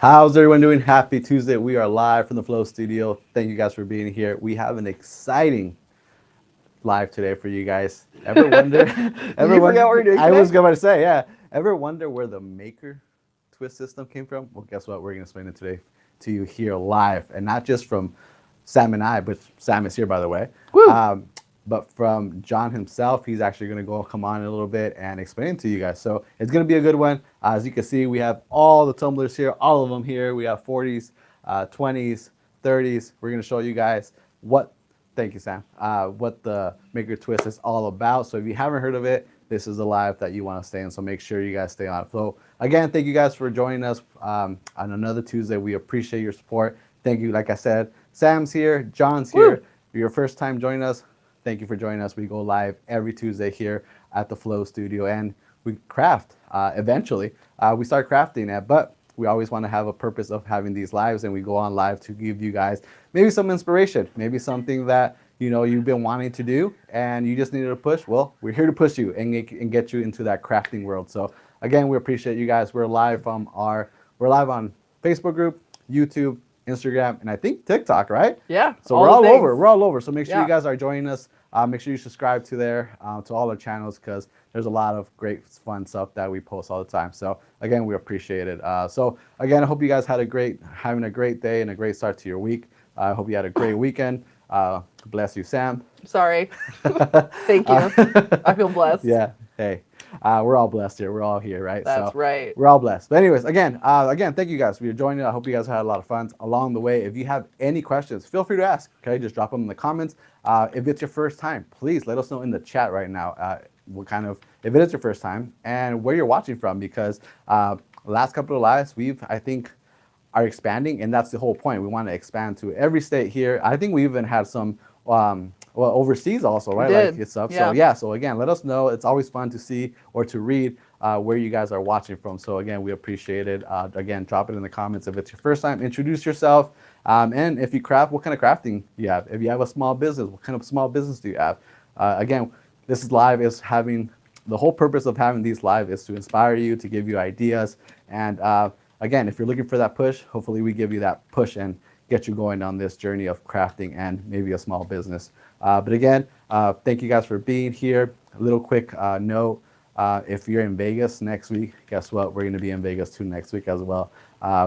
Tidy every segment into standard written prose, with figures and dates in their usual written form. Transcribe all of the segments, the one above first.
How's everyone doing? Happy Tuesday. We are live from the Flow Studio. Thank you guys for being here. We have an exciting live today for you guys. Ever wonder? Did you forget what we're doing I today? was going to say, yeah. Ever wonder where the MakerTwist system came from? Well, guess what? We're going to explain it today to you here live, and not just from Sam and I, but Sam is here, by the way. Woo! But from John himself, he's actually going to come on in a little bit and explain it to you guys. So it's going to be a good one. As you can see, we have all the tumblers here, all of them here. We have 40s, 20s, 30s. We're going to show you guys what, thank you, Sam, what the MakerTwist is all about. So if you haven't heard of it, this is the live that you want to stay in. So make sure you guys stay on Flow. Again, thank you guys for joining us on another Tuesday. We appreciate your support. Thank you. Like I said, Sam's here, John's here. Woo! Your first time joining us, thank you for joining us. We go live every Tuesday here at the Flow Studio, and we craft. Eventually, we start crafting it, but we always want to have a purpose of having these lives, and we go on live to give you guys maybe some inspiration, maybe something that you've been wanting to do, and you just needed a push. Well, we're here to push you and get you into that crafting world. So again, we appreciate you guys. We're live on Facebook group, YouTube, Instagram, and I think TikTok, right? Yeah. So we're all things. over. We're all over. So make sure Yeah. you guys are joining us. Make sure you subscribe to to all our channels, because there's a lot of great fun stuff that we post all the time. So again, we appreciate it. So again, I hope you guys had having a great day and a great start to your week. I hope you had a great weekend. Bless you, Sam. Sorry. Thank you. I feel blessed. Yeah. Hey, we're all blessed here. We're all here, right? That's right. We're all blessed. But anyways, again, thank you guys for joining. I hope you guys had a lot of fun along the way. If you have any questions, feel free to ask. Okay, just drop them in the comments. If it's your first time, please let us know in the chat right now. If it is your first time and where you're watching from, because last couple of lives I think are expanding, and that's the whole point. We want to expand to every state here. I think we even had some overseas also, right? Did. Like it's up. Yeah. So again, let us know. It's always fun to see or to read where you guys are watching from. So again, we appreciate it. Again, drop it in the comments if it's your first time. Introduce yourself, and if you craft, what kind of crafting you have. If you have a small business, what kind of small business do you have? Again, this is live is having the whole purpose of having these live is to inspire you, to give you ideas, and again, if you're looking for that push, hopefully we give you that push and get you going on this journey of crafting and maybe a small business. But again, thank you guys for being here. A little quick note, if you're in Vegas next week, guess what? We're going to be in Vegas too next week as well.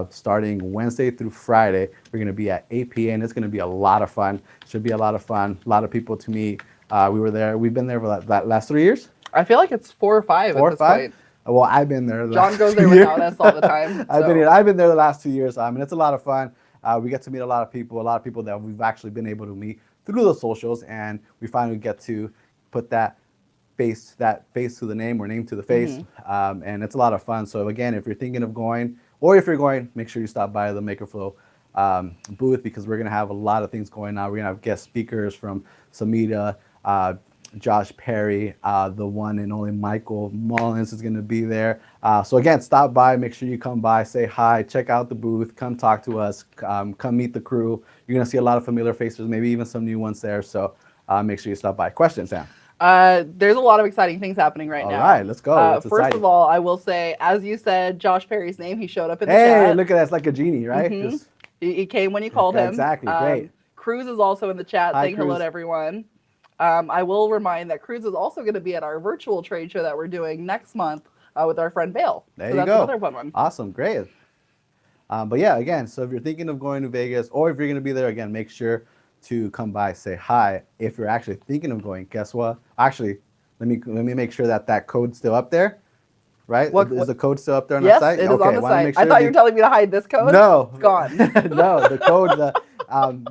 Starting Wednesday through Friday, we're going to be at 8 p.m. It's going to be a lot of fun. Should be a lot of fun. A lot of people to meet. We've been there for that last 3 years. I feel like it's 4 or 5 4 at or this 5? point. Well, I've been there. John goes there without us all the time. I've been there the last 2 years. And it's a lot of fun. We get to meet a lot of people that we've actually been able to meet through the socials, and we finally get to put that face to the name or name to the face, and it's a lot of fun. So again, if you're thinking of going, or if you're going, make sure you stop by the MakerFlow booth, because we're going to have a lot of things going on. We're going to have guest speakers from Samita, Josh Perry, the one and only Michael Mullins is going to be there. So again, stop by, make sure you come by, say hi, check out the booth, come talk to us, come meet the crew. You're going to see a lot of familiar faces, maybe even some new ones there. So make sure you stop by. Questions, Sam? There's a lot of exciting things happening right now. All right, let's go. First of all, I will say, as you said, Josh Perry's name, he showed up in the chat. Hey, look at that. It's like a genie, right? He came when you called him. Exactly, great. Cruz is also in the chat saying hello Cruz. to everyone. I will remind that Cruz is also going to be at our virtual trade show that we're doing next month with our friend Bale. There so you that's go. another fun one. Awesome, great. But yeah, again, so if you're thinking of going to Vegas, or if you're going to be there, again, make sure to come by, say hi. If you're actually thinking of going, guess what? Actually, let me make sure that code's still up there, right? Is the code still up there on the site? Yes, it is on the site. Sure I thought you were telling me to hide this code. No. It's gone. No, the code,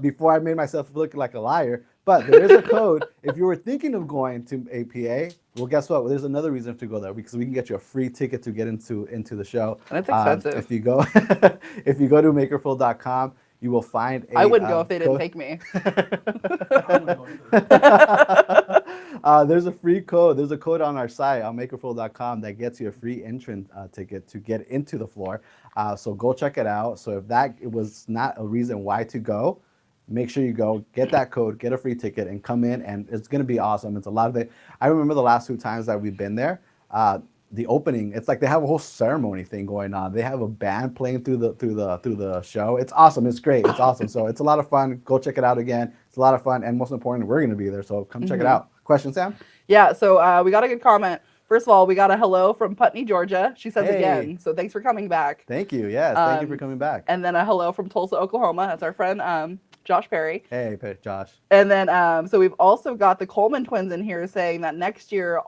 before I made myself look like a liar, but there is a code. If you were thinking of going to APA, well, guess what? Well, there's another reason to go there, because we can get you a free ticket to get into the show. And it's expensive. If you go to MakerFlo.com, you will find I wouldn't go if they didn't take me. There's a free code. There's a code on our site on MakerFlo.com that gets you a free entrance ticket to get into the floor. So go check it out. So if it was not a reason why to go, make sure you go, get that code, get a free ticket, and come in, and it's going to be awesome. It's a lot of it. I remember the last 2 times that we've been there, the opening. It's like they have a whole ceremony thing going on. They have a band playing through the show. It's awesome. It's great. It's awesome. So it's a lot of fun. Go check it out again. It's a lot of fun, and most important, we're gonna be there. So come check it out. Question, Sam? Yeah. So we got a good comment. First of all, we got a hello from Putney, Georgia. She says again. So thanks for coming back. Thank you. Yes. Thank you for coming back. And then a hello from Tulsa, Oklahoma. That's our friend Josh Perry. Hey, Josh. And then so we've also got the Coleman twins in here saying that next year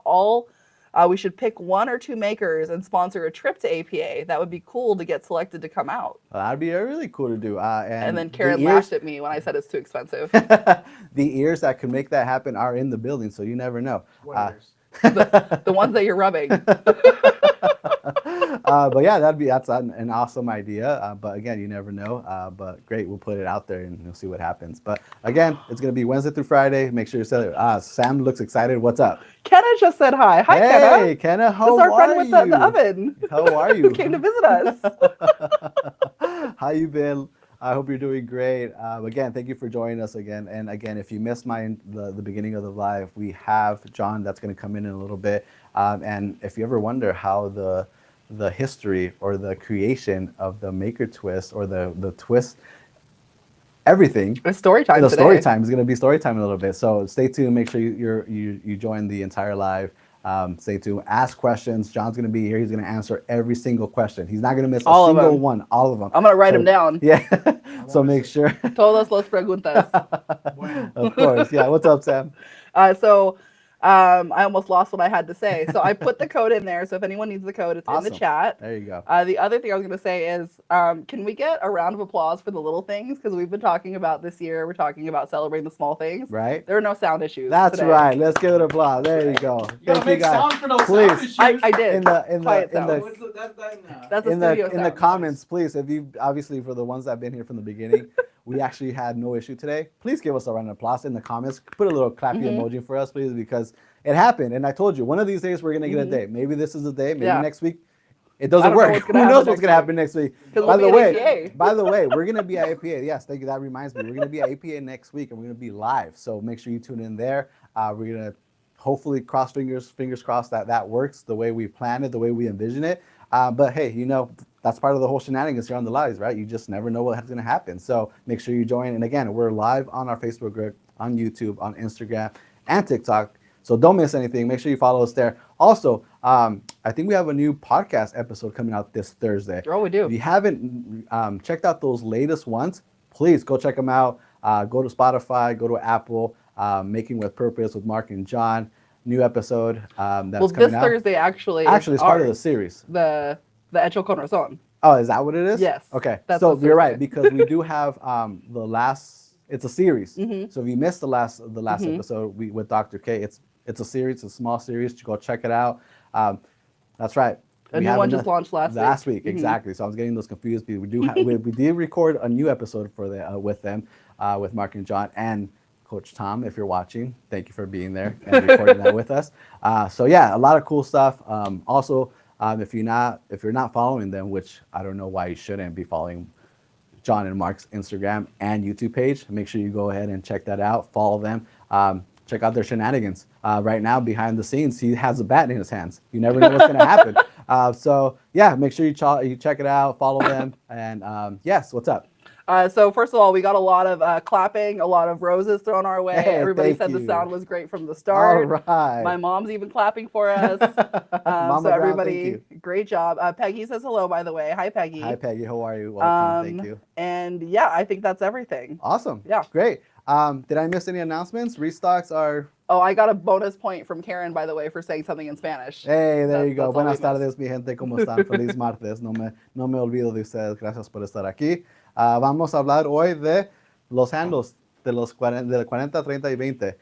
we should pick 1 or 2 makers and sponsor a trip to APA. That would be cool to get selected to come out. That'd be really cool to do. And then Karen laughed at me when I said it's too expensive. The ears that can make that happen are in the building, so you never know. The ones that you're rubbing. But yeah, that's an awesome idea. But again, you never know. But great, we'll put it out there and you'll see what happens. But again, it's gonna be Wednesday through Friday. Make sure you say Sam looks excited. What's up? Kenna just said hi. Hi, Kenna. Hey, Kenna, how That's our are friend you? with the oven. How are you? Who came to visit us. How you been? I hope you're doing great. Again, thank you for joining us again. And again, if you missed the beginning of the live, we have John that's going to come in a little bit. And if you ever wonder how the history or the creation of the MakerTwist or the twist, everything. It's story time The today. story time is going to be story time in a little bit. So stay tuned. Make sure you join the entire live. Stay tuned. Ask questions. John's going to be here. He's going to answer every single question. He's not going to miss a single one. All of them. I'm going to write them down. Yeah. So make sure. Todas las preguntas. Of course. Yeah. What's up, Sam? I almost lost what I had to say. So I put the code in there. So if anyone needs the code, it's Awesome. in the chat. There you go. The other thing I was going to say is, can we get a round of applause for the little things? Because we've been talking about this year. We're talking about celebrating the small things. Right. There are no sound issues. That's today. right. Let's give it applause. There you go. Thank you, guys. Sound for those Please. sound issues. I did. In That's the comments, please, if you obviously for the ones that have been here from the beginning, we actually had no issue today. Please give us a round of applause in the comments. Put a little clappy emoji for us, please, because it happened. And I told you, one of these days we're gonna get a day. Maybe this is the day. Maybe next week it doesn't work. Who knows what's gonna happen next week? By the way, we're gonna be at APA. Yes, thank you. That reminds me. We're gonna be at APA next week, and we're gonna be live. So make sure you tune in there. We're gonna hopefully fingers crossed that works the way we planned it, the way we envision it. But hey, that's part of the whole shenanigans here on the lives, right? You just never know what's going to happen. So make sure you join. And again, we're live on our Facebook group, on YouTube, on Instagram, and TikTok. So don't miss anything. Make sure you follow us there. Also, I think we have a new podcast episode coming out this Thursday. Oh, we do. If you haven't checked out those latest ones, please go check them out. Go to Spotify, go to Apple, Making with Purpose with Mark and John. New episode that's coming out. This Thursday actually it's part of the series. The Hecho con Razón. Oh, is that what it is? Yes. Okay. That's So this you're right, Thursday. because we do have the last. It's a series. So if you missed the last episode with Dr. K, it's a series. It's a small series. Go check it out. That's right. A new one just launched last week. Exactly. So I was getting those confused. We did record a new episode for with them, with Mark and John and Coach Tom. If you're watching, thank you for being there and recording that with us. So yeah, a lot of cool stuff. Also, if you're not following them, which I don't know why you shouldn't be following John and Mark's Instagram and YouTube page, make sure you go ahead and check that out. Follow them. Check out their shenanigans. Right now, behind the scenes, he has a bat in his hands. You never know what's going to happen. So yeah, make sure you check it out. Follow them. And yes, what's up? So first of all, we got a lot of clapping, a lot of roses thrown our way. Hey, Everybody thank said the you. sound was great from the start. All right. My mom's even clapping for us. Mama so Brown, everybody, thank you. great job. Peggy says hello, by the way. Hi, Peggy. Hi, Peggy. How are you? Welcome. Thank you. And yeah, I think that's everything. Awesome. Yeah. Great. Did I miss any announcements? Restocks are... Oh, I got a bonus point from Karen, by the way, for saying something in Spanish. Hey, there you go. That's all Buenas we missed. tardes, mi gente. ¿Cómo están? Feliz martes. No me olvido de ustedes. Gracias por estar aquí. Vamos a hablar hoy de los handles de los 40, 30 y 20.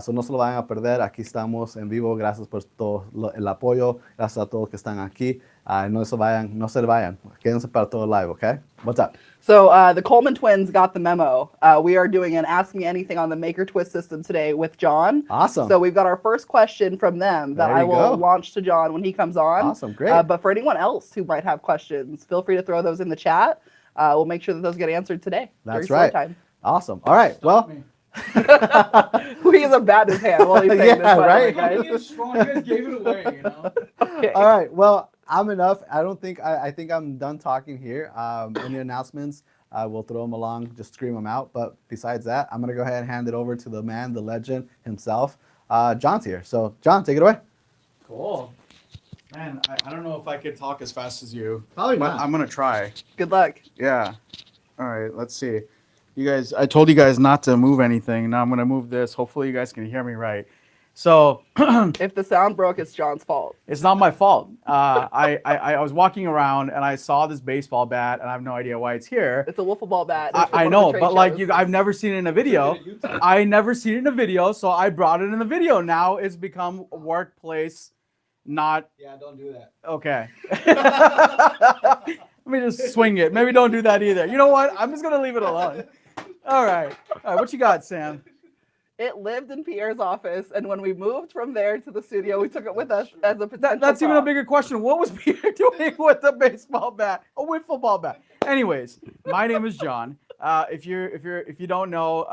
So no se lo vayan a perder. Aquí estamos en vivo. Gracias por todo el apoyo. Gracias a todos que están aquí. No se vayan. Quédense para todo live, okay? What's up? So the Coleman twins got the memo. We are doing an Ask Me Anything on the MakerTwist system today with John. Awesome. So we've got our first question from them that There I you will go. launch to John when he comes on. Awesome, great. But for anyone else who might have questions, feel free to throw those in the chat. We'll make sure that those get answered today. That's during story right. Time. Awesome. All right. Well, He has a bat in his hand while he's saying Yeah, this, by the way, right? guys. It's strong. You guys gave it away, you know. Okay. All right. Well, I'm enough. I don't think I think I'm done talking here. Any announcements? We'll throw them along, just scream them out. But besides that, I'm gonna go ahead and hand it over to the man, the legend himself. John's here. So, John, take it away. Cool. Man, I don't know if I could talk as fast as you. Probably But I'm gonna try. Good luck. Yeah. All right. Let's see. You guys, I told you guys not to move anything. Now I'm gonna move this. Hopefully, you guys can hear me right. So If the sound broke, it's John's fault. it's not my fault. I was walking around and I saw this baseball bat, and I have no idea why it's here. It's a wiffle ball bat. It's from I one of the know, trade but like shows. I've never seen it in a video. I never seen it in a video, so I brought it in the video. Now it's become workplace, not Yeah, don't do that. okay. Let me just swing it. Maybe don't do that either. You know what? I'm just gonna leave it alone. All right. What you got, Sam? It lived in Pierre's office, and when we moved from there to the studio, we took it with us as a potential. That's even a prop. bigger question. What was Pierre doing with the baseball bat, a wiffle ball bat? Anyways, my name is John. If you don't know,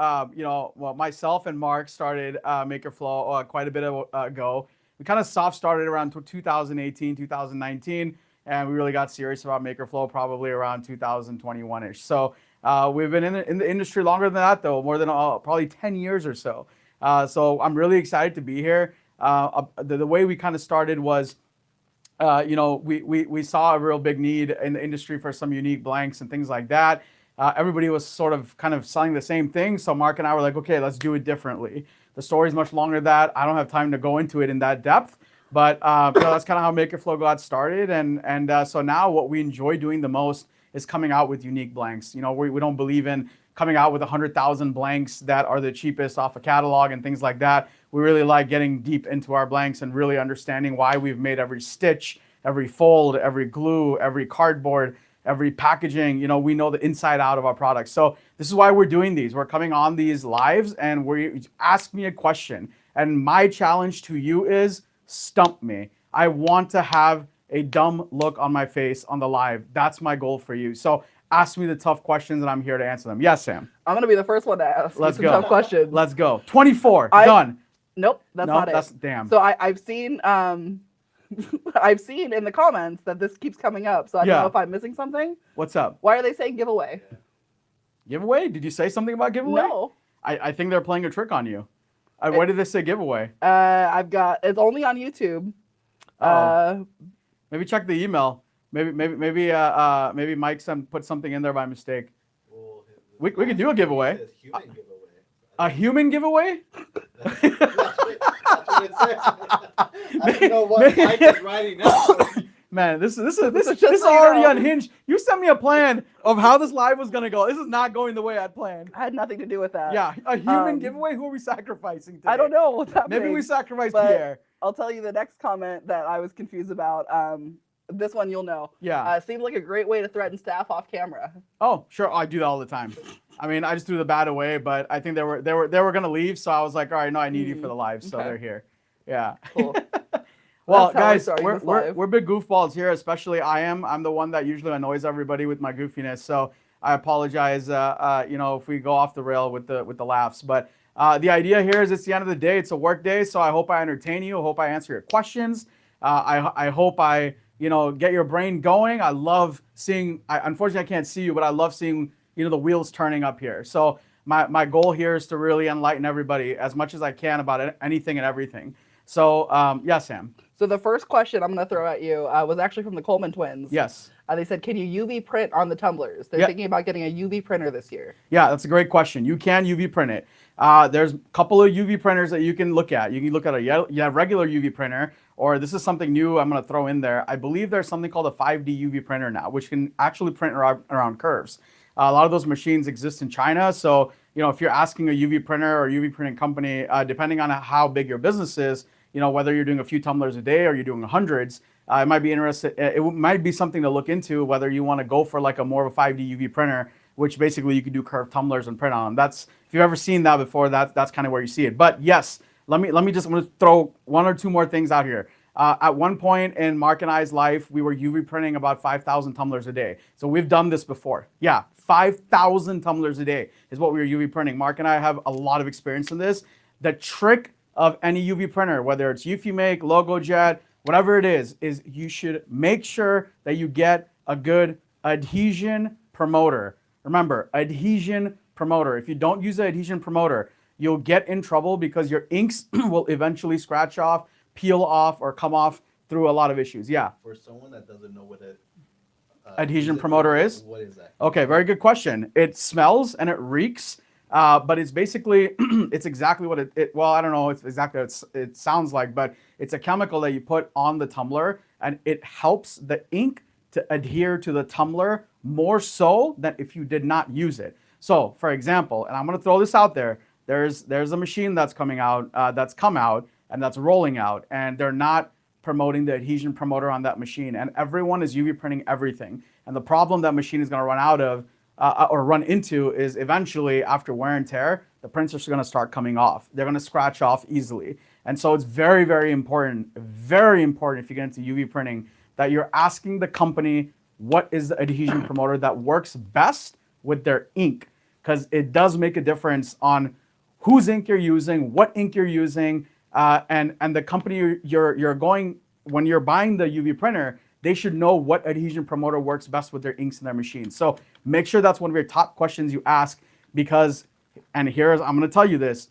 well, myself and Mark started MakerFlow quite a bit ago. We kind of soft started around 2018, 2019, and we really got serious about MakerFlow probably around 2021-ish. So we've been in the industry longer than that, though, more than probably 10 years or so. So I'm really excited to be here. The way we kind of started was, we saw a real big need in the industry for some unique blanks and things like that. Everybody was sort of kind of selling the same thing. So Mark and I were like, okay, let's do it differently. The story is much longer than that. I don't have time to go into it in that depth. But that's kind of how MakerFlow got started. And so now what we enjoy doing the most is coming out with unique blanks. You know, we don't believe in coming out with 100,000 blanks that are the cheapest off a catalog and things like that. We really like getting deep into our blanks and really understanding why we've made every stitch, every fold, every glue, every cardboard, every packaging. You know, we know the inside out of our products. So this is why we're doing these. We're coming on these lives and we ask me a question. And my challenge to you is stump me. I want to have a dumb look on my face on the live. That's my goal for you. So ask me the tough questions and I'm here to answer them. Yes, Sam. I'm gonna be the first one to ask Let's you go. some tough questions. Let's go. 24. Done. Nope, that's No, not it. that's damn. So I've seen I've seen in the comments that this keeps coming up. So I don't Yeah. know if I'm missing something. What's up? Why are they saying giveaway? Giveaway? Did you say something about giveaway? No. I think they're playing a trick on you. Why did they say giveaway? I've got it's only on YouTube. Maybe check the email. Maybe Mike put something in there by mistake. We could do a giveaway. A human giveaway? That's what it says. I don't know what Mike is writing now. Man, this is just already so you know. unhinged. You sent me a plan of how this live was gonna go. This is not going the way I'd planned. I had nothing to do with that. Yeah, a human giveaway. Who are we sacrificing today? I don't know what's happening. Maybe we sacrifice but Pierre. I'll tell you the next comment that I was confused about. This one you'll know. Yeah. Seems like a great way to threaten staff off camera. Oh, sure. I do that all the time. I mean, I just threw the bat away, but I think they were gonna leave, so I was like, all right, no, I need you for the live, so Okay. they're here. Yeah. Cool. Well, That's how we're guys, starting this we're live. big goofballs here, especially I'm the one that usually annoys everybody with my goofiness. So I apologize, if we go off the rail with the laughs. But the idea here is it's the end of the day. It's a work day, so I hope I entertain you. I hope I answer your questions. I hope I get your brain going. I love seeing. Unfortunately, I can't see you, but I love seeing the wheels turning up here. So my goal here is to really enlighten everybody as much as I can about anything and everything. So yeah, Sam. So the first question I'm going to throw at you was actually from the Coleman twins. Yes. They said, can you UV print on the tumblers? They're Yeah. thinking about getting a UV printer this year. Yeah, that's a great question. You can UV print it. There's a couple of UV printers that you can look at. You can look at a regular UV printer, or this is something new I'm going to throw in there. I believe there's something called a 5D UV printer now, which can actually print around curves. A lot of those machines exist in China. So, if you're asking a UV printer or UV printing company, depending on how big your business is, whether you're doing a few tumblers a day or you're doing hundreds, it might be interesting. It might be something to look into whether you want to go for like a more of a 5D UV printer, which basically you can do curved tumblers and print on them. If you've ever seen that before, that's kind of where you see it. But yes, I'm going to throw one or two more things out here. At one point in Mark and I's life, we were UV printing about 5,000 tumblers a day. So we've done this before. Yeah, 5,000 tumblers a day is what we were UV printing. Mark and I have a lot of experience in this. The trick of any UV printer, whether it's Eufumake, LogoJet, whatever it is you should make sure that you get a good adhesion promoter. Remember, adhesion promoter. If you don't use the adhesion promoter, you'll get in trouble because your inks will eventually scratch off, peel off, or come off through a lot of issues. Yeah. For someone that doesn't know what adhesion promoter is? What is that? Okay, very good question. It smells and it reeks, but it's basically, it's exactly what well, I don't know if exactly what it sounds like, but it's a chemical that you put on the tumbler and it helps the ink to adhere to the tumbler more so than if you did not use it. So, for example, and I'm going to throw this out there, there's a machine that's coming out, that's come out, and that's rolling out, and they're not promoting the adhesion promoter on that machine, and everyone is UV printing everything. And the problem that machine is going to run out of or run into is eventually, after wear and tear, the prints are going to start coming off. They're going to scratch off easily. And so it's very, very important if you get into UV printing that you're asking the company what is the adhesion promoter that works best with their ink, because it does make a difference on whose ink you're using, what ink you're using, and the company you're going, when you're buying the UV printer, they should know what adhesion promoter works best with their inks in their machine. So make sure that's one of your top questions you ask, because, and here's, I'm going to tell you this,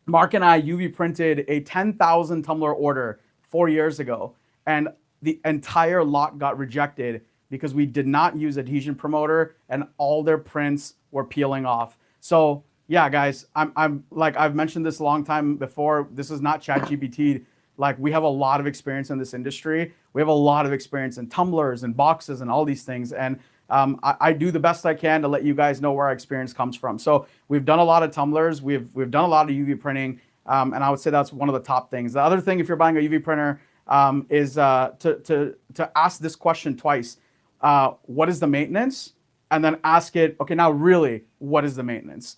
Mark and I UV printed a 10,000 tumbler order 4 years ago, and the entire lot got rejected because we did not use adhesion promoter and all their prints were peeling off. So yeah, guys, I'm like, I've mentioned this a long time before. This is not ChatGPT. Like, we have a lot of experience in this industry. We have a lot of experience in tumblers and boxes and all these things. And I do the best I can to let you guys know where our experience comes from. So we've done a lot of tumblers. We've done a lot of UV printing. And I would say that's one of the top things. The other thing, if you're buying a UV printer, is to ask this question twice. What is the maintenance? And then ask it, okay, now really, what is the maintenance?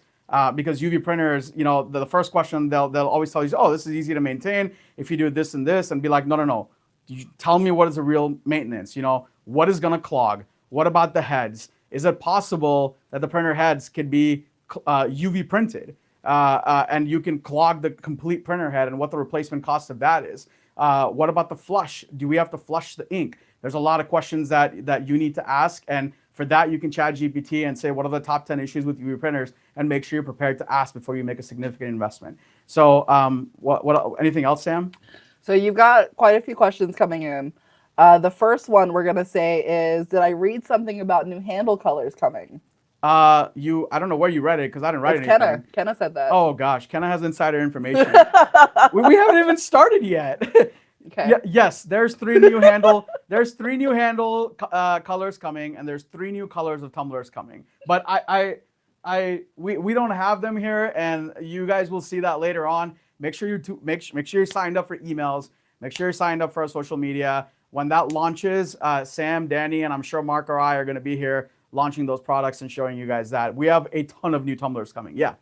Because UV printers, you know, the first question they'll always tell you, oh, this is easy to maintain if you do this and this, and be like, no. You tell me what is the real maintenance. You know, what is going to clog? What about the heads? Is it possible that the printer heads could be UV printed, and you can clog the complete printer head, and what the replacement cost of that is? What about the flush? Do we have to flush the ink? There's a lot of questions that you need to ask, and for that, you can chat GPT and say, what are the top 10 issues with UV printers, and make sure you're prepared to ask before you make a significant investment. So what anything else, Sam? So you've got quite a few questions coming in. The first one we're going to say is, did I read something about new handle colors coming? I don't know where you read it, because I didn't write anything. Kenna said that. Oh gosh, Kenna has insider information. we haven't even started yet. Okay. Yes, there's three new handle. There's three new handle colors coming, and there's three new colors of tumblers coming. But we don't have them here, and you guys will see that later on. Make sure make sure you're signed up for emails. Make sure you're signed up for our social media. When that launches, Sam, Danny, and I'm sure Mark or I are going to be here launching those products and showing you guys that. We have a ton of new tumblers coming. Yeah.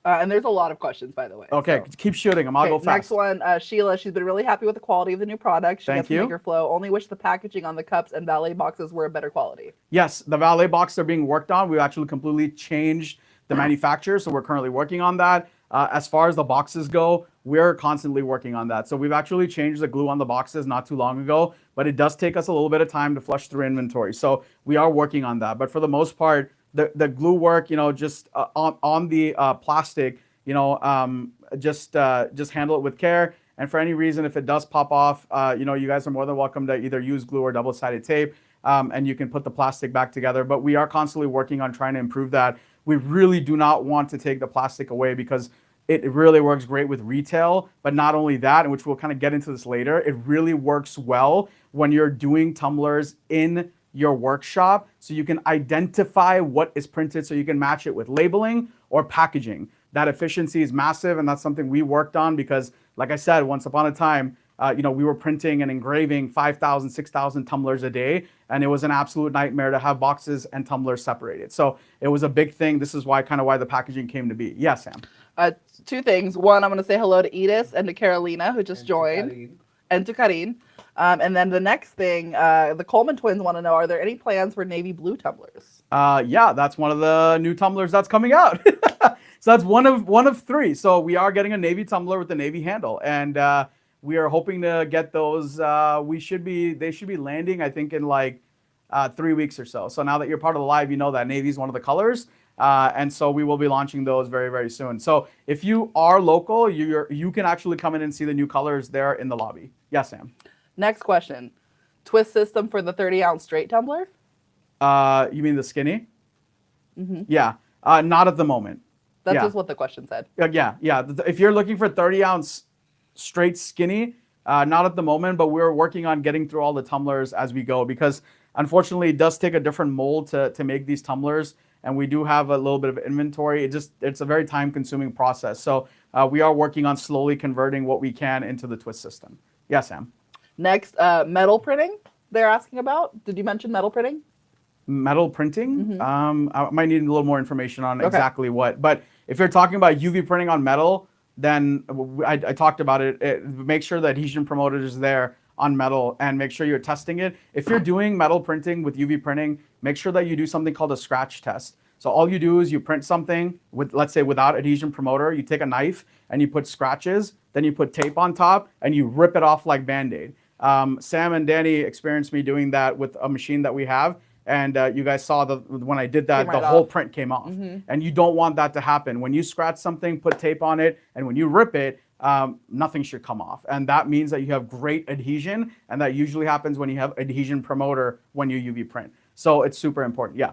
And there's a lot of questions, by the way. Okay, so keep shooting them. I'll go fast. Next one, Sheila. She's been really happy with the quality of the new product. She Thank gets you. MakerFlow. Only wish the packaging on the cups and valet boxes were a better quality. Yes, the valet box are being worked on. We actually completely changed the manufacturer, so we're currently working on that. As far as the boxes go, we're constantly working on that. So we've actually changed the glue on the boxes not too long ago, but it does take us a little bit of time to flush through inventory. So we are working on that. But for the most part, the glue work, you know, just on the plastic, you know, just handle it with care. And for any reason, if it does pop off, you know, you guys are more than welcome to either use glue or double-sided tape, and you can put the plastic back together. But we are constantly working on trying to improve that. We really do not want to take the plastic away, because it really works great with retail. But not only that, and which we'll kind of get into this later, it really works well when you're doing tumblers in your workshop, so you can identify what is printed, so you can match it with labeling or packaging. That efficiency is massive, and that's something we worked on, because like I said, once upon a time, you know, we were printing and engraving 5,000, 6,000 tumblers a day, and it was an absolute nightmare to have boxes and tumblers separated. So it was a big thing. This is why the packaging came to be. Yeah, Sam. Two things. One, I'm going to say hello to Edith and to Carolina, who just joined. and to Karin. And then the next thing, the Coleman twins want to know, are there any plans for navy blue tumblers? Yeah, that's one of the new tumblers that's coming out. So that's one of three. So we are getting a navy tumbler with the navy handle, and we are hoping to get those. They should be landing, I think, in like 3 weeks or so. So now that you're part of the live, you know that navy is one of the colors, and so we will be launching those very, very soon. So if you are local, you can actually come in and see the new colors there in the lobby. Yes, Sam. Next question. Twist system for the 30-ounce straight tumbler? You mean the skinny? Yeah. Not at the moment. That's Yeah. just what the question said. Yeah. If you're looking for 30-ounce straight skinny, not at the moment, but we're working on getting through all the tumblers as we go, because unfortunately it does take a different mold to make these tumblers, and we do have a little bit of inventory. It's a very time-consuming process. So we are working on slowly converting what we can into the twist system. Yeah, Sam. Next, metal printing they're asking about. Did you mention metal printing? Metal printing? I might need a little more information on exactly what. But if you're talking about UV printing on metal, then I talked about it. Make sure the adhesion promoter is there on metal, and make sure you're testing it. If you're doing metal printing with UV printing, make sure that you do something called a scratch test. So all you do is you print something with, let's say, without adhesion promoter. You take a knife and you put scratches, then you put tape on top, and you rip it off like Band-Aid. Sam and Danny experienced me doing that with a machine that we have. And you guys saw when I did that, the whole print came off. And you don't want that to happen. When you scratch something, put tape on it, and when you rip it, nothing should come off. And that means that you have great adhesion, and that usually happens when you have adhesion promoter when you UV print. So it's super important. Yeah.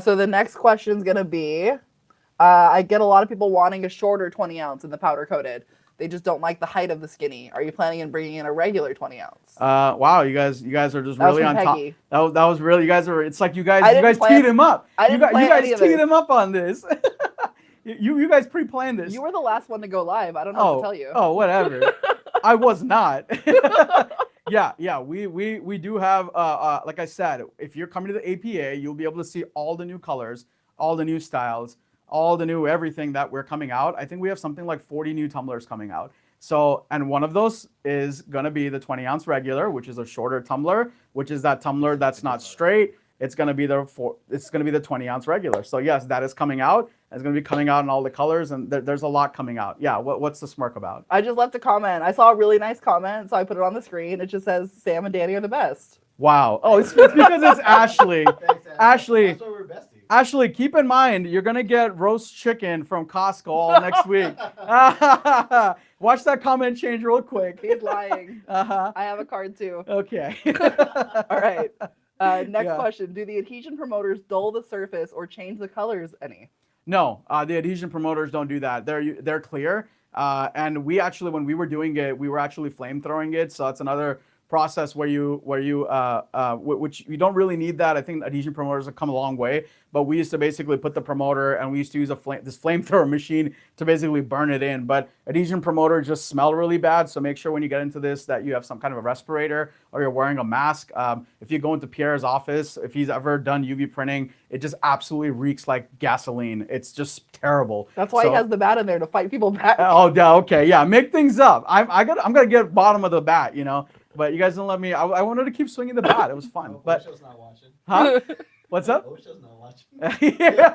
So the next question is going to be, I get a lot of people wanting a shorter 20-ounce in the powder coated. They just don't like the height of the skinny. Are you planning on bringing in a regular 20-ounce? Wow, you guys are just really on top. Peggy. That was really, you guys are. It's like you guys plan- teed him up. I didn't plan you guys any of teed this. him up on this. you guys pre-planned this. You were the last one to go live. I don't know what to tell you. Oh, whatever. I was not. Yeah. We do have. Like I said, if you're coming to the APA, you'll be able to see all the new colors, all the new styles, all the new everything that we're coming out. I think we have something like 40 new tumblers coming out. So, and one of those is gonna be the 20-ounce regular, which is a shorter tumbler, which is that tumbler that's not straight. It's gonna be the 20-ounce regular. So yes, that is coming out. It's gonna be coming out in all the colors, and there's a lot coming out. Yeah. What's the smirk about? I just left a comment. I saw a really nice comment, so I put it on the screen. It just says, Sam and Danny are the best. Wow. Oh, it's because it's Ashley. Thanks, Ashley. That's why we're besties. Ashley, keep in mind, you're going to get roast chicken from Costco all next week. Watch that comment change real quick. He's lying. Uh-huh. I have a card too. Okay. All right. Next question. Do the adhesion promoters dull the surface or change the colors any? No, the adhesion promoters don't do that. They're clear. And we actually, when we were doing it, we were actually flame throwing it. So that's another process which you don't really need that. I think adhesion promoters have come a long way, but we used to basically put the promoter, and we used to use this flamethrower machine to basically burn it in. But adhesion promoters just smell really bad, so make sure when you get into this that you have some kind of a respirator or you're wearing a mask. If you go into Pierre's office, if he's ever done UV printing, it just absolutely reeks like gasoline. It's just terrible. That's why he has the bat in there to fight people back. Oh, yeah, okay, yeah, make things up. I'm gonna get bottom of the bat, you know. But you guys didn't let me. I wanted to keep swinging the bat. It was fun. But Osho's not watching. huh? What's up? Osho's not watching. Yeah.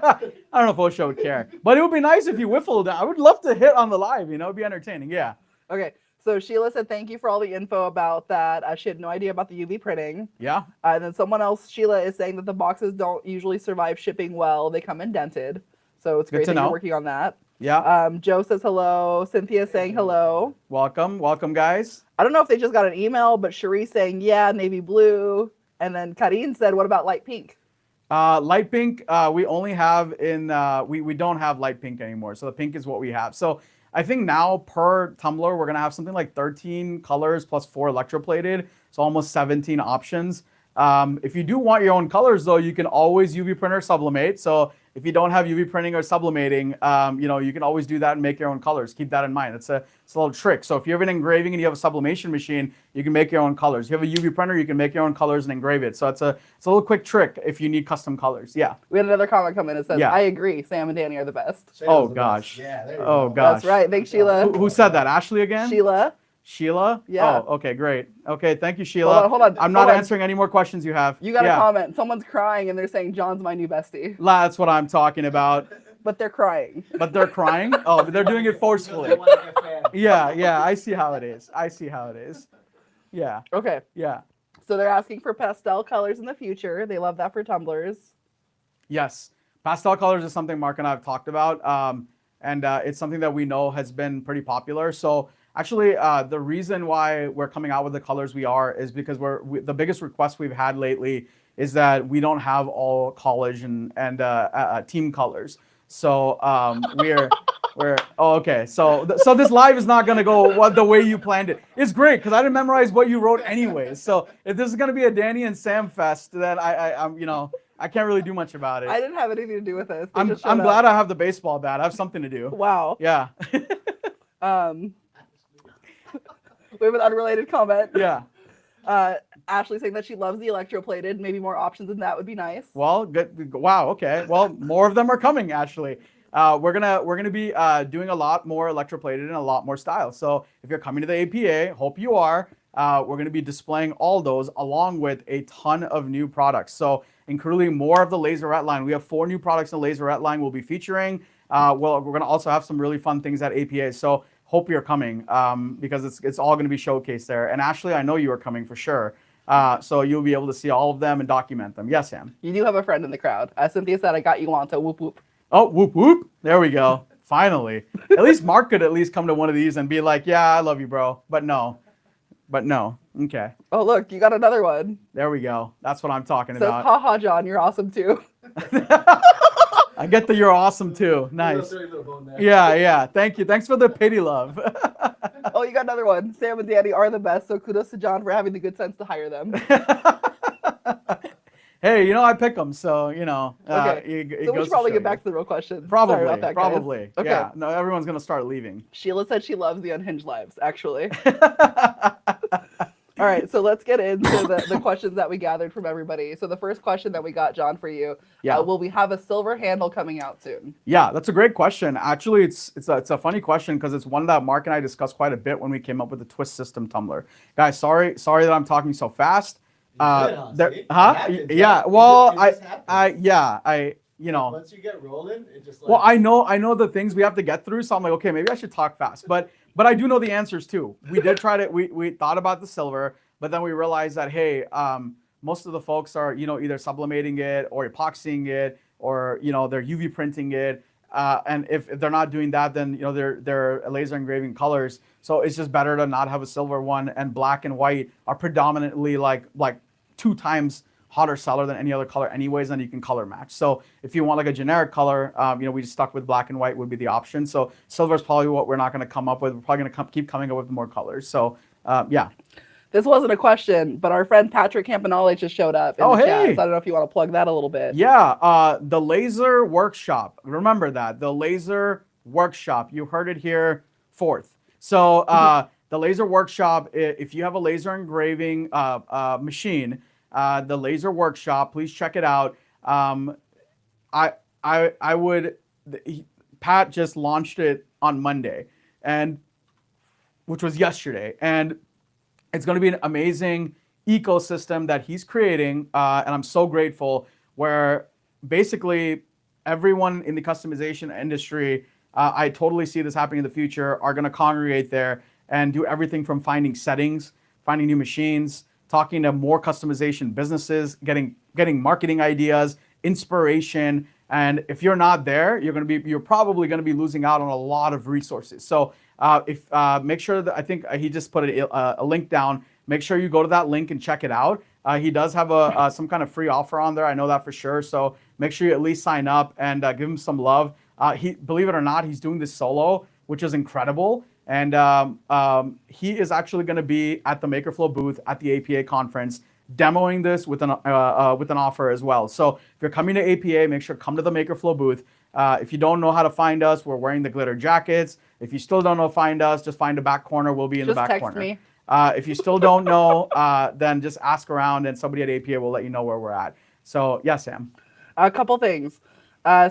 I don't know if Osho would care, but it would be nice if you whiffled. I would love to hit on the live. You know, it'd be entertaining. Yeah. Okay. So Sheila said, thank you for all the info about that. She had no idea about the UV printing. Yeah. And then someone else, Sheila, is saying that the boxes don't usually survive shipping well. They come indented. So it's great that you're working on that. Yeah. Joe says hello. Cynthia saying hello. Welcome, guys. I don't know if they just got an email, but Cherie saying, yeah, navy blue. And then Karin said, what about light pink? Light pink, we only have in, we don't have light pink anymore. So the pink is what we have. So I think now per tumbler, we're going to have something like 13 colors plus 4 electroplated. So almost 17 options. If you do want your own colors, though, you can always UV print or sublimate. So if you don't have UV printing or sublimating, you can always do that and make your own colors. Keep that in mind. It's a little trick. So if you have an engraving and you have a sublimation machine, you can make your own colors. If you have a UV printer, you can make your own colors and engrave it. So it's a little quick trick if you need custom colors. Yeah. We had another comment come in that says, Yeah. I agree. Sam and Danny are the best. Shayla's the gosh. best. Yeah, there you Oh, go. gosh. That's right. Thanks, Sheila. Who said that? Ashley again? Sheila. Sheila? Yeah. Oh, okay, great. Okay, thank you, Sheila. Hold on. I'm not answering any more questions you have. You got a comment. Someone's crying and they're saying John's my new bestie. That's what I'm talking about. But they're crying. But they're crying? Oh, but they're doing it forcefully. Yeah, I see how it is. Yeah, Okay. yeah. So they're asking for pastel colors in the future. They love that for tumblers. Yes. Pastel colors is something Mark and I have talked about. And it's something that we know has been pretty popular. So actually, the reason why we're coming out with the colors we are is because the biggest request we've had lately is that we don't have all college and team colors. So we're okay. So this live is not gonna go the way you planned it. It's great because I didn't memorize what you wrote anyways. So if this is gonna be a Danny and Sam fest, then I'm I can't really do much about it. I didn't have anything to do with this. I'm glad I have the baseball bat. I have something to do. Wow. Yeah. We have an unrelated comment. Yeah. Ashley saying that she loves the electroplated. Maybe more options than that would be nice. Well, good. Wow. Okay. Well, more of them are coming. Actually, we're gonna be doing a lot more electroplated and a lot more styles. So if you're coming to the APA, hope you are. We're gonna be displaying all those along with a ton of new products. So including more of the laserette line. We have 4 new products in the laserette line we'll be featuring. We're gonna also have some really fun things at APA. So hope you're coming because it's all gonna be showcased there. And Ashley, I know you are coming for sure. So you'll be able to see all of them and document them. Yes, Sam. You do have a friend in the crowd. As Cynthia said, I got you on to whoop whoop. Oh, whoop whoop. There we go. Finally. At least Mark could at least come to one of these and be like, yeah, I love you, bro. But no. Okay. Oh, look, you got another one. There we go. That's what I'm talking Says, about. haha, John, you're awesome too. I get that you're awesome too. Nice. Yeah. Thank you. Thanks for the pity love. Oh, you got another one. Sam and Danny are the best, so kudos to John for having the good sense to hire them. Hey, I pick them, so Okay. So we should probably get back to the real questions. Probably. Sorry about that, guys. Probably. Okay. Yeah. No, everyone's gonna start leaving. Sheila said she loves the unhinged lives, actually. All right, so let's get into the questions that we gathered from everybody. So the first question that we got, John, for you, will we have a silver handle coming out soon? Yeah, that's a great question. Actually, it's a funny question because it's one that Mark and I discussed quite a bit when we came up with the twist system tumbler. Guys, sorry that I'm talking so fast. Yeah. Well, Once you get rolling, it just well, I know the things we have to get through, so I'm like, okay, maybe I should talk fast. But I do know the answers too. We did try to we thought about the silver, but then we realized that hey, most of the folks are either sublimating it or epoxying it or they're UV printing it. And if they're not doing that, then they're laser engraving colors. So it's just better to not have a silver one. And black and white are predominantly like 2 times hotter seller than any other color anyways, and you can color match. So if you want like a generic color, we just stuck with black and white would be the option. So silver is probably what we're not going to come up with. We're probably going to keep coming up with more colors. So yeah. This wasn't a question, but our friend Patrick Campanale just showed up in the chat. So I don't know if you want to plug that a little bit. Yeah, the laser workshop. Remember that, the laser workshop. You heard it here fourth. So the laser workshop, if you have a laser engraving machine, the laser workshop, please check it out. Pat just launched it on Monday, which was yesterday, and it's going to be an amazing ecosystem that he's creating, and I'm so grateful, where basically everyone in the customization industry, I totally see this happening in the future, are going to congregate there and do everything from finding settings, finding new machines, talking to more customization businesses, getting marketing ideas, inspiration. And if you're not there, you're probably going to be losing out on a lot of resources. So make sure that, I think he just put a link down. Make sure you go to that link and check it out. He does have some kind of free offer on there. I know that for sure. So make sure you at least sign up and give him some love. Believe it or not, he's doing this solo, which is incredible. And he is actually going to be at the MakerFlow booth at the APA conference, demoing this with an offer as well. So if you're coming to APA, make sure to come to the MakerFlow booth. If you don't know how to find us, we're wearing the glitter jackets. If you still don't know how to find us, just find the back corner. We'll be in the back corner. Just text me. If you still don't know, then just ask around and somebody at APA will let you know where we're at. So yeah, Sam. A couple things.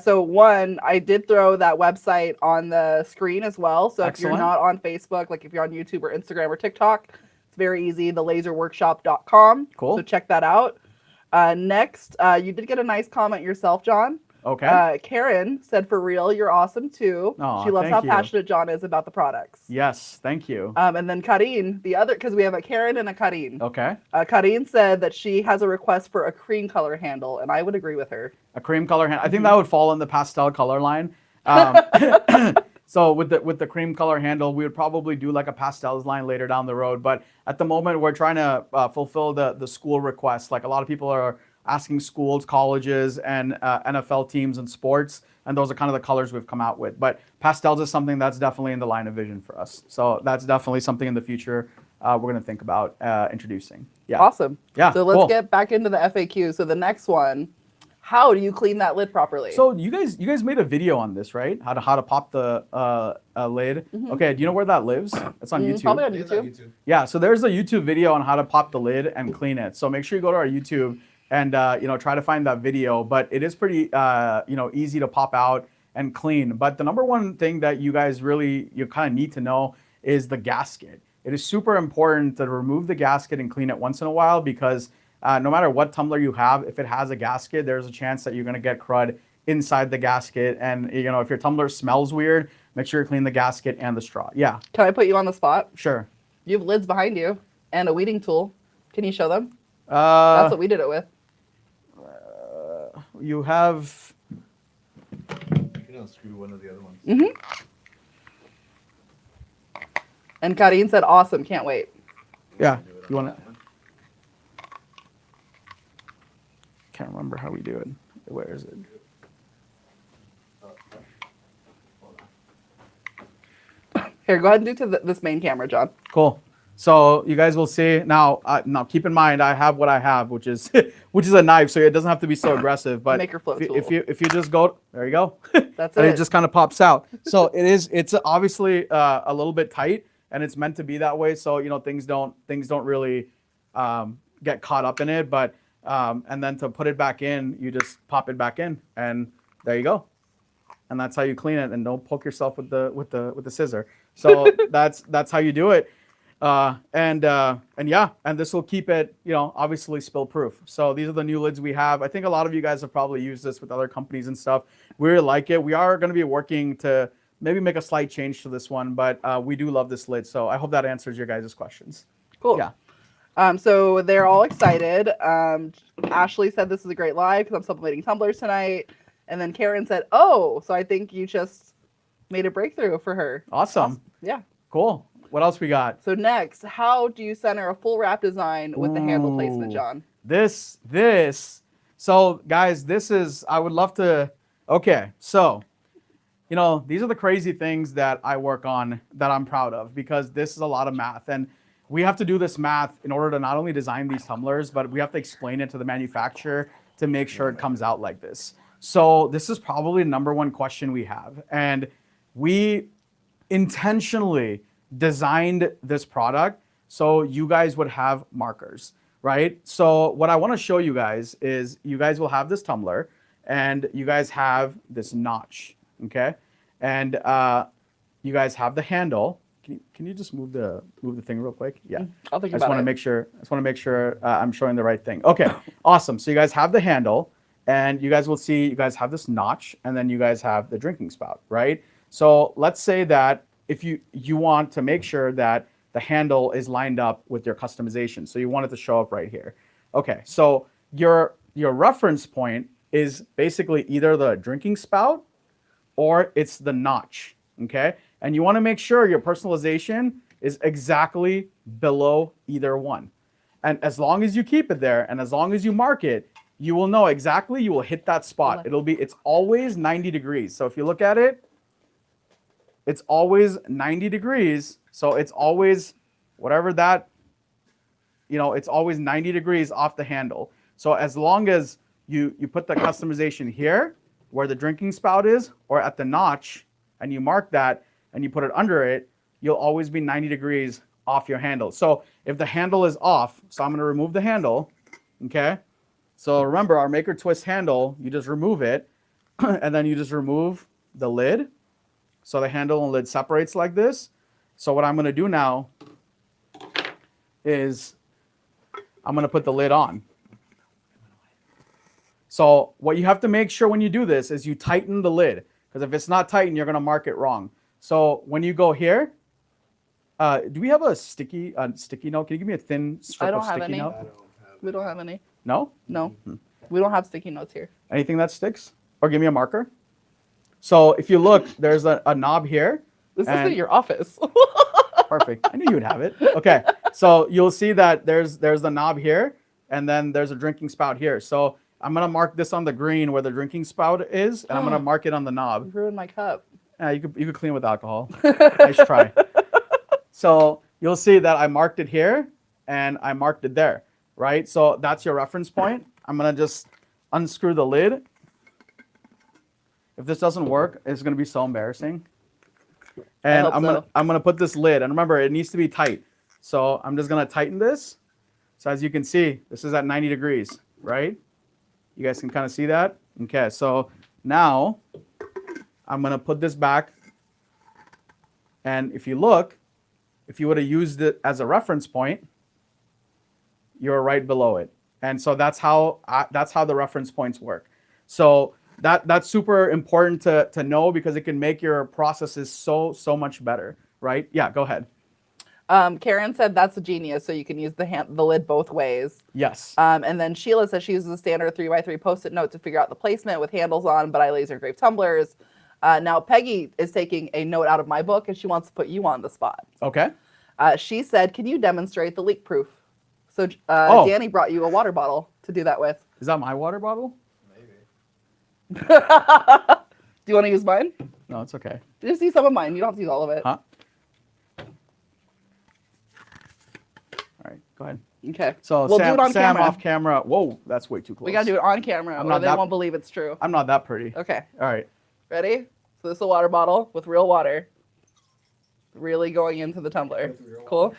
So one, I did throw that website on the screen as well. So if you're Excellent. not on Facebook, like if you're on YouTube or Instagram or TikTok, it's very easy, thelaserworkshop.com. Cool. So check that out. Next, you did get a nice comment yourself, John. Okay. Karen said, "For real, you're awesome too." Aw, She loves thank how you. passionate John is about the products. Yes, thank you. And then Karine, the other, because we have a Karen and a Karine. Okay. Karine said that she has a request for a cream color handle, and I would agree with her. A cream color hand. I think that would fall in the pastel color line. So with the cream color handle, we would probably do like a pastels line later down the road. But at the moment, we're trying to fulfill the school requests. Like a lot of people are asking schools, colleges, and NFL teams and sports, and those are kind of the colors we've come out with. But pastels is something that's definitely in the line of vision for us. So that's definitely something in the future we're going to think about introducing. Yeah. Awesome. Yeah, So let's cool. get back into the FAQ. So the next one, how do you clean that lid properly? So you guys made a video on this, right? How to pop the lid. Okay, do you know where that lives? It's on YouTube. Probably on It's on YouTube. YouTube. Yeah, so there's a YouTube video on how to pop the lid and clean it. So make sure you go to our YouTube and try to find that video. But it is pretty easy to pop out and clean. But the number one thing that you guys you kind of need to know is the gasket. It is super important to remove the gasket and clean it once in a while because no matter what tumbler you have, if it has a gasket, there's a chance that you're gonna get crud inside the gasket. And if your tumbler smells weird, make sure you clean the gasket and the straw. Yeah, Can I put you on the spot? sure. You have lids behind you and a weeding tool. Can you show them? That's Uh, what we did it with. you have. You can unscrew one of the other ones. And Karine said, "Awesome, can't wait." Yeah, you want to. Can't remember how we do it. Where is it? Here, go ahead and do to this main camera, John. Cool. So you guys will see now. Now keep in mind, I have what I have, which is a knife, so it doesn't have to be so aggressive. But MakerFlow if you just go, there you go. That's and it. it just kind of pops out. So it's obviously a little bit tight, and it's meant to be that way. So things don't really get caught up in it. But and then to put it back in, you just pop it back in, and there you go. And that's how you clean it. And don't poke yourself with the scissor. So that's how you do it. And this will keep it, obviously spill proof. So these are the new lids we have. I think a lot of you guys have probably used this with other companies and stuff. We really like it. We are going to be working to maybe make a slight change to this one, but we do love this lid. So I hope that answers your guys' questions. Cool. Yeah. So they're all excited. Ashley said this is a great live because I'm sublimating tumblers tonight. And then Karen said, "Oh, so I think you just made a breakthrough for her." Awesome. Yeah. Cool. What else we got? So next, how do you center a full wrap design with the handle placement, Ooh. John? So guys, I would love to, okay. So, these are the crazy things that I work on that I'm proud of because this is a lot of math and we have to do this math in order to not only design these tumblers, but we have to explain it to the manufacturer to make sure it comes out like this. So this is probably the number one question we have. And we intentionally designed this product so you guys would have markers, right? So what I want to show you guys is you guys will have this tumbler and you guys have this notch, okay? And you guys have the handle. Can you just move the thing real quick? Yeah. I'll think I just about want to it. make sure I'm showing the right thing. Okay, awesome. So you guys have the handle, and you guys will see you guys have this notch, and then you guys have the drinking spout, right? So let's say that if you want to make sure that the handle is lined up with your customization, so you want it to show up right here. Okay, so your reference point is basically either the drinking spout or it's the notch, okay? And you want to make sure your personalization is exactly below either one. And as long as you keep it there and as long as you mark it, you will know exactly, you will hit that spot. It's always 90 degrees. So if you look at it, it's always 90 degrees. So it's always whatever that, it's always 90 degrees off the handle. So as long as you put the customization here where the drinking spout is or at the notch and you mark that, and you put it under it, you'll always be 90 degrees off your handle. So if the handle is off, so I'm going to remove the handle, okay? So remember our MakerTwist handle, you just remove it. and then you just remove the lid. So the handle and lid separates like this. So what I'm going to do now is I'm going to put the lid on. So what you have to make sure when you do this is you tighten the lid, because if it's not tightened, you're going to mark it wrong. So when you go here, do we have a sticky note? Can you give me a thin strip of sticky note? We don't have any. No? No. We don't have sticky notes here. Anything that sticks? Or give me a marker. So if you look, there's a knob here. This isn't your office. Perfect. I knew you would have it. Okay. So you'll see that there's the knob here, and then there's a drinking spout here. So I'm going to mark this on the green where the drinking spout is, and I'm going to mark it on the knob. You ruined my cup. You could clean with alcohol. Nice try. So you'll see that I marked it here, and I marked it there, right? So that's your reference point. I'm going to just unscrew the lid. If this doesn't work, it's going to be so embarrassing. And I'm gonna put this lid, and remember, it needs to be tight. So I'm just gonna tighten this. So as you can see, this is at 90 degrees, right? You guys can kind of see that. Okay, so now I'm gonna put this back. And if you look, if you would have used it as a reference point, you're right below it. And so that's how the reference points work. So that's super important to know, because it can make your processes so much better, right? Yeah, go ahead. Karen said that's a genius, so you can use the lid both ways. Yes. And then Sheila says she uses a standard 3x3 Post-it note to figure out the placement with handles on, but I laser engrave tumblers. Now Peggy is taking a note out of my book, and she wants to put you on the spot. Okay. She said, can you demonstrate the leak proof? So Danny brought you a water bottle to do that with. Is that my water bottle? Do you want to use mine? No, it's okay. Just use some of mine. You don't have to use all of it. Huh? All right, go ahead. Okay. So we'll Sam, do it on Sam camera. off camera. Whoa, that's way too close. We got to do it on camera, or they won't believe it's true. I'm not that pretty. Okay. All right. Ready? So this is a water bottle with real water. Really going into the tumbler. Cool?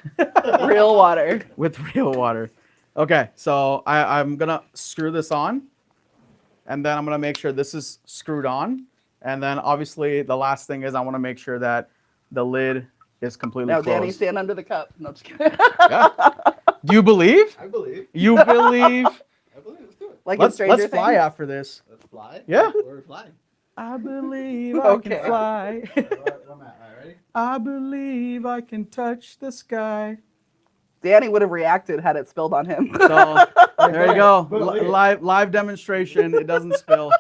Real water. With real water. Okay, so I'm going to screw this on. And then I'm going to make sure this is screwed on. And then obviously the last thing is I want to make sure that the lid is completely closed. Now, Danny, stand under the cup. No, just kidding. Yeah. Do you believe? I believe. You believe? I believe. Let's do it. Like let's in Stranger fly Things? after this. Let's fly. Yeah. We're flying. I believe I Okay. can fly. Where am I? All right, ready? I believe I can touch the sky. Danny would have reacted had it spilled on him. So there you go. Look. Live demonstration. It doesn't spill.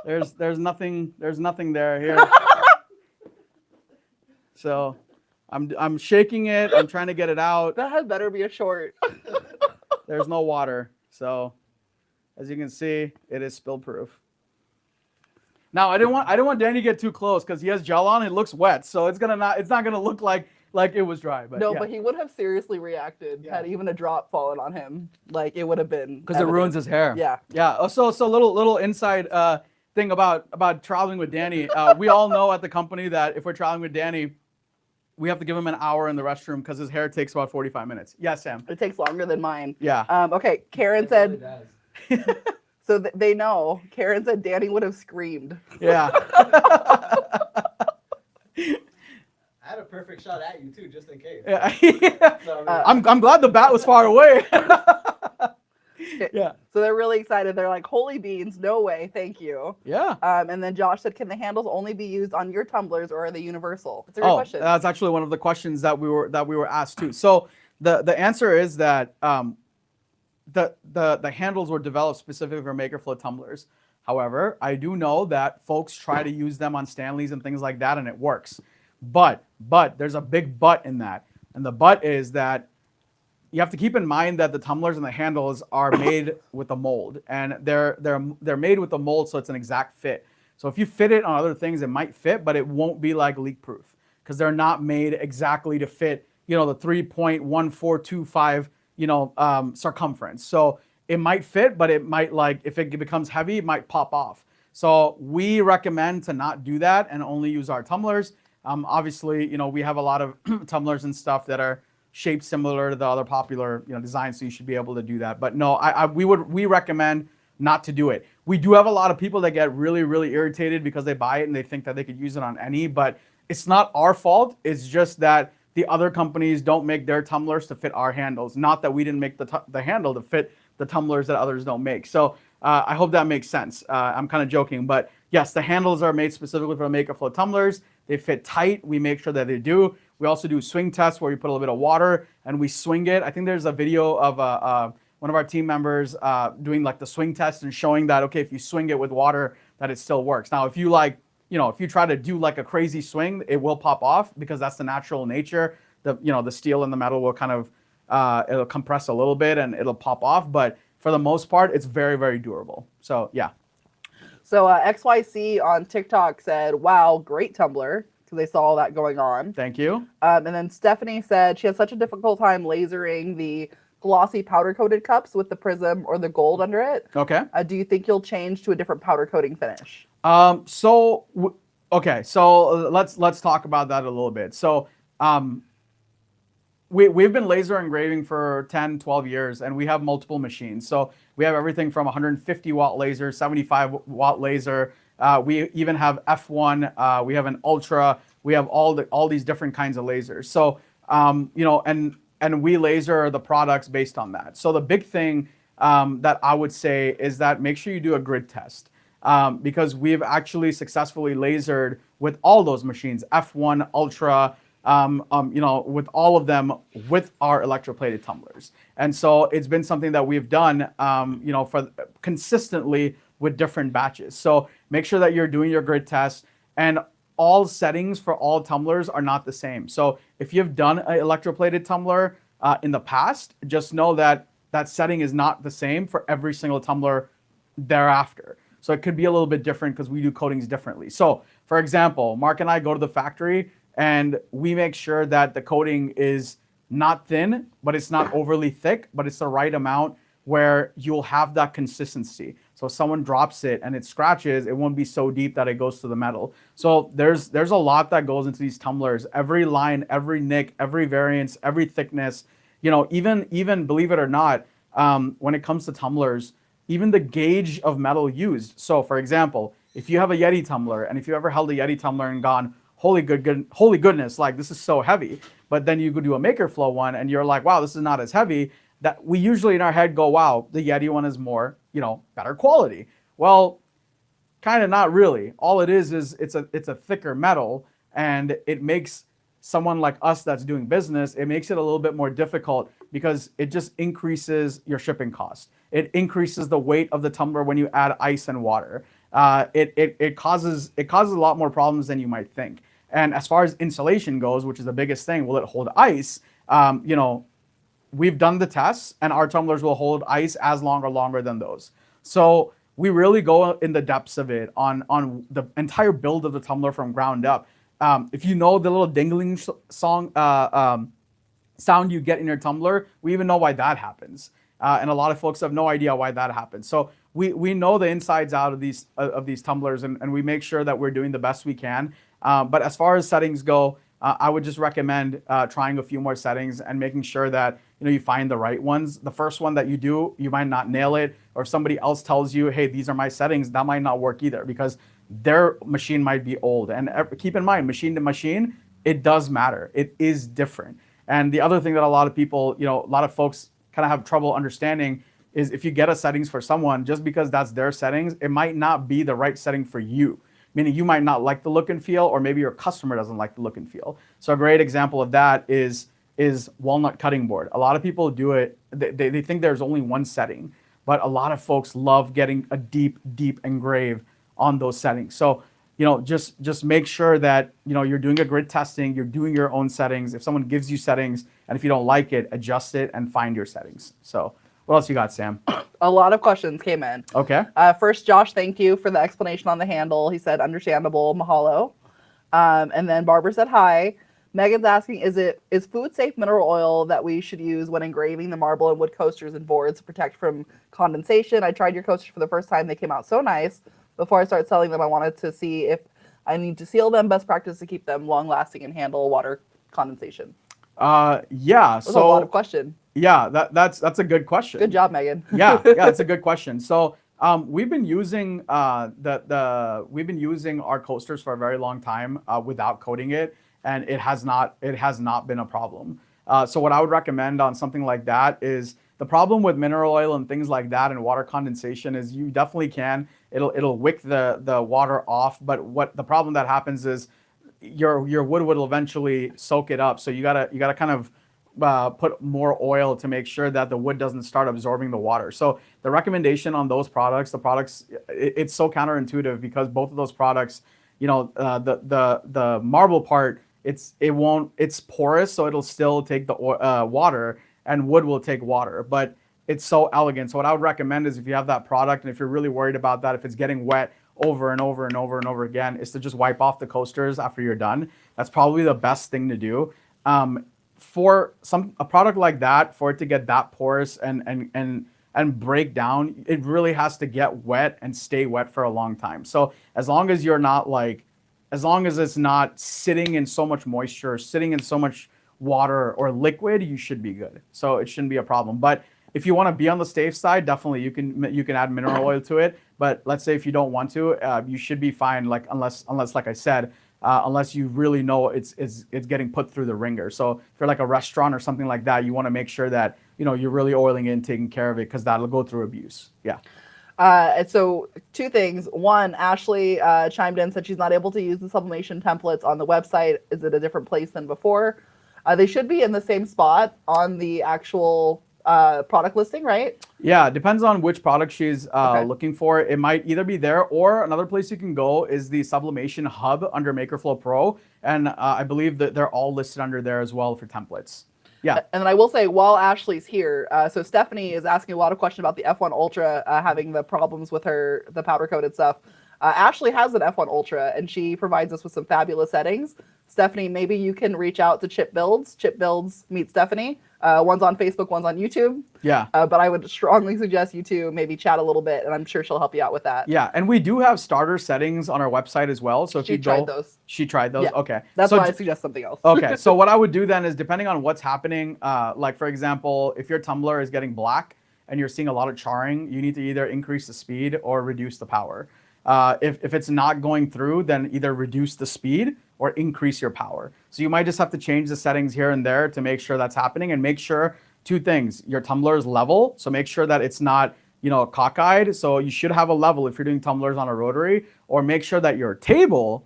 There's nothing there here. So I'm shaking it. I'm trying to get it out. That had better be a short. There's no water. So as you can see, it is spill proof. Now I didn't want Danny to get too close because he has gel on. It looks wet, so it's not gonna look like it was dry. But No, yeah. but he would have seriously reacted had even a drop fallen on him. Like it would have been Because it ruins his hair. Yeah. Yeah. Oh, so little inside thing about traveling with Danny. We all know at the company that if we're traveling with Danny, we have to give him an hour in the restroom because his hair takes about 45 minutes. Yeah, Sam. It takes longer than mine. Yeah. Okay, Karen It said, really does. so they know. Karen said Danny would have screamed. Yeah. I had a perfect shot at you too, just in case. Yeah. So, I'm glad the bat was far away. Yeah. So they're really excited. They're like, holy beans, no way, thank you. Yeah. And then Josh said, can the handles only be used on your tumblers or are they universal? It's a great question. That's actually one of the questions that we were asked too. So the answer is that the handles were developed specifically for MakerFlow tumblers. However, I do know that folks try to use them on Stanleys and things like that, and it works. But there's a big but in that, and the but is that you have to keep in mind that the tumblers and the handles are made with a mold, and they're made with a mold, so it's an exact fit. So if you fit it on other things, it might fit, but it won't be like leak proof because they're not made exactly to fit, the 3.1425, circumference. So it might fit, but it might, like, if it becomes heavy, it might pop off. So we recommend to not do that and only use our tumblers. Obviously, we have a lot of tumblers and stuff that are shaped similar to the other popular, designs, so you should be able to do that. But no, we recommend not to do it. We do have a lot of people that get really, really irritated because they buy it and they think that they could use it on any, but it's not our fault. It's just that the other companies don't make their tumblers to fit our handles. Not that we didn't make the handle to fit the tumblers that others don't make. So I hope that makes sense. I'm kind of joking, but yes, the handles are made specifically for the MakerFlow tumblers. They fit tight. We make sure that they do. We also do swing tests where we put a little bit of water and we swing it. I think there's a video of one of our team members doing like the swing test and showing that, okay, if you swing it with water, that it still works. Now, if you like, if you try to do like a crazy swing, it will pop off because that's the natural nature. The steel and the metal will kind of, it'll compress a little bit and it'll pop off. But for the most part, it's very, very durable. So yeah. So XYC on TikTok said, wow, great tumbler, because they saw all that going on. Thank you. And then Stephanie said she has such a difficult time lasering the glossy powder coated cups with the prism or the gold under it. Okay. Do you think you'll change to a different powder coating finish? So let's talk about that a little bit. So we've been laser engraving for 10, 12 years, and we have multiple machines. So we have everything from 150 watt laser, 75 watt laser. We even have F1. We have an Ultra. We have all these different kinds of lasers. So and we laser the products based on that. So the big thing that I would say is that make sure you do a grid test. Because we've actually successfully lasered with all those machines, F1, Ultra, with all of them with our electroplated tumblers. And so it's been something that we've done, for consistently with different batches. So make sure that you're doing your grid test, and all settings for all tumblers are not the same. So if you've done an electroplated tumbler in the past, just know that that setting is not the same for every single tumbler thereafter. So it could be a little bit different because we do coatings differently. So for example, Mark and I go to the factory and we make sure that the coating is not thin, but it's not overly thick, but it's the right amount where you'll have that consistency. So if someone drops it and it scratches, it won't be so deep that it goes to the metal. So there's a lot that goes into these tumblers. Every line, every nick, every variance, every thickness, even believe it or not, when it comes to tumblers, even the gauge of metal used. So for example, if you have a Yeti tumbler, and if you ever held a Yeti tumbler and gone, holy goodness, like this is so heavy, but then you go do a MakerFlow one and you're like, wow, this is not as heavy, that we usually in our head go, wow, the Yeti one is more, better quality. Well, kind of not really. All it is it's a thicker metal, and it makes someone like us that's doing business, it makes it a little bit more difficult because it just increases your shipping cost. It increases the weight of the tumbler when you add ice and water. It causes a lot more problems than you might think. And as far as insulation goes, which is the biggest thing, will it hold ice? We've done the tests, and our tumblers will hold ice as long or longer than those. So we really go in the depths of it on the entire build of the tumbler from ground up. If you know the little dingling sound you get in your tumbler, we even know why that happens. And a lot of folks have no idea why that happens. So we know the insides out of these tumblers, and we make sure that we're doing the best we can. But as far as settings go, I would just recommend trying a few more settings and making sure that you find the right ones. The first one that you do, you might not nail it, or if somebody else tells you, hey, these are my settings, that might not work either because their machine might be old. And keep in mind, machine to machine, it does matter. It is different. And the other thing that a lot of people, a lot of folks kind of have trouble understanding is if you get a settings for someone, just because that's their settings, it might not be the right setting for you. Meaning you might not like the look and feel, or maybe your customer doesn't like the look and feel. So a great example of that is walnut cutting board. A lot of people do it, they think there's only one setting, but a lot of folks love getting a deep engrave on those settings. So, just make sure that, you're doing a grid testing, you're doing your own settings. If someone gives you settings, and if you don't like it, adjust it and find your settings. So what else you got, Sam? A lot of questions came in. Okay. First, Josh, thank you for the explanation on the handle. He said, understandable, mahalo. And then Barbara said, hi. Megan's asking, is food safe mineral oil that we should use when engraving the marble and wood coasters and boards to protect from condensation? I tried your coasters for the first time. They came out so nice. Before I start selling them, I wanted to see if I need to seal them. Best practice to keep them long lasting and handle water condensation. Yeah. That's a lot of question. Yeah, that's a good question. Good job, Megan. yeah, it's a good question. So We've been using we've been using our coasters for a very long time without coating it, and it has not been a problem. So what I would recommend on something like that is, the problem with mineral oil and things like that and water condensation is you definitely can, it'll wick the water off, but what the problem that happens is your wood will eventually soak it up. So you gotta kind of put more oil to make sure that the wood doesn't start absorbing the water. So the recommendation on those products, it's so counterintuitive, because both of those products, you know, the marble part, it's porous, so it'll still take the water, and wood will take water, but it's so elegant. So what I would recommend is, if you have that product and if you're really worried about that, if it's getting wet over and over and over and over again, is to just wipe off the coasters after you're done. That's probably the best thing to do. For a product like that, for it to get that porous and break down, it really has to get wet and stay wet for a long time. So as long as it's not sitting in so much moisture, sitting in so much water or liquid, you should be good. So it shouldn't be a problem. But if you want to be on the safe side, definitely you can add mineral oil to it. But let's say if you don't want to, you should be fine. Like unless like I said, unless you really know it's getting put through the ringer. So if you're like a restaurant or something like that, you want to make sure that, you know, you're really oiling it and taking care of it, because that'll go through abuse. Yeah. And so 2 things. One, Ashley chimed in, said she's not able to use the sublimation templates on the website. Is it a different place than before? They should be in the same spot on the actual product listing, right? Yeah, it depends on which product she's looking for. It might either be there, or another place you can go is the Sublimation Hub under MakerFlow Pro. And I believe that they're all listed under there as well for templates. Yeah. And then I will say, while Ashley's here, so Stephanie is asking a lot of questions about the F1 Ultra having the problems with the powder coated stuff. Ashley has an F1 Ultra, and she provides us with some fabulous settings. Stephanie, maybe you can reach out to Chip Builds. Chip Builds meet Stephanie. One's on Facebook, one's on YouTube. Yeah. But I would strongly suggest you two maybe chat a little bit, and I'm sure she'll help you out with that. Yeah, and we do have starter settings on our website as well. So if She you go, tried those. She tried those. Yeah. Okay. That's so why I suggest something else. Okay, so what I would do then is, depending on what's happening, like for example, if your tumbler is getting black and you're seeing a lot of charring, you need to either increase the speed or reduce the power. If it's not going through, then either reduce the speed or increase your power. So you might just have to change the settings here and there to make sure that's happening, and make sure 2 things: your tumbler is level, so make sure that it's not, you know, cockeyed. So you should have a level if you're doing tumblers on a rotary, or make sure that your table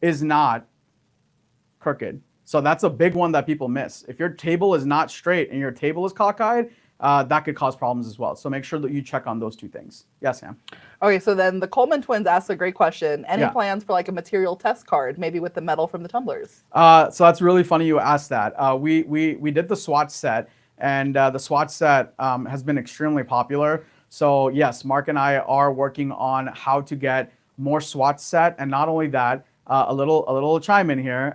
is not crooked. So that's a big one that people miss. If your table is not straight and your table is cockeyed, that could cause problems as well. So make sure that you check on those 2 things. Yes, Sam. Okay, so then the Coleman twins asked a great question. Any Yeah. plans for like a material test card, maybe with the metal from the tumblers? So that's really funny you asked that. We did the swatch set, and the swatch set has been extremely popular. So yes, Mark and I are working on how to get more swatch set, and not only that, a little chime in here,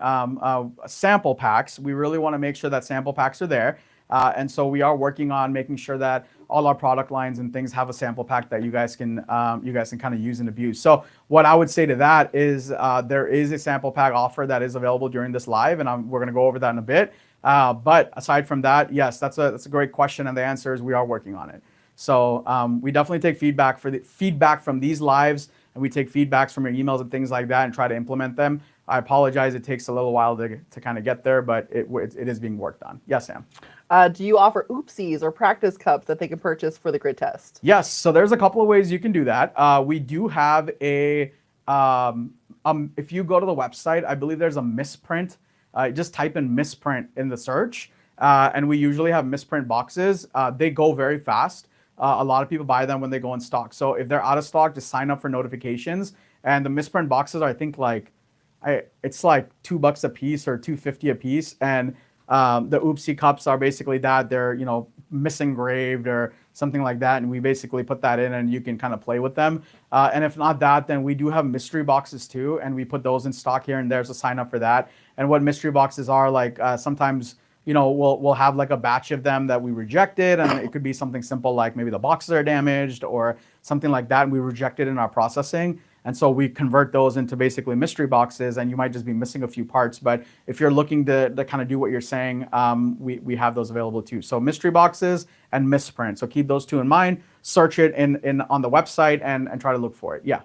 sample packs. We really want to make sure that sample packs are there. And so we are working on making sure that all our product lines and things have a sample pack that you guys can kind of use and abuse. So what I would say to that is there is a sample pack offer that is available during this live, and we're going to go over that in a bit. But aside from that, yes, that's a great question, and the answer is we are working on it. So we definitely take feedback from these lives, and we take feedbacks from your emails and things like that, and try to implement them. I apologize, it takes a little while to kind of get there, but it is being worked on. Yes, Sam. Do you offer oopsies or practice cups that they can purchase for the grid test? Yes, so there's a couple of ways you can do that. We do have if you go to the website, I believe there's a misprint. Just type in misprint in the search, and we usually have misprint boxes. They go very fast. A lot of people buy them when they go in stock. So if they're out of stock, just sign up for notifications. And the misprint boxes are, I think, it's like $2 a piece or $2.50 a piece. And the oopsie cups are basically that. They're, you know, misengraved or something like that, and we basically put that in, and you can kind of play with them. And if not that, then we do have mystery boxes too, and we put those in stock here and there, so sign up for that. And what mystery boxes are, like sometimes, you know, we'll have like a batch of them that we rejected, and it could be something simple like maybe the boxes are damaged or something like that, and we reject it in our processing. And so we convert those into basically mystery boxes, and you might just be missing a few parts. But if you're looking to kind of do what you're saying, we have those available too. So mystery boxes and misprint. So keep those two in mind. Search it in on the website and try to look for it. Yeah.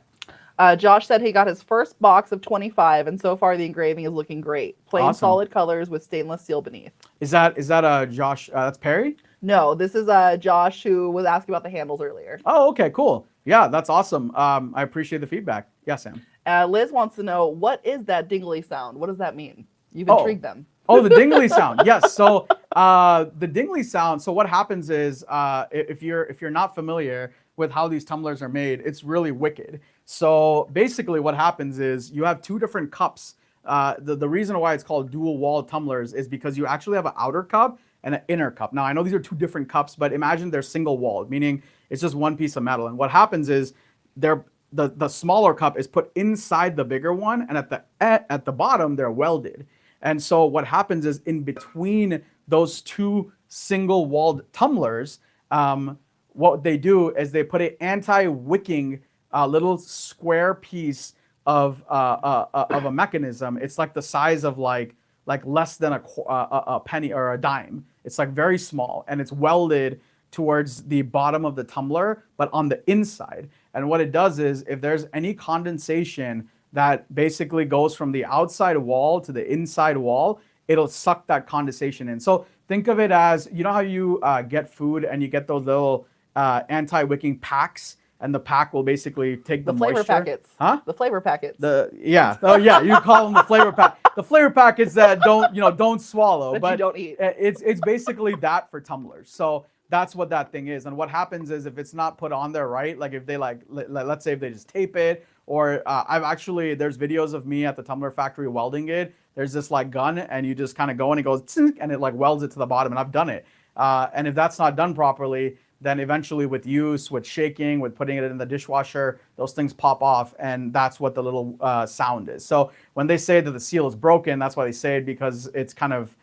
Josh said he got his first box of 25, and so far the engraving is looking great. Plain Awesome. solid colors with stainless steel beneath. Is that Josh? That's Perry? No, this is Josh who was asking about the handles earlier. Oh, okay, cool. Yeah, that's awesome. I appreciate the feedback. Yeah, Sam. Liz wants to know, what is that dingly sound? What does that mean? You've intrigued them. Oh, the dingly sound. Yes. So the dingly sound. So what happens is, if you're not familiar with how these tumblers are made, it's really wicked. So basically, what happens is you have two different cups. The reason why it's called dual wall tumblers is because you actually have an outer cup and an inner cup. Now I know these are two different cups, but imagine they're single walled, meaning it's just one piece of metal. And what happens is the smaller cup is put inside the bigger one, and at the bottom they're welded. And so what happens is in between those two single walled tumblers, what they do is they put an anti-wicking little square piece of a mechanism. It's like the size of like less than a penny or a dime. It's like very small, and it's welded towards the bottom of the tumbler, but on the inside. And what it does is, if there's any condensation that basically goes from the outside wall to the inside wall, it'll suck that condensation in. So think of it as, you know how you get food and you get those little anti-wicking packs, and the pack will basically take the flavor moisture. packets. Huh? The flavor packets. You call them the flavor pack. The flavor packets that don't swallow, That but you don't eat. It's basically that for tumblers. So that's what that thing is. And what happens is, if it's not put on there right, like if they let's say if they just tape it, or there's videos of me at the tumbler factory welding it. There's this like gun, and you just kind of go and it goes tsink, and it like welds it to the bottom. And I've done it. And if that's not done properly, then eventually with use, with shaking, with putting it in the dishwasher, those things pop off, and that's what the little sound is. So when they say that the seal is broken, that's why they say it, because it's kind of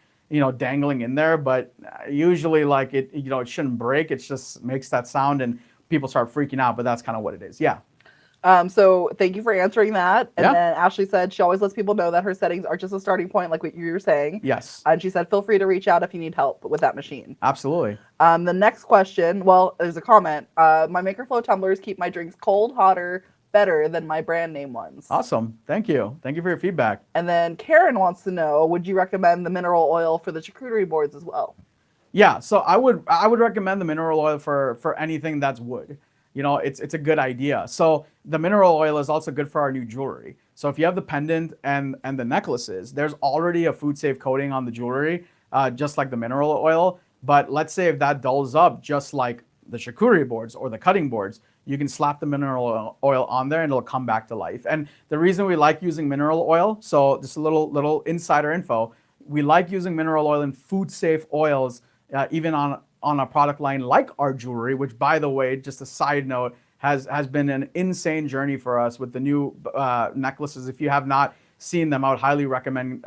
dangling in there. But usually, like it shouldn't break. It just makes that sound, and people start freaking out. But that's kind of what it is. Yeah. So thank you for answering that. And Yeah. then Ashley said she always lets people know that her settings are just a starting point, like what you were saying. Yes. And she said, feel free to reach out if you need help with that machine. Absolutely. The next question, well, there's a comment. My MakerFlow tumblers keep my drinks cold, hotter, better than my brand name ones. Awesome. Thank you. Thank you for your feedback. And then Karen wants to know, would you recommend the mineral oil for the charcuterie boards as well? Yeah. So I would recommend the mineral oil for anything that's wood. It's a good idea. So the mineral oil is also good for our new jewelry. So if you have the pendant and the necklaces, there's already a food safe coating on the jewelry, just like the mineral oil. But let's say if that dulls up, just like the charcuterie boards or the cutting boards, you can slap the mineral oil on there and it'll come back to life. And the reason we like using mineral oil, so just a little insider info, we like using mineral oil in food safe oils, even on a product line like our jewelry, which, by the way, just a side note, has been an insane journey for us with the new necklaces. If you have not seen them, I would highly recommend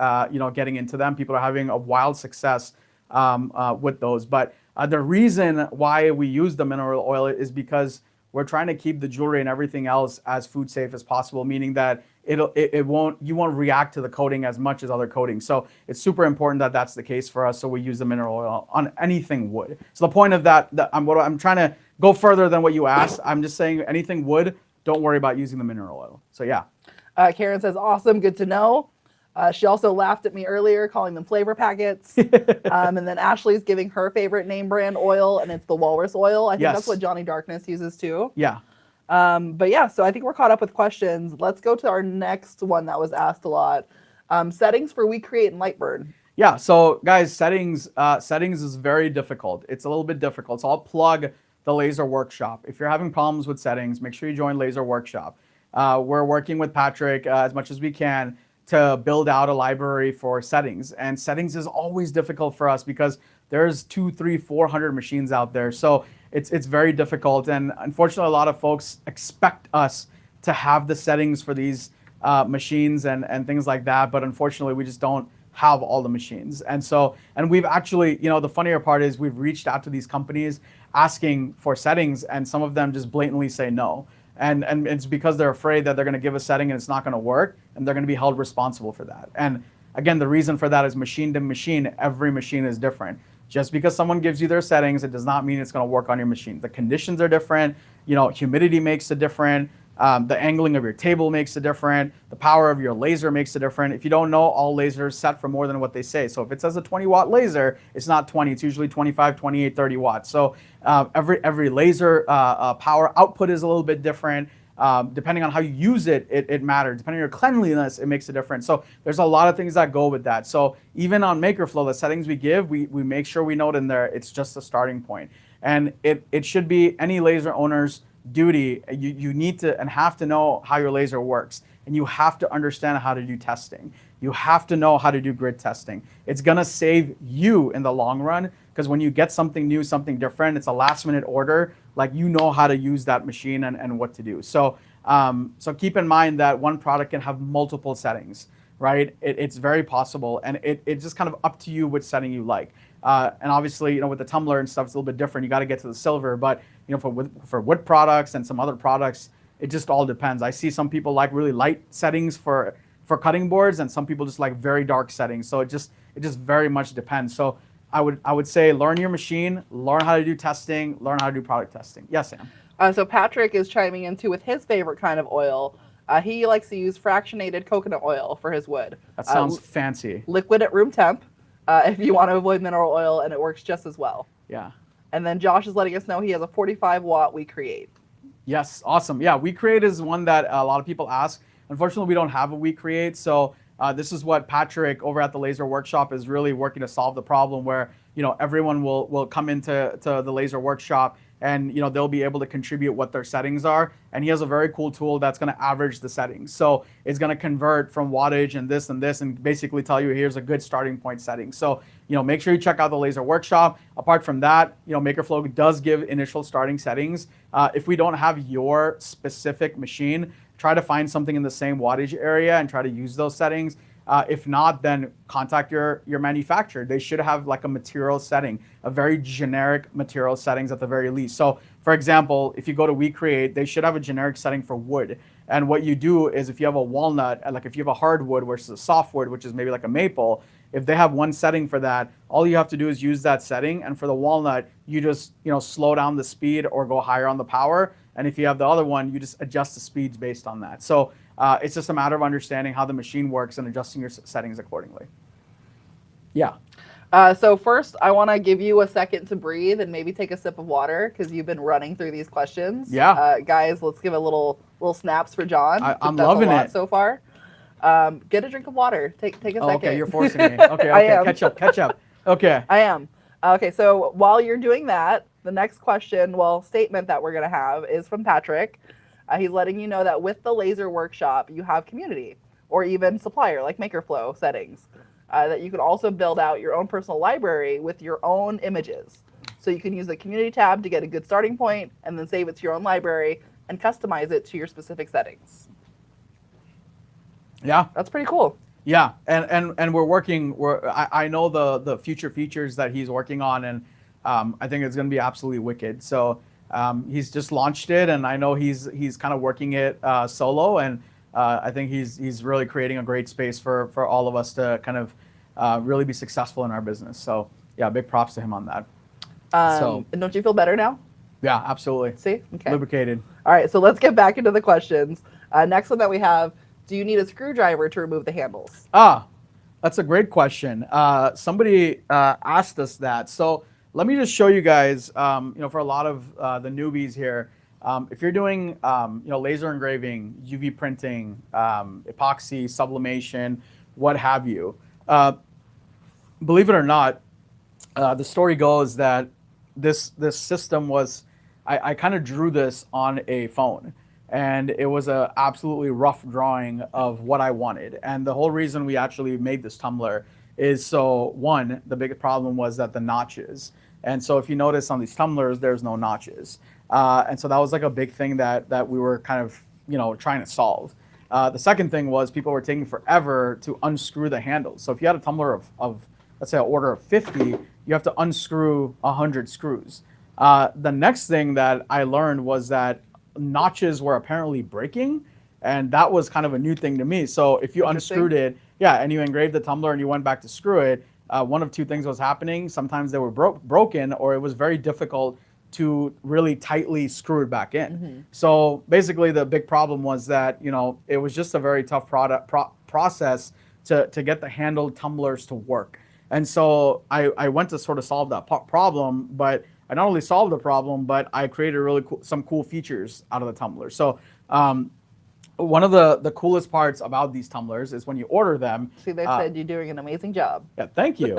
getting into them. People are having a wild success with those. But the reason why we use the mineral oil is because we're trying to keep the jewelry and everything else as food safe as possible, meaning that you won't react to the coating as much as other coatings. So it's super important that that's the case for us. So we use the mineral oil on anything wood. So the point of that I'm trying to go further than what you asked. I'm just saying anything wood, don't worry about using the mineral oil. So yeah. Karen says, awesome, good to know. She also laughed at me earlier, calling them flavor packets. And then Ashley's giving her favorite name brand oil, and it's the walrus oil. I think that's what Johnny Darkness uses too. Yeah. But yeah, so I think we're caught up with questions. Let's go to our next one that was asked a lot. Settings for We Create and Lightburn. Yeah, so guys, settings is very difficult. It's a little bit difficult. So I'll plug the Laser Workshop. If you're having problems with settings, make sure you join Laser Workshop. We're working with Patrick as much as we can to build out a library for settings. And settings is always difficult for us because there's 200, 300, 400 machines out there. So it's very difficult. And unfortunately, a lot of folks expect us to have the settings for these machines and things like that. But unfortunately, we just don't have all the machines. And we've actually, the funnier part is we've reached out to these companies asking for settings, and some of them just blatantly say no. And it's because they're afraid that they're going to give a setting and it's not going to work, and they're going to be held responsible for that. And again, the reason for that is machine to machine. Every machine is different. Just because someone gives you their settings, it does not mean it's going to work on your machine. The conditions are different. You know, humidity makes it different. The angling of your table makes it different. The power of your laser makes it different. If you don't know, all lasers set for more than what they say. So if it says a 20-watt laser, it's not 20. It's usually 25, 28, 30 watts. So every laser power output is a little bit different. Depending on how you use it, it matters. Depending on your cleanliness, it makes a difference. So there's a lot of things that go with that. So even on MakerFlow, the settings we give, we make sure we note in there, it's just a starting point. And it should be any laser owner's duty. You need to and have to know how your laser works. And you have to understand how to do testing. You have to know how to do grid testing. It's gonna save you in the long run, because when you get something new, something different, it's a last minute order, like you know how to use that machine and what to do. So so keep in mind that one product can have multiple settings, right? It's very possible, and it's just kind of up to you which setting you like. And obviously, you know, with the Tumbler and stuff, it's a little bit different. You got to get to the silver, but you know, for wood products and some other products, it just all depends. I see some people like really light settings for cutting boards, and some people just like very dark settings. So it just very much depends. So I would say learn your machine, learn how to do testing, learn how to do product testing. Yes, Sam. So Patrick is chiming in too with his favorite kind of oil. He likes to use fractionated coconut oil for his wood. That sounds fancy. Liquid at room temp if you want to avoid mineral oil, and it works just as well. Yeah. And then Josh is letting us know he has a 45-watt We Create. Yes, awesome. Yeah, We Create is one that a lot of people ask. Unfortunately, we don't have a We Create, so this is what Patrick over at the Laser Workshop is really working to solve the problem, where you know everyone will come into the Laser Workshop, and you know they'll be able to contribute what their settings are. And he has a very cool tool that's going to average the settings. So it's going to convert from wattage and this, and basically tell you here's a good starting point setting. So you know, make sure you check out the Laser Workshop. Apart from that, you know, MakerFlow does give initial starting settings. If we don't have your specific machine, try to find something in the same wattage area and try to use those settings. If not, then contact your manufacturer. They should have like a material setting, a very generic material settings at the very least. So for example, if you go to We Create, they should have a generic setting for wood. And what you do is if you have a walnut, like if you have a hardwood versus a softwood, which is maybe like a maple, if they have one setting for that, all you have to do is use that setting. And for the walnut, you just slow down the speed or go higher on the power. And if you have the other one, you just adjust the speeds based on that. So it's just a matter of understanding how the machine works and adjusting your settings accordingly. Yeah. So first, I want to give you a second to breathe and maybe take a sip of water, because you've been running through these questions. Yeah. Guys, let's give a little snaps for John. I'm loving it so far. Get a drink of water. Take a second. Okay, you're forcing me. Okay, I am. Catch up. Okay. I am. Okay, so while you're doing that, the next statement that we're going to have is from Patrick. He's letting you know that with the Laser Workshop, you have community or even supplier like MakerFlow settings, that you can also build out your own personal library with your own images. So you can use the community tab to get a good starting point and then save it to your own library and customize it to your specific settings. Yeah. That's pretty cool. Yeah, and I know the future features that he's working on, and I think it's going to be absolutely wicked. So he's just launched it, and I know he's kind of working it solo, and I think he's really creating a great space for all of us to kind of really be successful in our business. So yeah, big props to him on that. And don't you feel better now? Yeah, absolutely. See? Okay. Lubricated. All right, so let's get back into the questions. Next one that we have, do you need a screwdriver to remove the handles? That's a great question. Somebody asked us that. So let me just show you guys, for a lot of the newbies here, if you're doing, laser engraving, UV printing, epoxy, sublimation, what have you, believe it or not, the story goes that this system was, I kind of drew this on a phone. And it was a absolutely rough drawing of what I wanted. And the whole reason we actually made this tumbler is so, one, the big problem was that the notches. And so if you notice on these tumblers, there's no notches. And so that was like a big thing that we were kind of, trying to solve. The second thing was people were taking forever to unscrew the handles. So if you had a tumbler of let's say an order of 50, you have to unscrew 100 screws. The next thing that I learned was that notches were apparently breaking, and that was kind of a new thing to me. So if you Interesting. unscrewed it, and you engraved the tumbler and you went back to screw it, one of two things was happening. Sometimes they were broken, or it was very difficult to really tightly screw it back in. So basically the big problem was that, it was just a very tough process to get the handled tumblers to work. And so I went to sort of solve that problem, but I not only solved the problem, but I created really some cool features out of the tumbler. So one of the coolest parts about these tumblers is when you order them. See, they said you're doing an amazing job. Yeah, thank you.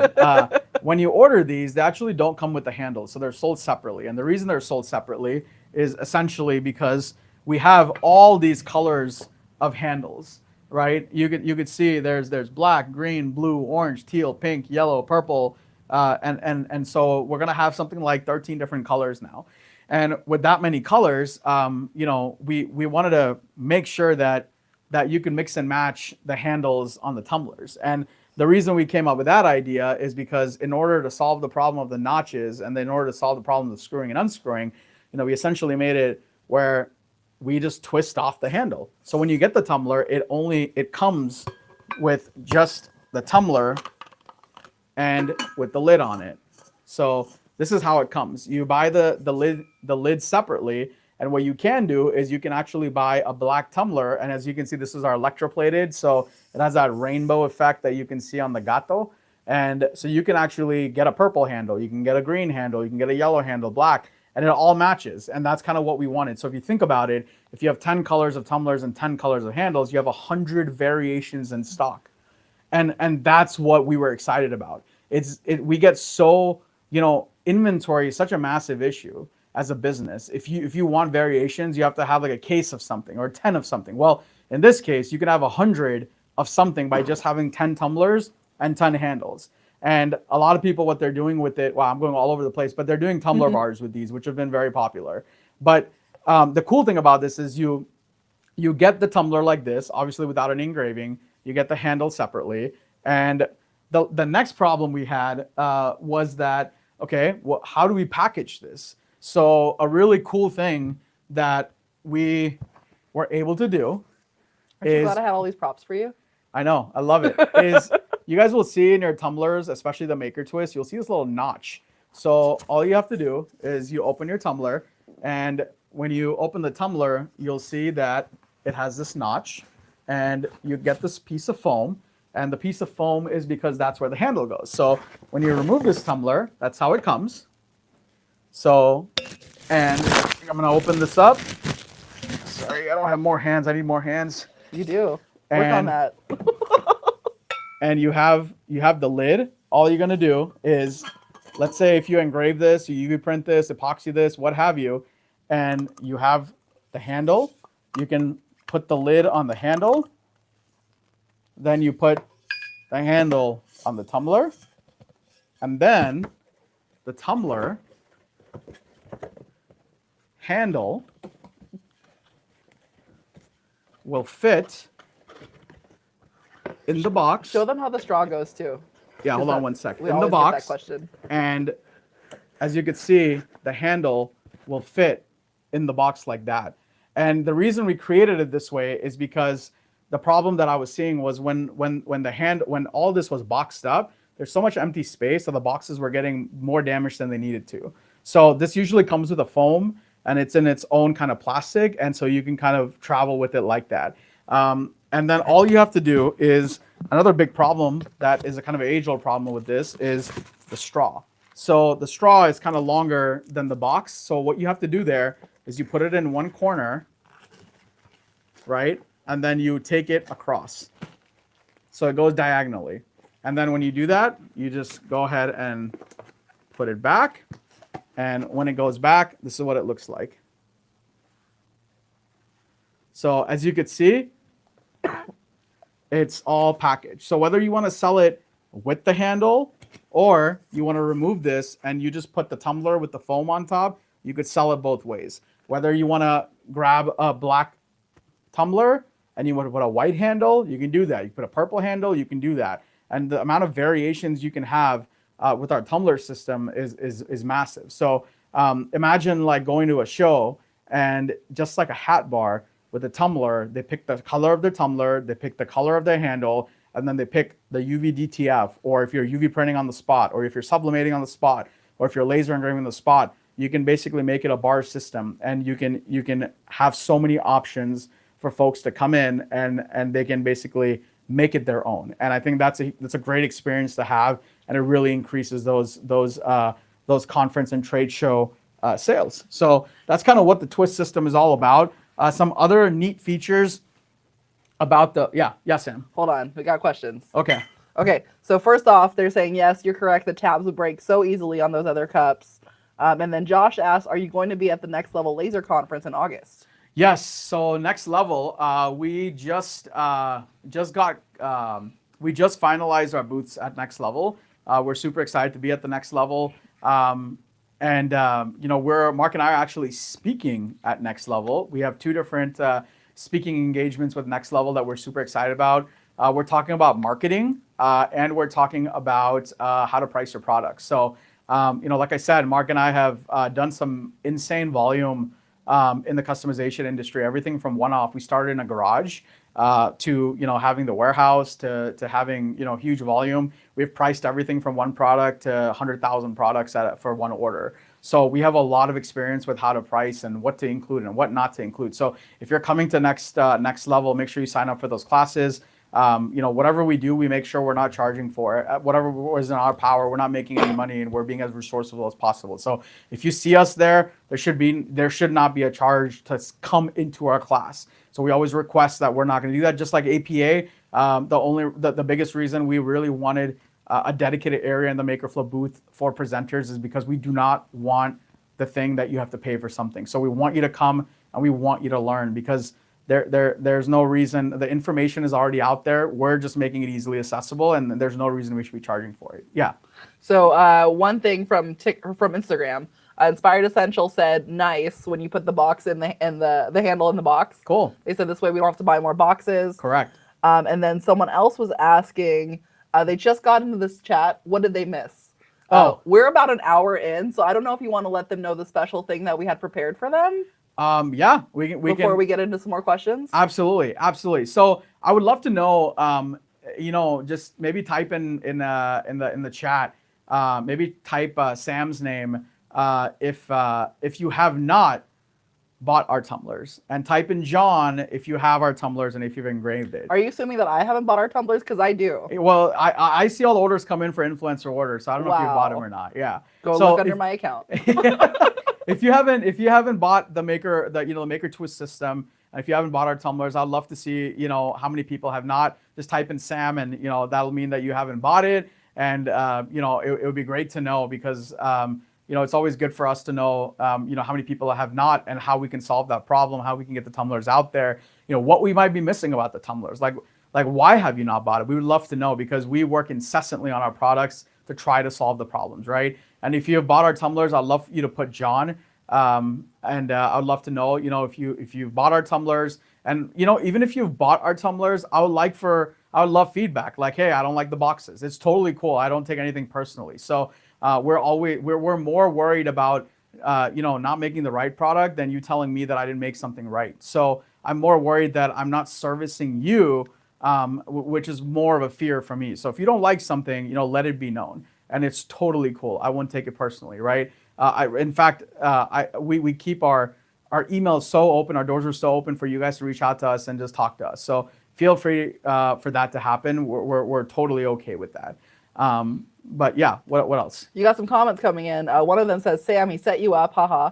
When you order these, they actually don't come with the handles, so they're sold separately. And the reason they're sold separately is essentially because we have all these colors of handles, right? You could see there's black, green, blue, orange, teal, pink, yellow, purple, and so we're gonna have something like 13 different colors now. And with that many colors, we wanted to make sure that you can mix and match the handles on the tumblers. And the reason we came up with that idea is because in order to solve the problem of the notches, and then in order to solve the problem of screwing and unscrewing, we essentially made it where we just twist off the handle. So when you get the tumbler, it comes with just the tumbler and with the lid on it. So this is how it comes. You buy the lid separately, and what you can do is you can actually buy a black tumbler, and as you can see, this is our electroplated, so it has that rainbow effect that you can see on the gato. And so you can actually get a purple handle, you can get a green handle, you can get a yellow handle, black, and it all matches. And that's kind of what we wanted. So if you think about it, if you have 10 colors of tumblers and 10 colors of handles, you have 100 variations in stock. And that's what we were excited about. We get so, inventory is such a massive issue as a business. If you want variations, you have to have like a case of something or 10 of something. Well, in this case, you can have 100 of something by just having 10 tumblers and 10 handles. And a lot of people, what they're doing with it, wow, I'm going all over the place, but they're doing tumbler bars with these, which have been very popular. But the cool thing about this is you get the tumbler like this, obviously without any engraving. You get the handle separately. And the next problem we had was that, okay, well, how do we package this? So a really cool thing that we were able to do Aren't you is... glad I had all these props for you? I know, I love it. Is you guys will see in your tumblers, especially the MakerTwist, you'll see this little notch. So all you have to do is you open your tumbler, and when you open the tumbler, you'll see that it has this notch, and you get this piece of foam, and the piece of foam is because that's where the handle goes. So when you remove this tumbler, that's how it comes. So, and I'm gonna open this up. Sorry, I don't have more hands. I need more hands. You do. Work on that. And you have the lid. All you're gonna do is, let's say if you engrave this, you UV print this, epoxy this, what have you, and you have the handle, you can put the lid on the handle. Then you put the handle on the tumbler, and then the tumbler handle will fit in the box. Show them how the straw goes too. Yeah, hold on one second. We In the always get box, that question. and as you can see, the handle will fit in the box like that. And the reason we created it this way is because the problem that I was seeing was when all this was boxed up, there's so much empty space that the boxes were getting more damaged than they needed to. So this usually comes with a foam, and it's in its own kind of plastic, and so you can kind of travel with it like that. And then all you have to do is, another big problem that is a kind of age-old problem with this is the straw. So the straw is kind of longer than the box. So what you have to do there is you put it in one corner, right? And then you take it across. So it goes diagonally. And then when you do that, you just go ahead and put it back. And when it goes back, this is what it looks like. So as you could see, it's all packaged. So whether you want to sell it with the handle or you want to remove this and you just put the tumbler with the foam on top, you could sell it both ways. Whether you want to grab a black tumbler and you want to put a white handle, you can do that. You put a purple handle, you can do that. And the amount of variations you can have with our tumbler system is massive. So imagine like going to a show and just like a hat bar with a tumbler, they pick the color of their tumbler, they pick the color of their handle, and then they pick the UV DTF, or if you're UV printing on the spot, or if you're sublimating on the spot, or if you're laser engraving on the spot, you can basically make it a bar system, and you can have so many options for folks to come in and they can basically make it their own. And I think that's a great experience to have, and it really increases those conference and trade show sales. So that's kind of what the Twist system is all about. Some other neat features about Sam. Hold on, we got questions. Okay. Okay, so first off, they're saying, yes, you're correct. The tabs would break so easily on those other cups. And then Josh asked, are you going to be at the Next Level Laser Conference in August? Yes. So Next Level, we just finalized our booths at Next Level. We're super excited to be at the Next Level. Mark and I are actually speaking at Next Level. We have 2 different speaking engagements with Next Level that we're super excited about. We're talking about marketing, and we're talking about how to price your products. So, like I said, Mark and I have done some insane volume in the customization industry. Everything from one-off. We started in a garage to having the warehouse to having huge volume. We've priced everything from one product to 100,000 products for one order. So we have a lot of experience with how to price and what to include and what not to include. So if you're coming to Next Level, make sure you sign up for those classes. Whatever we do, we make sure we're not charging for it. Whatever is in our power, we're not making any money, and we're being as resourceful as possible. So if you see us there, there should not be a charge to come into our class. So we always request that we're not going to do that. Just like APA, the biggest reason we really wanted a dedicated area in the MakerFlo booth for presenters is because we do not want the thing that you have to pay for something. So we want you to come and we want you to learn, because there's no reason. The information is already out there. We're just making it easily accessible, and there's no reason we should be charging for it. Yeah. So one thing from Instagram, Inspired Essential said, nice when you put the box in the handle in the box. Cool. They said this way we don't have to buy more boxes. Correct. And then someone else was asking, they just got into this chat. What did they miss? We're about an hour in, so I don't know if you want to let them know the special thing that we had prepared for them. Yeah, we can. Before we get into some more questions. Absolutely. So I would love to know, just maybe type in the chat, maybe type Sam's name if you have not bought our tumblers, and type in John if you have our tumblers and if you've engraved it. Are you assuming that I haven't bought our tumblers? Because I do. Well, I see all the orders come in for influencer orders, so I don't know if you bought them or not. Yeah. Go look under my account. If you haven't bought the MakerTwist system, and if you haven't bought our tumblers, I'd love to see how many people have not. Just type in Sam, and that'll mean that you haven't bought it, and it would be great to know, because it's always good for us to know how many people have not, and how we can solve that problem, how we can get the tumblers out there, what we might be missing about the tumblers, like why have you not bought it? We would love to know, because we work incessantly on our products to try to solve the problems, right? And if you have bought our tumblers, I'd love you to put John, and I'd love to know, if you've bought our tumblers, and even if you've bought our tumblers, I would love feedback. Like, hey, I don't like the boxes. It's totally cool. I don't take anything personally. So we're more worried about not making the right product than you telling me that I didn't make something right. So I'm more worried that I'm not servicing you, which is more of a fear for me. So if you don't like something, let it be known. And it's totally cool. I won't take it personally, right? In fact, we keep our emails so open, our doors are so open for you guys to reach out to us and just talk to us. So feel free for that to happen. We're totally okay with that. But yeah, what else? You got some comments coming in. One of them says, Sam, he set you up, haha.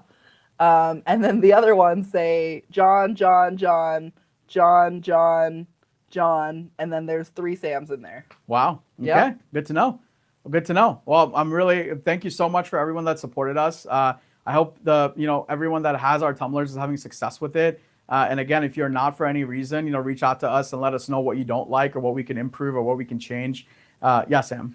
And then the other ones say, John, and then there's 3 Sams in there. Wow. Okay. Yeah. Good to know. Good to know. Well, thank you so much for everyone that supported us. I hope everyone that has our tumblers is having success with it. And again, if you're not for any reason, reach out to us and let us know what you don't like, or what we can improve, or what we can change. Yeah, Sam.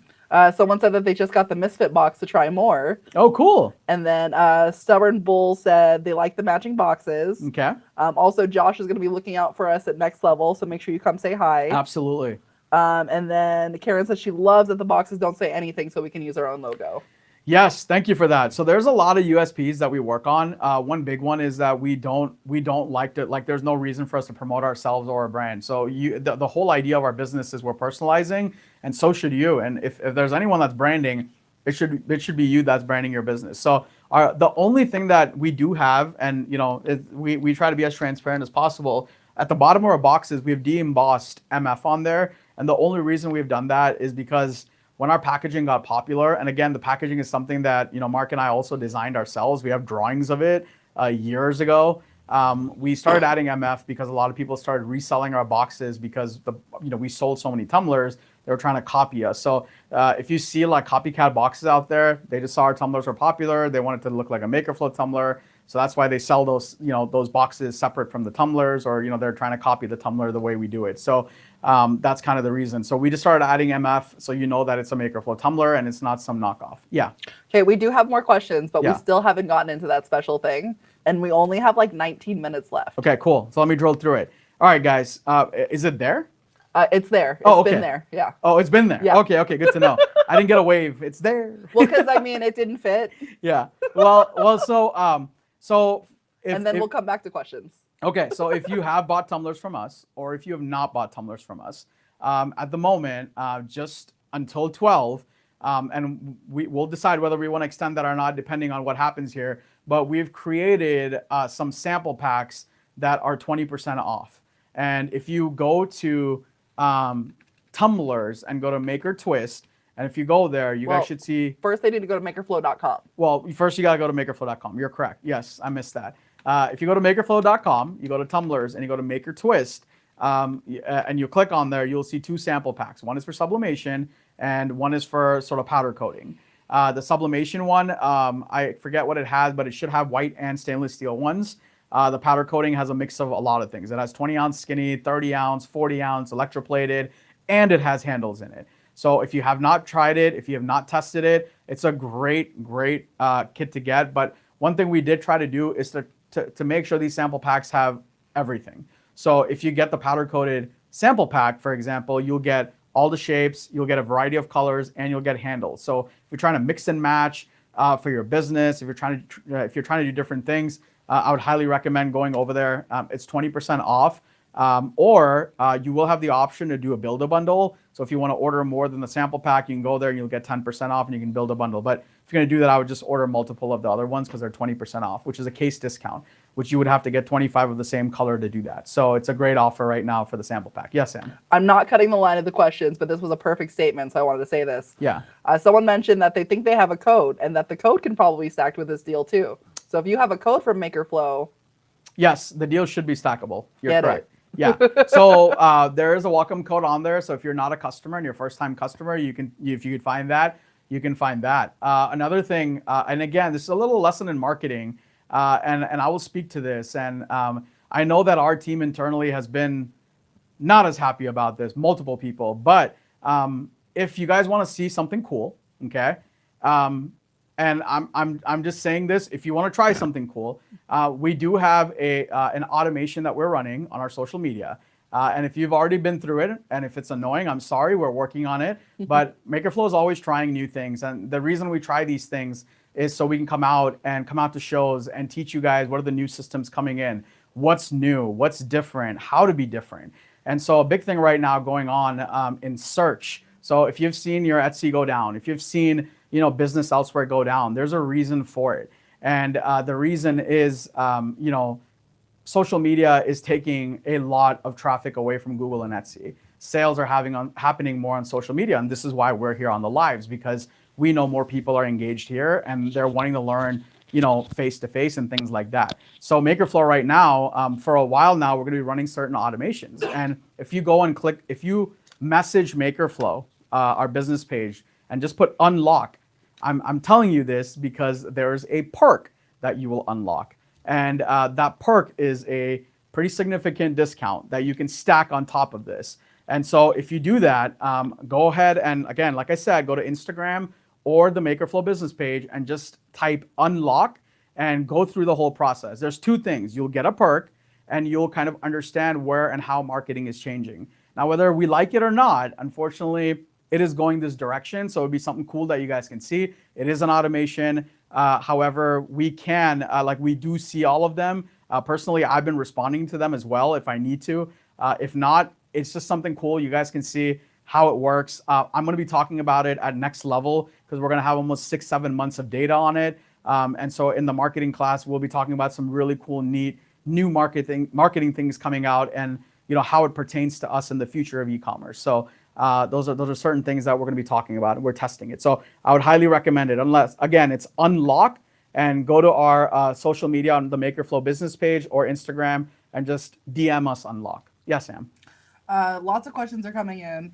Someone said that they just got the Misfit box to try more. Oh, cool. And then Stubborn Bull said they like the matching boxes. Okay. Also, Josh is going to be looking out for us at Next Level, so make sure you come say hi. Absolutely. And then Karen says she loves that the boxes don't say anything, so we can use our own logo. Yes, thank you for that. So there's a lot of USPs that we work on. One big one is that we don't like to, like, there's no reason for us to promote ourselves or our brand. So the whole idea of our business is we're personalizing, and so should you. And if there's anyone that's branding, it should be you that's branding your business. So the only thing that we do have, and we try to be as transparent as possible. At the bottom of our boxes, we have de-embossed MF on there, and the only reason we've done that is because when our packaging got popular, and again, the packaging is something that Mark and I also designed ourselves. We have drawings of it years ago. We started adding MF because a lot of people started reselling our boxes because we sold so many tumblers. They were trying to copy us. So if you see like copycat boxes out there, they just saw our tumblers were popular. They wanted to look like a MakerFlow tumbler. So that's why they sell those boxes separate from the tumblers, or they're trying to copy the tumbler the way we do it. So that's kind of the reason. So we just started adding MF, so you know that it's a MakerFlow tumbler and it's not some knockoff. Yeah. Okay, we do have more questions, but Yeah. we still haven't gotten into that special thing, and we only have like 19 minutes left. Okay, cool. So let me drill through it. All right, guys. Is it there? It's there. It's Oh, been okay. there. Yeah. Oh, it's been there. Yeah. Okay, good to know. I didn't get a wave. It's there. Well, because I mean, it didn't fit, Yeah. Well. So if, and then if- we'll come back to questions. Okay, so if you have bought tumblers from us, or if you have not bought tumblers from us, at the moment, just until 12, and we'll decide whether we want to extend that or not, depending on what happens here. But we've created some sample packs that are 20% off. And if you go to tumblers and go to MakerTwist, and if you go there, you guys should see. First, they need to go to MakerFlow.com. Well, first you gotta go to MakerFlow.com. You're correct. Yes, I missed that. If you go to MakerFlow.com, you go to Tumblers, and you go to MakerTwist, and you click on there, you'll see two sample packs. One is for sublimation, and one is for sort of powder coating. The sublimation one, I forget what it has, but it should have white and stainless steel ones. The powder coating has a mix of a lot of things. It has 20-ounce skinny, 30-ounce, 40-ounce, electroplated, and it has handles in it. So if you have not tried it, if you have not tested it, it's a great kit to get. But one thing we did try to do is to make sure these sample packs have everything. So if you get the powder coated sample pack, for example, you'll get all the shapes, you'll get a variety of colors, and you'll get handles. So if you're trying to mix and match for your business, if you're trying to do different things, I would highly recommend going over there. It's 20% off. Or you will have the option to do a build a bundle. So if you want to order more than the sample pack, you can go there and you'll get 10% off and you can build a bundle. But if you're going to do that, I would just order multiple of the other ones because they're 20% off, which is a case discount, which you would have to get 25 of the same color to do that. So it's a great offer right now for the sample pack. Yes, Sam? I'm not cutting the line of the questions, but this was a perfect statement, so I wanted to say this. Yeah. Someone mentioned that they think they have a code, and that the code can probably be stacked with this deal too. So if you have a code from MakerFlow, Yes, the deal should be stackable. You're Get it. correct. Yeah. So there is a welcome code on there. So if you're not a customer and you're a first-time customer, if you could find that, you can find that. Another thing, and again, this is a little lesson in marketing, and I will speak to this. And I know that our team internally has been not as happy about this, multiple people. But if you guys want to see something cool, okay, and I'm just saying this, if you want to try something cool, we do have an automation that we're running on our social media. And if you've already been through it, and if it's annoying, I'm sorry, we're working on it. But MakerFlow is always trying new things. And the reason we try these things is so we can come out to shows and teach you guys what are the new systems coming in, what's new, what's different, how to be different. And so a big thing right now going on in search. So if you've seen your Etsy go down, if you've seen business elsewhere go down, there's a reason for it. And the reason is, social media is taking a lot of traffic away from Google and Etsy. Sales are happening more on social media. And this is why we're here on the lives, because we know more people are engaged here and they're wanting to learn, face to face and things like that. So MakerFlow right now, for a while now, we're going to be running certain automations. And if you go and if you message MakerFlow, our business page, and just put unlock, I'm telling you this because there's a perk that you will unlock. And that perk is a pretty significant discount that you can stack on top of this. And so if you do that, go ahead and, again, like I said, go to Instagram or the MakerFlow business page and just type unlock and go through the whole process. There's two things. You'll get a perk and you'll kind of understand where and how marketing is changing. Now, whether we like it or not, unfortunately, it is going this direction. So it'd be something cool that you guys can see. It is an automation. However, we can, we do see all of them. Personally, I've been responding to them as well if I need to. If not, it's just something cool. You guys can see how it works. I'm going to be talking about it at next level because we're going to have almost 6-7 months of data on it. And so in the marketing class, we'll be talking about some really cool, neat, new marketing things coming out, and how it pertains to us in the future of e-commerce. So those are certain things that we're going to be talking about, and we're testing it. So I would highly recommend it. Unless, again, it's unlock, and go to our social media on the MakerFlow business page or Instagram and just DM us unlock. Yes, Sam. Lots of questions are coming in.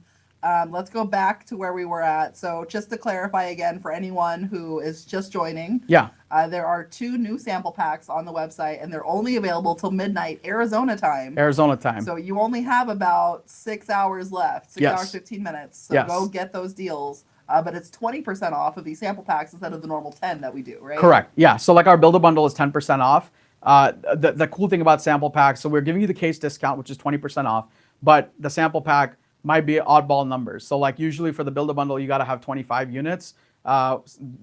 Let's go back to where we were at. So just to clarify again for anyone who is just joining, there are 2 new sample packs on the website, and they're only available till midnight Arizona time. So you only have about 6 hours left, 6 hours, 15 minutes. So go get those deals. But it's 20% off of these sample packs instead of the normal 10 that we do, right? Correct. Yeah. So like our Build-A Bundle is 10% off. The cool thing about sample packs, so we're giving you the case discount, which is 20% off, but the sample pack might be oddball numbers. So like usually for the Build-A Bundle, you got to have 25 units.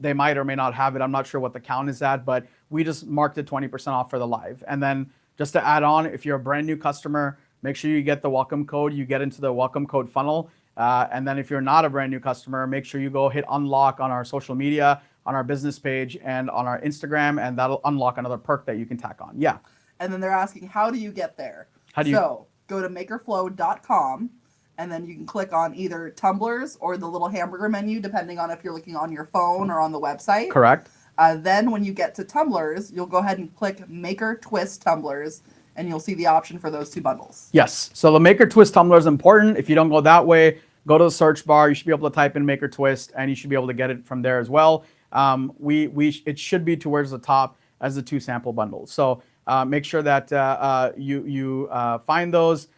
They might or may not have it. I'm not sure what the count is at, but we just marked it 20% off for the live. And then just to add on, if you're a brand new customer, make sure you get the welcome code. You get into the welcome code funnel. And then if you're not a brand new customer, make sure you go hit unlock on our social media, on our business page, and on our Instagram, and that'll unlock another perk that you can tack on. Yeah. And then they're asking, how do you get there? So go to makerflow.com, and then you can click on either tumblers or the little hamburger menu, depending on if you're looking on your phone or on the website. Correct. Then when you get to tumblers, you'll go ahead and click MakerTwist tumblers, and you'll see the option for those 2 bundles. Yes. So the MakerTwist tumbler is important. If you don't go that way, go to the search bar. You should be able to type in MakerTwist, and you should be able to get it from there as well. It should be towards the top as the 2 sample bundles. So make sure that you find those.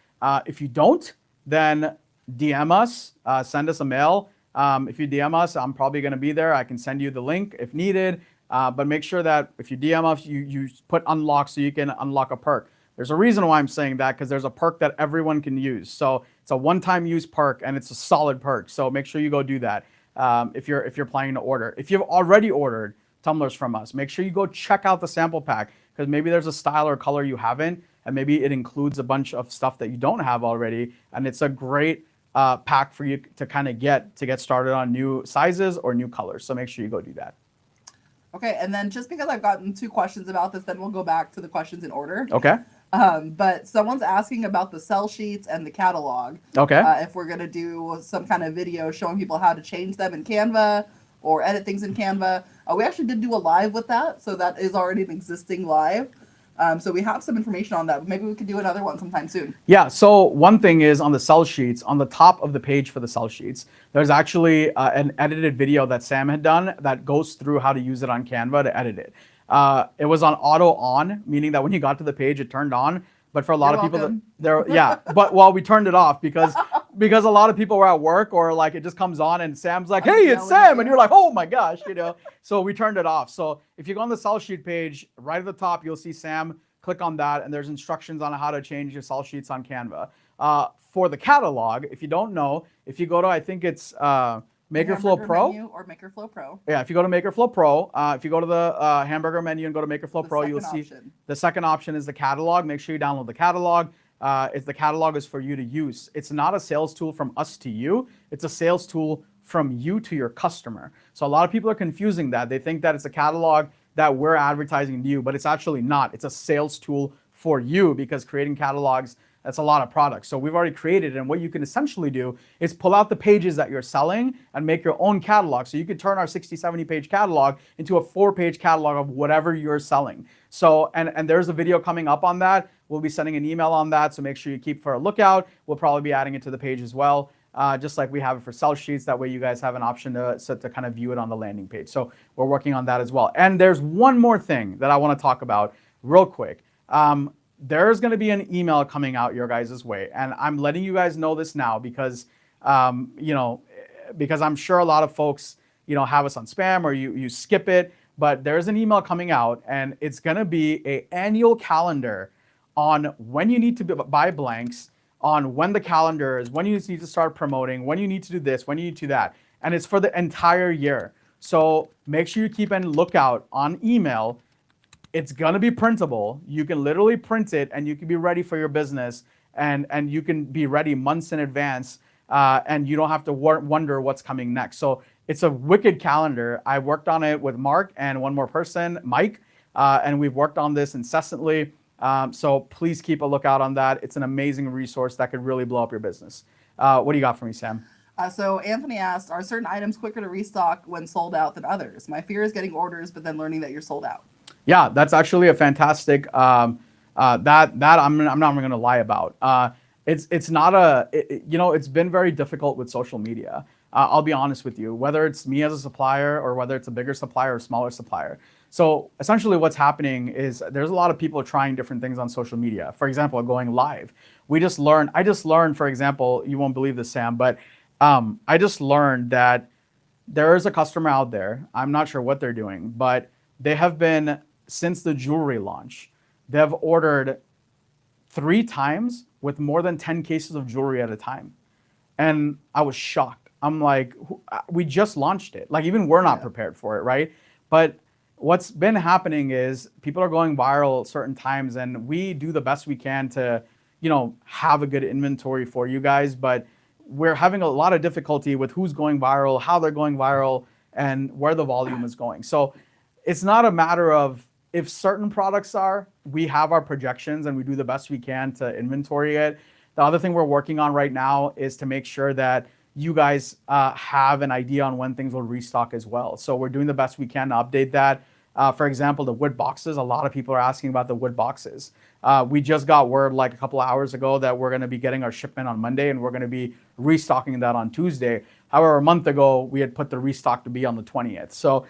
If you don't, then DM us, send us a mail. If you DM us, I'm probably going to be there. I can send you the link if needed. But make sure that if you DM us, you put unlock so you can unlock a perk. There's a reason why I'm saying that, because there's a perk that everyone can use. So it's a one-time use perk, and it's a solid perk. So make sure you go do that if you're planning to order. If you've already ordered tumblers from us, make sure you go check out the sample pack, because maybe there's a style or color you haven't, and maybe it includes a bunch of stuff that you don't have already, and it's a great pack for you to kind of get started on new sizes or new colors. So make sure you go do that. Okay, and then just because I've gotten 2 questions about this, then we'll go back to the questions in order. Okay. But someone's asking about the sell sheets and the catalog. Okay. If we're going to do some kind of video showing people how to change them in Canva or edit things in Canva. We actually did do a live with that, so that is already an existing live. So we have some information on that. Maybe we could do another one sometime soon. Yeah, so one thing is on the sell sheets, on the top of the page for the sell sheets, there's actually an edited video that Sam had done that goes through how to use it on Canva to edit it. It was on auto on, meaning that when you got to the page, it turned on. But for a lot of people, but we turned it off because a lot of people were at work, or like it just comes on and Sam's like, hey, it's Sam. And you're like, oh my gosh, so we turned it off. So if you go on the sell sheet page, right at the top, you'll see Sam. Click on that, and there's instructions on how to change your sell sheets on Canva. For the catalog, if you don't know, if you go to, I think it's MakerFlow Pro or MakerFlow Pro. Yeah, if you go to MakerFlow Pro, if you go to the hamburger menu and go to MakerFlow Pro, you'll see the second option is the catalog. Make sure you download the catalog. The catalog is for you to use. It's not a sales tool from us to you. It's a sales tool from you to your customer. So a lot of people are confusing that. They think that it's a catalog that we're advertising to you, but it's actually not. It's a sales tool for you, because creating catalogs, that's a lot of products. So we've already created it, and what you can essentially do is pull out the pages that you're selling and make your own catalog. So you could turn our 60, 70 page catalog into a 4-page catalog of whatever you're selling. So, and there's a video coming up on that. We'll be sending an email on that, so make sure you keep for a lookout. We'll probably be adding it to the page as well. Just like we have it for sell sheets. That way you guys have an option to kind of view it on the landing page. So we're working on that as well. And there's one more thing that I want to talk about real quick. There's going to be an email coming out your guys' way. And I'm letting you guys know this now because, because I'm sure a lot of folks, have us on spam or you skip it. But there's an email coming out, and it's going to be an annual calendar on when you need to buy blanks, on when the calendar is, when you need to start promoting, when you need to do this, when you need to do that. And it's for the entire year. So make sure you keep a lookout on email. It's gonna be printable. You can literally print it and you can be ready for your business, and you can be ready months in advance, and you don't have to wonder what's coming next. So it's a wicked calendar. I worked on it with Mark and one more person, Mike, and we've worked on this incessantly. So please keep a lookout on that. It's an amazing resource that could really blow up your business. What do you got for me, Sam? So Anthony asked, are certain items quicker to restock when sold out than others? My fear is getting orders, but then learning that you're sold out. Yeah, that's actually a fantastic, that I'm not even gonna lie about. It's not it's been very difficult with social media. I'll be honest with you, whether it's me as a supplier or whether it's a bigger supplier or smaller supplier. So essentially what's happening is there's a lot of people trying different things on social media. For example, going live. I just learned, for example, you won't believe this, Sam, but I just learned that there is a customer out there. I'm not sure what they're doing, but they have been, since the jewelry launch, they've ordered 3 times with more than 10 cases of jewelry at a time. And I was shocked. I'm like, we just launched it. Like, even we're not prepared for it, right? But what's been happening is people are going viral certain times, and we do the best we can to, have a good inventory for you guys. But we're having a lot of difficulty with who's going viral, how they're going viral, and where the volume is going. So it's not a matter of if certain products are, we have our projections and we do the best we can to inventory it. The other thing we're working on right now is to make sure that you guys have an idea on when things will restock as well. So we're doing the best we can to update that. For example, the wood boxes, a lot of people are asking about the wood boxes. We just got word like a couple of hours ago that we're gonna be getting our shipment on Monday and we're gonna be restocking that on Tuesday. However, a month ago, we had put the restock to be on the 20th. So,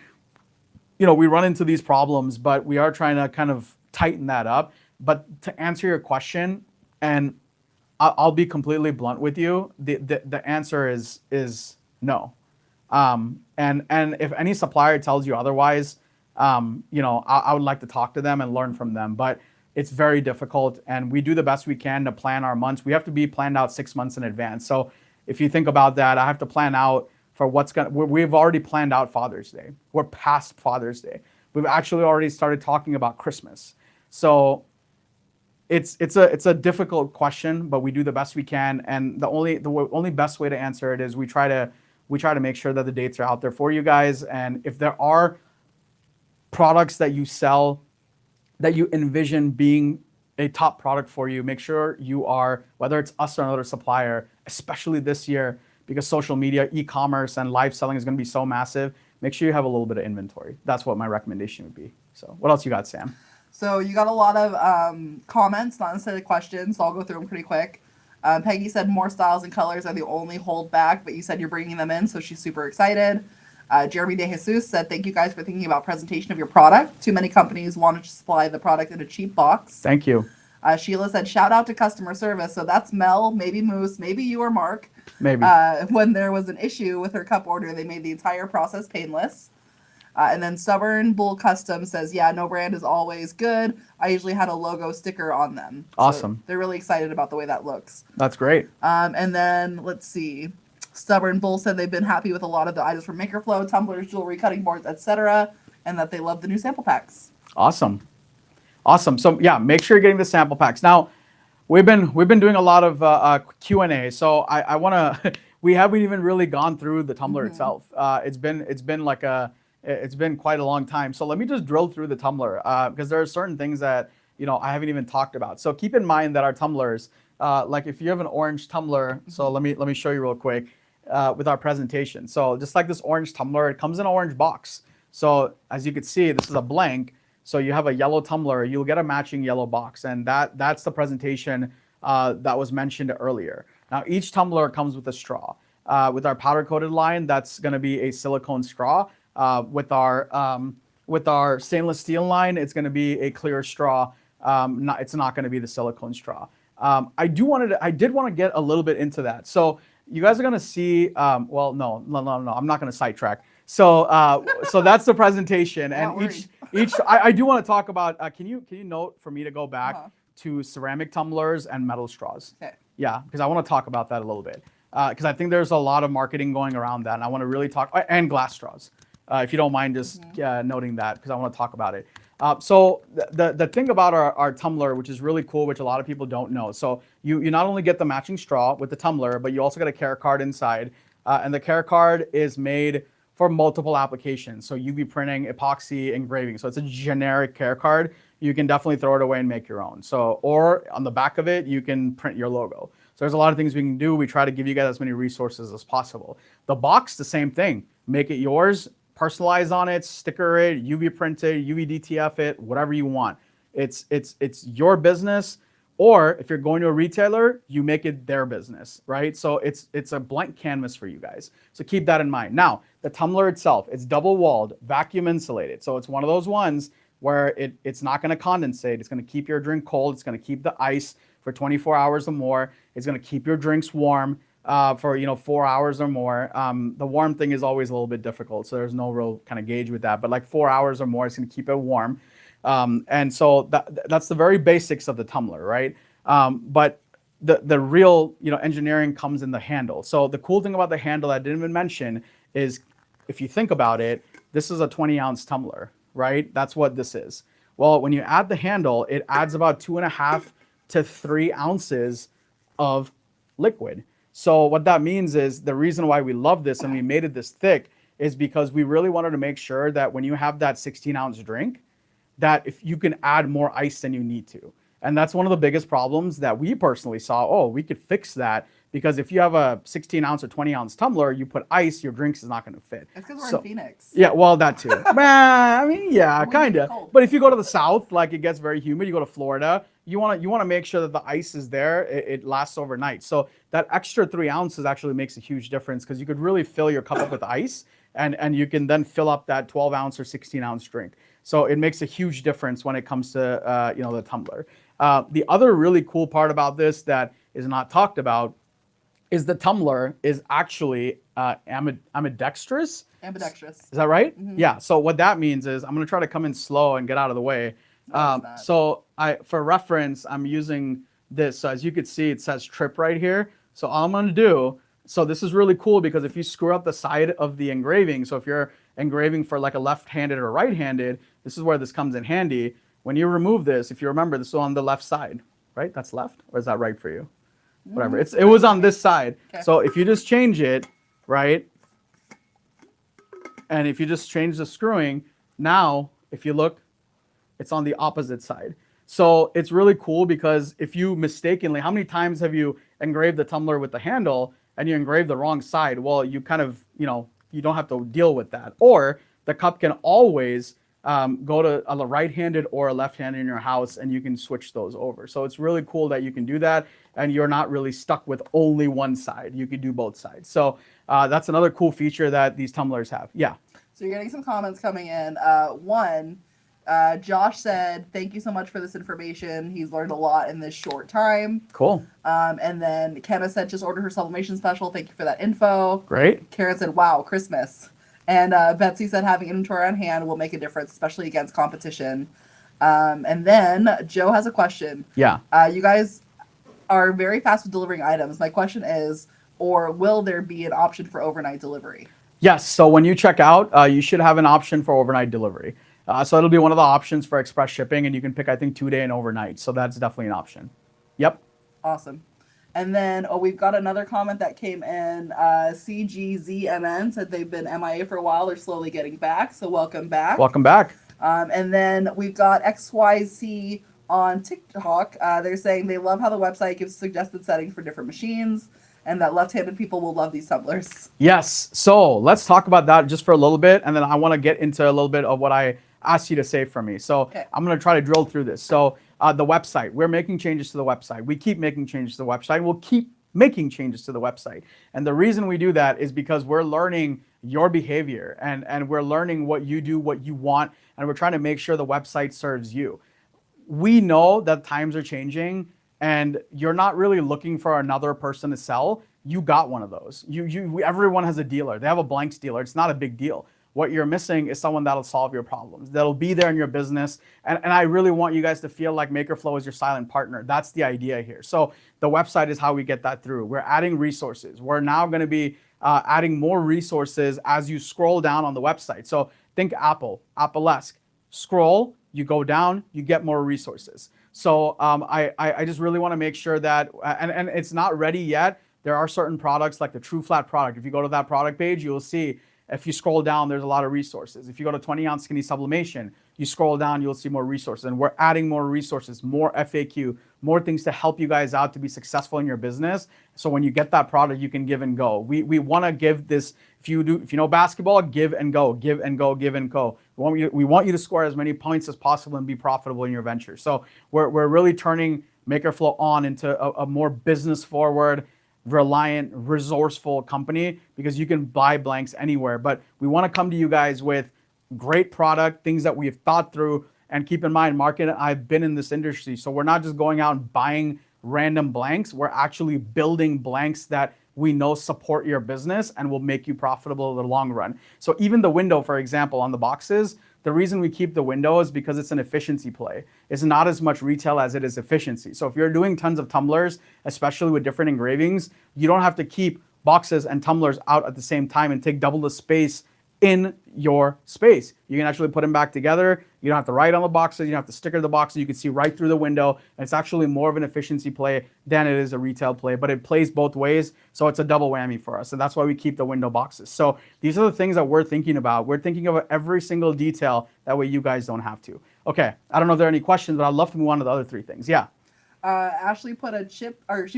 we run into these problems, but we are trying to kind of tighten that up. But to answer your question, and I'll be completely blunt with you, the answer is no. And if any supplier tells you otherwise, I would like to talk to them and learn from them. But it's very difficult, and we do the best we can to plan our months. We have to be planned out 6 months in advance. So if you think about that, I have to plan out for we've already planned out Father's Day. We're past Father's Day. We've actually already started talking about Christmas. So it's a difficult question, but we do the best we can. And the only best way to answer it is we try to make sure that the dates are out there for you guys. And if there are products that you sell that you envision being a top product for you, make sure you are, whether it's us or another supplier, especially this year, because social media, e-commerce, and live selling is going to be so massive, make sure you have a little bit of inventory. That's what my recommendation would be. So what else you got, Sam? So you got a lot of comments, not necessarily questions, so I'll go through them pretty quick. Peggy said more styles and colors are the only hold back, but you said you're bringing them in, so she's super excited. Jeremy De Jesus said, thank you guys for thinking about presentation of your product. Too many companies wanted to supply the product in a cheap box. Thank you. Sheila said, shout out to customer service. So that's Mel, maybe Moose, maybe you or Mark. Maybe. When there was an issue with her cup order, they made the entire process painless. And then Stubborn Bull Custom says, yeah, no brand is always good. I usually had a logo sticker on them. Awesome. So they're really excited about the way that looks. That's great. And then let's see. Stubborn Bull said they've been happy with a lot of the items from MakerFlow, tumblers, jewelry, cutting boards, etc., and that they love the new sample packs. Awesome. So yeah, make sure you're getting the sample packs. Now, we've been doing a lot of Q&A. So I want to. We haven't even really gone through the Tumbler itself. It's been quite a long time. So let me just drill through the Tumbler because there are certain things that I haven't even talked about. So keep in mind that our tumblers, like if you have an orange tumbler, so let me show you real quick with our presentation. So just like this orange tumbler, it comes in an orange box. So as you can see, this is a blank. So you have a yellow tumbler, you'll get a matching yellow box, and that's the presentation that was mentioned earlier. Now each tumbler comes with a straw. With our powder coated line, that's going to be a silicone straw. With our stainless steel line, it's going to be a clear straw. It's not going to be the silicone straw. I did want to get a little bit into that. So you guys are going to see. Well, no, I'm not going to sidetrack. So that's the presentation, and I do want to talk about. Can you note for me to go back to ceramic tumblers and metal straws? Okay. Yeah, because I want to talk about that a little bit. Because I think there's a lot of marketing going around that, and I want to really talk, and glass straws. If you don't mind just noting that, because I want to talk about it. So the thing about our tumbler, which is really cool, which a lot of people don't know. So you not only get the matching straw with the tumbler, but you also get a care card inside. And the care card is made for multiple applications. So UV printing, epoxy, engraving. So it's a generic care card. You can definitely throw it away and make your own. So, or on the back of it, you can print your logo. So there's a lot of things we can do. We try to give you guys as many resources as possible. The box, the same thing. Make it yours, personalize on it, sticker it, UV print it, UV DTF it, whatever you want. It's your business. Or if you're going to a retailer, you make it their business, right? So it's a blank canvas for you guys. So keep that in mind. Now, the tumbler itself, it's double walled, vacuum insulated. So it's one of those ones where it's not going to condensate. It's going to keep your drink cold. It's going to keep the ice for 24 hours or more. It's going to keep your drinks warm for 4 hours or more. The warm thing is always a little bit difficult, so there's no real kind of gauge with that. But like 4 hours or more, it's going to keep it warm. And so that's the very basics of the tumbler, right? But the real engineering comes in the handle. So the cool thing about the handle I didn't even mention is, if you think about it, this is a 20-ounce tumbler, right? That's what this is. Well, when you add the handle, it adds about 2.5 to 3 ounces of liquid. So what that means is, the reason why we love this and we made it this thick is because we really wanted to make sure that when you have that 16-ounce drink, that if you can add more ice than you need to. And that's one of the biggest problems that we personally saw. Oh, we could fix that, because if you have a 16-ounce or 20-ounce tumbler, you put ice, your drinks is not going to fit. It's because we're in Phoenix. Yeah, well, that too. I mean, yeah, kind of. But if you go to the south, like it gets very humid, you go to Florida, you want to make sure that the ice is there. It lasts overnight. So that extra 3 ounces actually makes a huge difference, because you could really fill your cup up with ice, and you can then fill up that 12-ounce or 16-ounce drink. So it makes a huge difference when it comes to the tumbler. The other really cool part about this that is not talked about is the tumbler is actually ambidextrous. Ambidextrous. Is that right? Mm-hmm. Yeah. So what that means is, I'm going to try to come in slow and get out of the way. So for reference, I'm using this. So as you can see, it says trip right here. So all I'm going to do, so this is really cool, because if you screw up the side of the engraving, so if you're engraving for like a left-handed or right-handed, this is where this comes in handy. When you remove this, if you remember, this is on the left side, right? That's left, or is that right for you? Whatever. It was on this side. Okay. So if you just change it, right? And if you just change the screwing, now if you look, it's on the opposite side. So it's really cool, because if you mistakenly, how many times have you engraved the tumbler with the handle and you engrave the wrong side? Well, you kind of, you don't have to deal with that. Or the cup can always go to a right-handed or a left-handed in your house, and you can switch those over. So it's really cool that you can do that, and you're not really stuck with only one side. You can do both sides. So that's another cool feature that these tumblers have. Yeah. So you're getting some comments coming in. Josh said, thank you so much for this information. He's learned a lot in this short time. Cool. And then Kenna said, just ordered her sublimation special. Thank you for that info. Great. Karen said, wow, Christmas. And Betsy said, having inventory on hand will make a difference, especially against competition. And then Joe has a question. Yeah. You guys are very fast with delivering items. My question is, or will there be an option for overnight delivery? Yes. So when you check out, you should have an option for overnight delivery. So it'll be one of the options for express shipping, and you can pick, I think, 2-day and overnight. So that's definitely an option. Yep. Awesome. And then, we've got another comment that came in. CGZMN said they've been MIA for a while. They're slowly getting back. So welcome back. Welcome back. And then we've got XYZ on TikTok. They're saying they love how the website gives suggested settings for different machines, and that left-handed people will love these tumblers. Yes. So let's talk about that just for a little bit, and then I want to get into a little bit of what I asked you to say for me. So okay. I'm going to try to drill through this. So the website, we're making changes to the website. We keep making changes to the website. We'll keep making changes to the website. And the reason we do that is because we're learning your behavior, and we're learning what you do, what you want, and we're trying to make sure the website serves you. We know that times are changing, and you're not really looking for another person to sell. You got one of those. Everyone has a dealer. They have a blanks dealer. It's not a big deal. What you're missing is someone that'll solve your problems, that'll be there in your business. And I really want you guys to feel like MakerFlow is your silent partner. That's the idea here. So the website is how we get that through. We're adding resources. We're now going to be adding more resources as you scroll down on the website. So think Apple-esque. Scroll, you go down, you get more resources. So I just really want to make sure that, and it's not ready yet. There are certain products like the True Flat product. If you go to that product page, you'll see, if you scroll down, there's a lot of resources. If you go to 20-ounce skinny sublimation, you scroll down, you'll see more resources. And we're adding more resources, more FAQ, more things to help you guys out to be successful in your business. So when you get that product, you can give and go. We want to give this, if you know basketball, give and go, give and go, give and go. We want you to score as many points as possible and be profitable in your venture. So we're really turning MakerFlow on into a more business forward, reliant, resourceful company, because you can buy blanks anywhere. But we want to come to you guys with great product, things that we've thought through. And keep in mind, Mark and I've been in this industry, so we're not just going out and buying random blanks. We're actually building blanks that we know support your business and will make you profitable in the long run. So even the window, for example, on the boxes, the reason we keep the window is because it's an efficiency play. It's not as much retail as it is efficiency. So if you're doing tons of tumblers, especially with different engravings, you don't have to keep boxes and tumblers out at the same time and take double the space in your space. You can actually put them back together. You don't have to write on the boxes. You don't have to sticker the boxes. You can see right through the window. And it's actually more of an efficiency play than it is a retail play, but it plays both ways. So it's a double whammy for us. And that's why we keep the window boxes. So these are the things that we're thinking about. We're thinking of every single detail. That way you guys don't have to. Okay. I don't know if there are any questions, but I'd love to move on to the other three things. Yeah. Ashley put she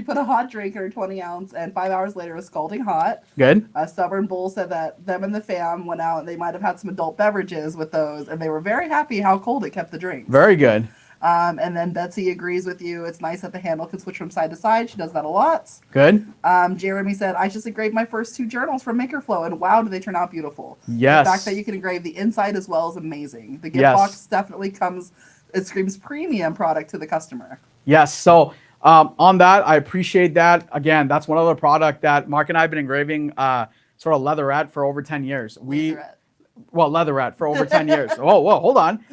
put a hot drink in her 20-ounce, and 5 hours later it was scalding hot. Good. A stubborn bull said that them and the fam went out and they might have had some adult beverages with those, and they were very happy how cold it kept the drink. Very good. And then Betsy agrees with you. It's nice that the handle can switch from side to side. She does that a lot. Good. Jeremy said, I just engraved my first 2 journals from MakerFlow, and wow, do they turn out beautiful. Yes. The fact that you can engrave the inside as well is amazing. The gift Yes. box definitely it screams premium product to the customer. Yes. So on that, I appreciate that. Again, that's one other product that Mark and I have been engraving sort of leatherette for over 10 years. Leatherette for over 10 years. Whoa, hold on.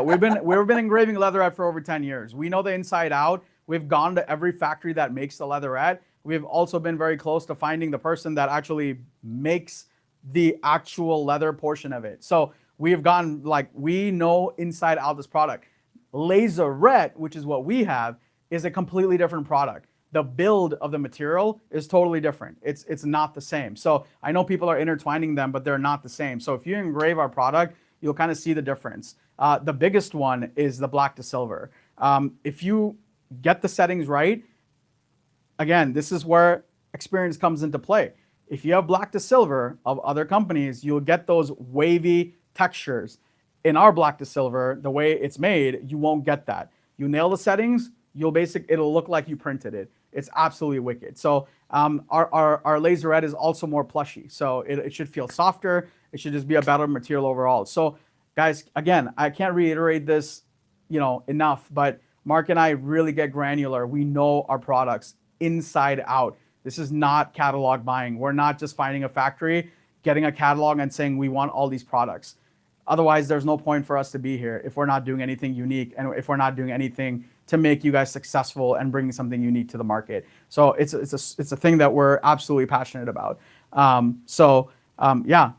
We've been engraving leatherette for over 10 years. We know the inside out. We've gone to every factory that makes the leatherette. We've also been very close to finding the person that actually makes the actual leather portion of it. So we've gone, we know inside out this product. Laserette, which is what we have, is a completely different product. The build of the material is totally different. It's not the same. So I know people are intertwining them, but they're not the same. So if you engrave our product, you'll kind of see the difference. The biggest one is the black to silver. If you get the settings right, again, this is where experience comes into play. If you have black to silver of other companies, you'll get those wavy textures. In our black to silver, the way it's made, you won't get that. You nail the settings, it'll look like you printed it. It's absolutely wicked. So our laserette is also more plushy. So it should feel softer. It should just be a better material overall. So guys, again, I can't reiterate this, enough, but Mark and I really get granular. We know our products inside out. This is not catalog buying. We're not just finding a factory, getting a catalog and saying we want all these products. Otherwise, there's no point for us to be here if we're not doing anything unique and if we're not doing anything to make you guys successful and bringing something unique to the market. So it's a thing that we're absolutely passionate about. I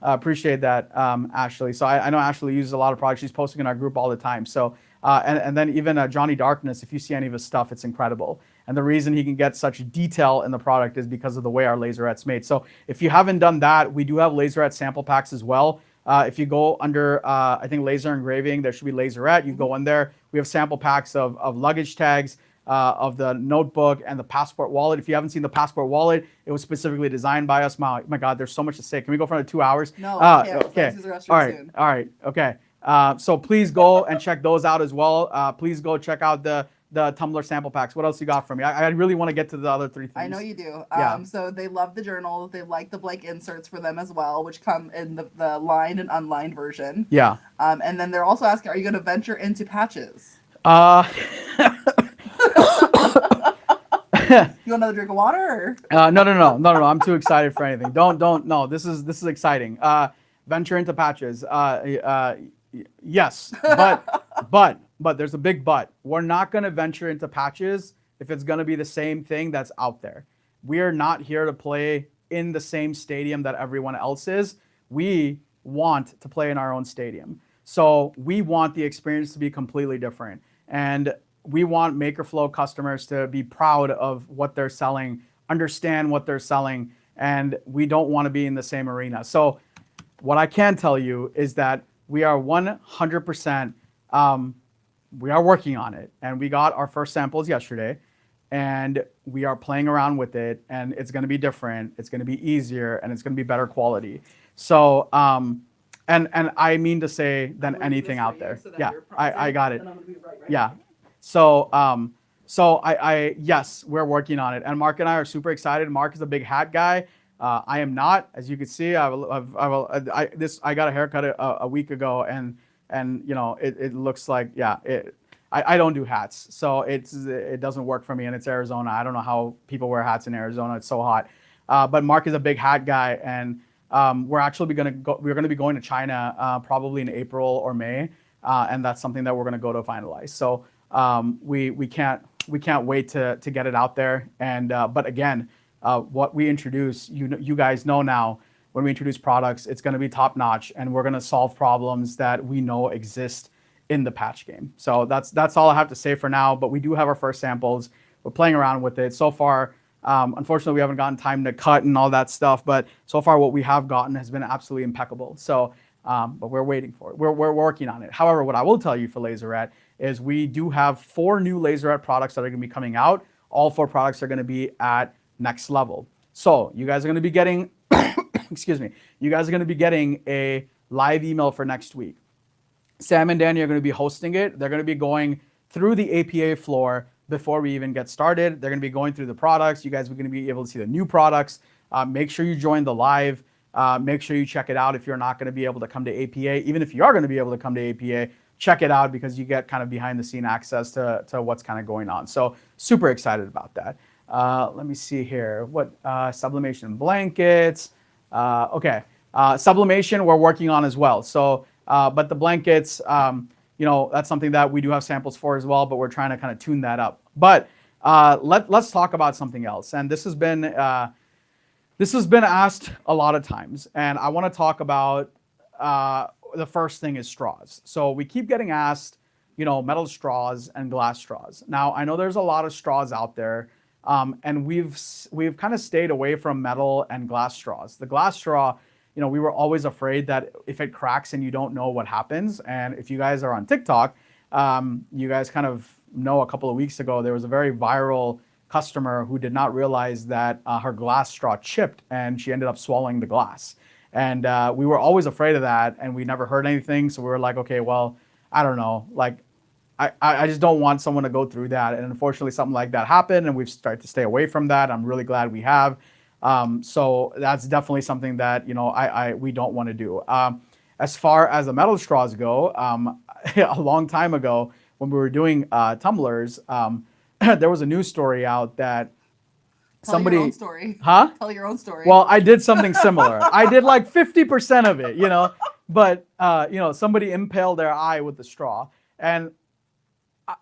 appreciate that, Ashley. So I know Ashley uses a lot of products. She's posting in our group all the time. So and then even Johnny Darkness, if you see any of his stuff, it's incredible. And the reason he can get such detail in the product is because of the way our laserette's made. So if you haven't done that, we do have laserette sample packs as well. If you go under, I think laser engraving, there should be laserette. You go in there. We have sample packs of luggage tags, of the notebook and the passport wallet. If you haven't seen the passport wallet, it was specifically designed by us. My God, there's so much to say. Can we go for another 2 hours? No, okay. All right. Okay. So please go and check those out as well. Please go check out the Tumbler sample packs. What else you got for me? I really want to get to the other 3 things. I know you do. Yeah. So they love the journals. They like the blank inserts for them as well, which come in the lined and unlined version. Yeah. And then they're also asking, are you going to venture into patches? You want another drink of water? No. I'm too excited for anything. Don't. No, this is exciting. venture into patches. Yes, but there's a big but. We're not going to venture into patches if it's going to be the same thing that's out there. We are not here to play in the same stadium that everyone else is. We want to play in our own stadium. So we want the experience to be completely different. And we want MakerFlow customers to be proud of what they're selling, understand what they're selling, and we don't want to be in the same arena. So what I can tell you is that we are 100%, we are working on it. And we got our first samples yesterday, and we are playing around with it, and it's going to be different. It's going to be easier, and it's going to be better quality. So, and I mean to say than anything out there. Yeah, I got it. Yeah. So, yes, we're working on it, and Mark and I are super excited. Mark is a big hat guy. I am not, as you can see. I got a haircut a week ago, and you know it looks like I don't do hats, so it doesn't work for me, and it's Arizona. I don't know how people wear hats in Arizona. It's so hot. But Mark is a big hat guy, and we're actually going to be going to China probably in April or May, and that's something that we're going to go to finalize. So we can't wait to get it out there. And but again, what we introduce, you guys know now, when we introduce products, it's going to be top notch, and we're going to solve problems that we know exist in the patch game. So that's all I have to say for now. But we do have our first samples. We're playing around with it so far. Unfortunately, we haven't gotten time to cut and all that stuff, but so far what we have gotten has been absolutely impeccable. So, but we're waiting for it. We're working on it. However, what I will tell you for Laserette is we do have 4 new Laserette products that are going to be coming out. All 4 products are going to be at next level. So you guys are going to be getting, excuse me, you guys are going to be getting a live email for next week. Sam and Danny are going to be hosting it. They're going to be going through the APA floor before we even get started. They're going to be going through the products. You guys are going to be able to see the new products. Make sure you join the live. Make sure you check it out if you're not going to be able to come to APA. Even if you are going to be able to come to APA, check it out because you get kind of behind the scene access to what's kind of going on. So super excited about that. Let me see here. What sublimation blankets. Okay. Sublimation we're working on as well. So, but the blankets, you know, that's something that we do have samples for as well, but we're trying to kind of tune that up. But let's talk about something else. And this has been asked a lot of times, and I want to talk about the first thing is straws. So we keep getting asked, you know, metal straws and glass straws. Now I know there's a lot of straws out there, and we've kind of stayed away from metal and glass straws. The glass straw, you know, we were always afraid that if it cracks and you don't know what happens. And if you guys are on TikTok, you guys kind of know a couple of weeks ago, there was a very viral customer who did not realize that her glass straw chipped and she ended up swallowing the glass. And we were always afraid of that, and we never heard anything. So we were like, okay, well, I don't know. Like, I just don't want someone to go through that. And unfortunately, something like that happened, and we've started to stay away from that. I'm really glad we have. So that's definitely something that, you know, we don't want to do. As far as the metal straws go, a long time ago when we were doing tumblers, there was a news story out that somebody... Tell your own story. Huh? Tell your own story. Well, I did something similar. I did like 50% of it, you know, but, you know, somebody impaled their eye with the straw. And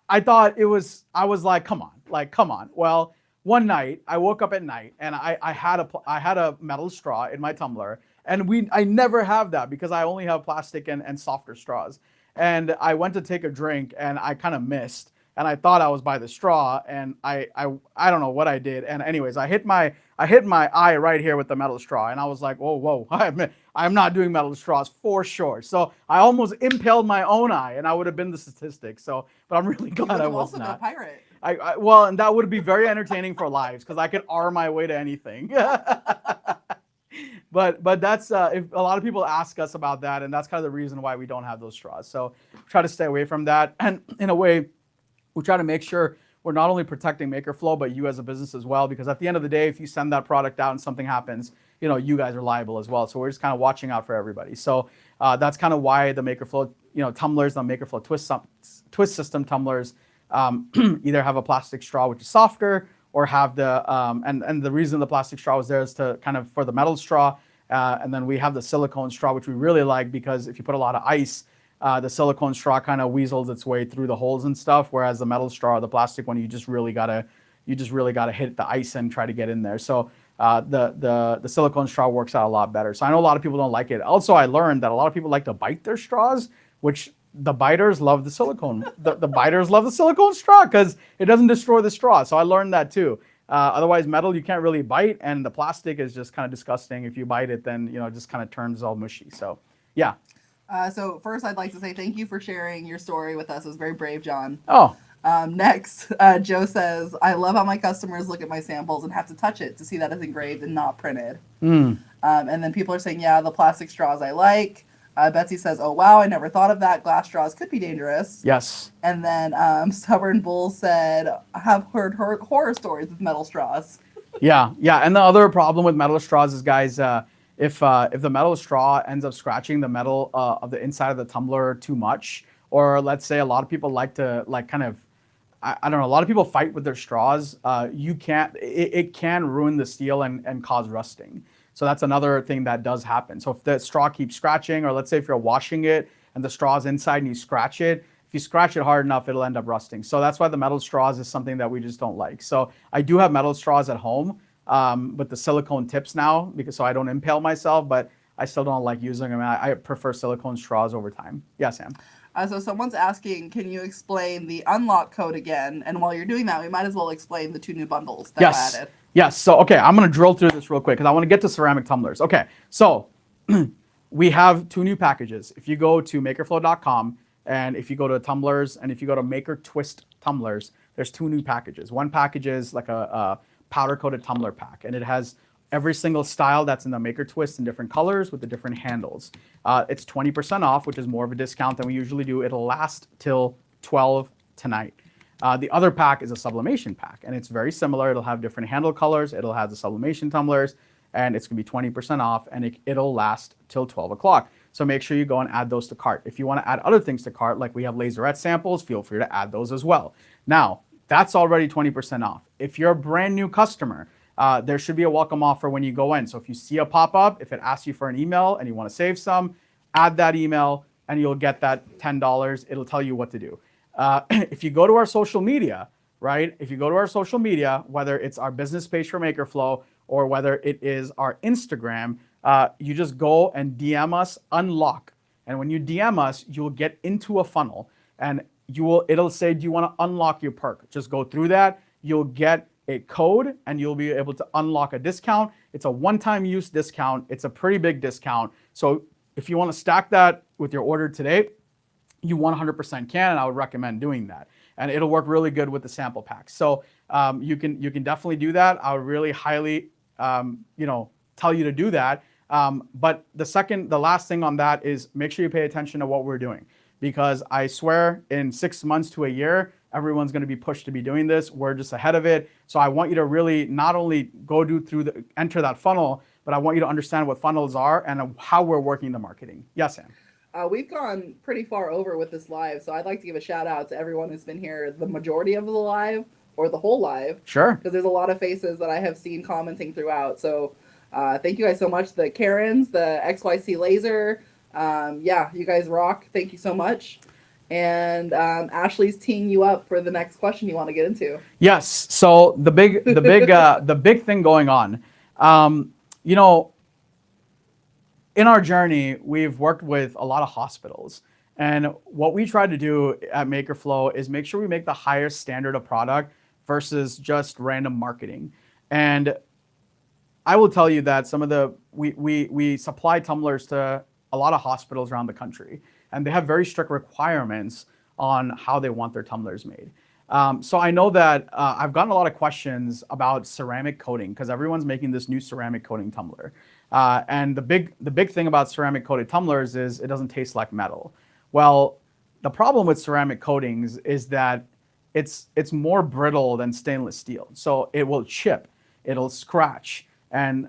I thought it was, I was like, come on. Well, one night I woke up at night and I had a metal straw in my tumbler, and I never have that because I only have plastic and softer straws. And I went to take a drink and I kind of missed, and I thought I was by the straw, and I don't know what I did. And anyways, I hit my eye right here with the metal straw, and I was like, whoa, I'm not doing metal straws for sure. So I almost impaled my own eye, and I would have been the statistic. So, but I'm really glad I was not. Also been a pirate. Well, and that would be very entertaining for lives because I could R my way to anything. But that's if a lot of people ask us about that, and that's kind of the reason why we don't have those straws. So try to stay away from that, and in a way, we try to make sure we're not only protecting MakerFlow, but you as a business as well. Because at the end of the day, if you send that product out and something happens, you know, you guys are liable as well. So we're just kind of watching out for everybody. So that's kind of why the MakerFlow, you know, tumblers, the MakerFlow twist system tumblers either have a plastic straw which is softer, or have the and the reason the plastic straw was there is to kind of for the metal straw And then we have the silicone straw, which we really like because if you put a lot of ice, the silicone straw kind of weasels its way through the holes and stuff. Whereas the metal straw, the plastic one, you just really gotta hit the ice and try to get in there. So the silicone straw works out a lot better. So I know a lot of people don't like it. Also, I learned that a lot of people like to bite their straws, which the biters love the silicone. the biters love the silicone straw because it doesn't destroy the straw. So I learned that too. Otherwise, metal you can't really bite, and the plastic is just kind of disgusting. If you bite it, then it just kind of turns all mushy. So yeah. So first, I'd like to say thank you for sharing your story with us. It was very brave, John. Oh. Next, Joe says, I love how my customers look at my samples and have to touch it to see that it's engraved and not printed. And then people are saying, yeah, the plastic straws I like. Betsy says, oh, wow, I never thought of that. Glass straws could be dangerous. Yes. And then Stubborn Bull said, I have heard horror stories with metal straws. Yeah. And the other problem with metal straws is, guys, if the metal straw ends up scratching the metal of the inside of the tumbler too much, or let's say a lot of people like to I don't know, a lot of people fight with their straws. It can ruin the steel and cause rusting. So that's another thing that does happen. So if the straw keeps scratching, or let's say if you're washing it and the straw's inside and you scratch it, if you scratch it hard enough, it'll end up rusting. So that's why the metal straws is something that we just don't like. So I do have metal straws at home with the silicone tips now, so I don't impale myself, but I still don't like using them. I prefer silicone straws over time. Yeah, Sam. So someone's asking, can you explain the unlock code again? And while you're doing that, we might as well explain the 2 new bundles that I added. Yes. So, okay, I'm going to drill through this real quick because I want to get to ceramic tumblers. Okay, so we have 2 new packages. If you go to MakerFlow.com, and if you go to tumblers, and if you go to MakerTwist tumblers, there's 2 new packages. One package is like a powder-coated tumbler pack, and it has every single style that's in the MakerTwist in different colors with the different handles. It's 20% off, which is more of a discount than we usually do. It'll last till 12 tonight. The other pack is a sublimation pack, and it's very similar. It'll have different handle colors. It'll have the sublimation tumblers, and it's going to be 20% off, and it'll last till 12 o'clock. So make sure you go and add those to cart. If you want to add other things to cart, like we have laserette samples, feel free to add those as well. Now, that's already 20% off. If you're a brand new customer, there should be a welcome offer when you go in. So if you see a pop-up, if it asks you for an email and you want to save some, add that email and you'll get that $10. It'll tell you what to do. If you go to our social media, right? If you go to our social media, whether it's our business page for MakerFlow or whether it is our Instagram, you just go and DM us unlock. And when you DM us, you'll get into a funnel and it'll say, do you want to unlock your perk? Just go through that. You'll get a code and you'll be able to unlock a discount. It's a one-time use discount. It's a pretty big discount. So if you want to stack that with your order today, you 100% can, and I would recommend doing that. And it'll work really good with the sample packs. So you can definitely do that. I would really highly tell you to do that. But the last thing on that is make sure you pay attention to what we're doing, because I swear in 6 months to a year, everyone's going to be pushed to be doing this. We're just ahead of it. So I want you to really not only enter that funnel, but I want you to understand what funnels are and how we're working the marketing. Yes, Sam. We've gone pretty far over with this live, so I'd like to give a shout out to everyone who's been here the majority of the live or the whole live. Sure. Because there's a lot of faces that I have seen commenting throughout. So thank you guys so much. The Karens, the XYC Laser. You guys rock. Thank you so much. And Ashley's teeing you up for the next question you want to get into. Yes. So the big thing going on, in our journey, we've worked with a lot of hospitals. And what we try to do at MakerFlow is make sure we make the highest standard of product versus just random marketing. And I will tell you that we supply tumblers to a lot of hospitals around the country, and they have very strict requirements on how they want their tumblers made. So I know that I've gotten a lot of questions about ceramic coating because everyone's making this new ceramic coating tumbler. And the big thing about ceramic coated tumblers is it doesn't taste like metal. Well, the problem with ceramic coatings is that it's more brittle than stainless steel. So it will chip, it'll scratch, and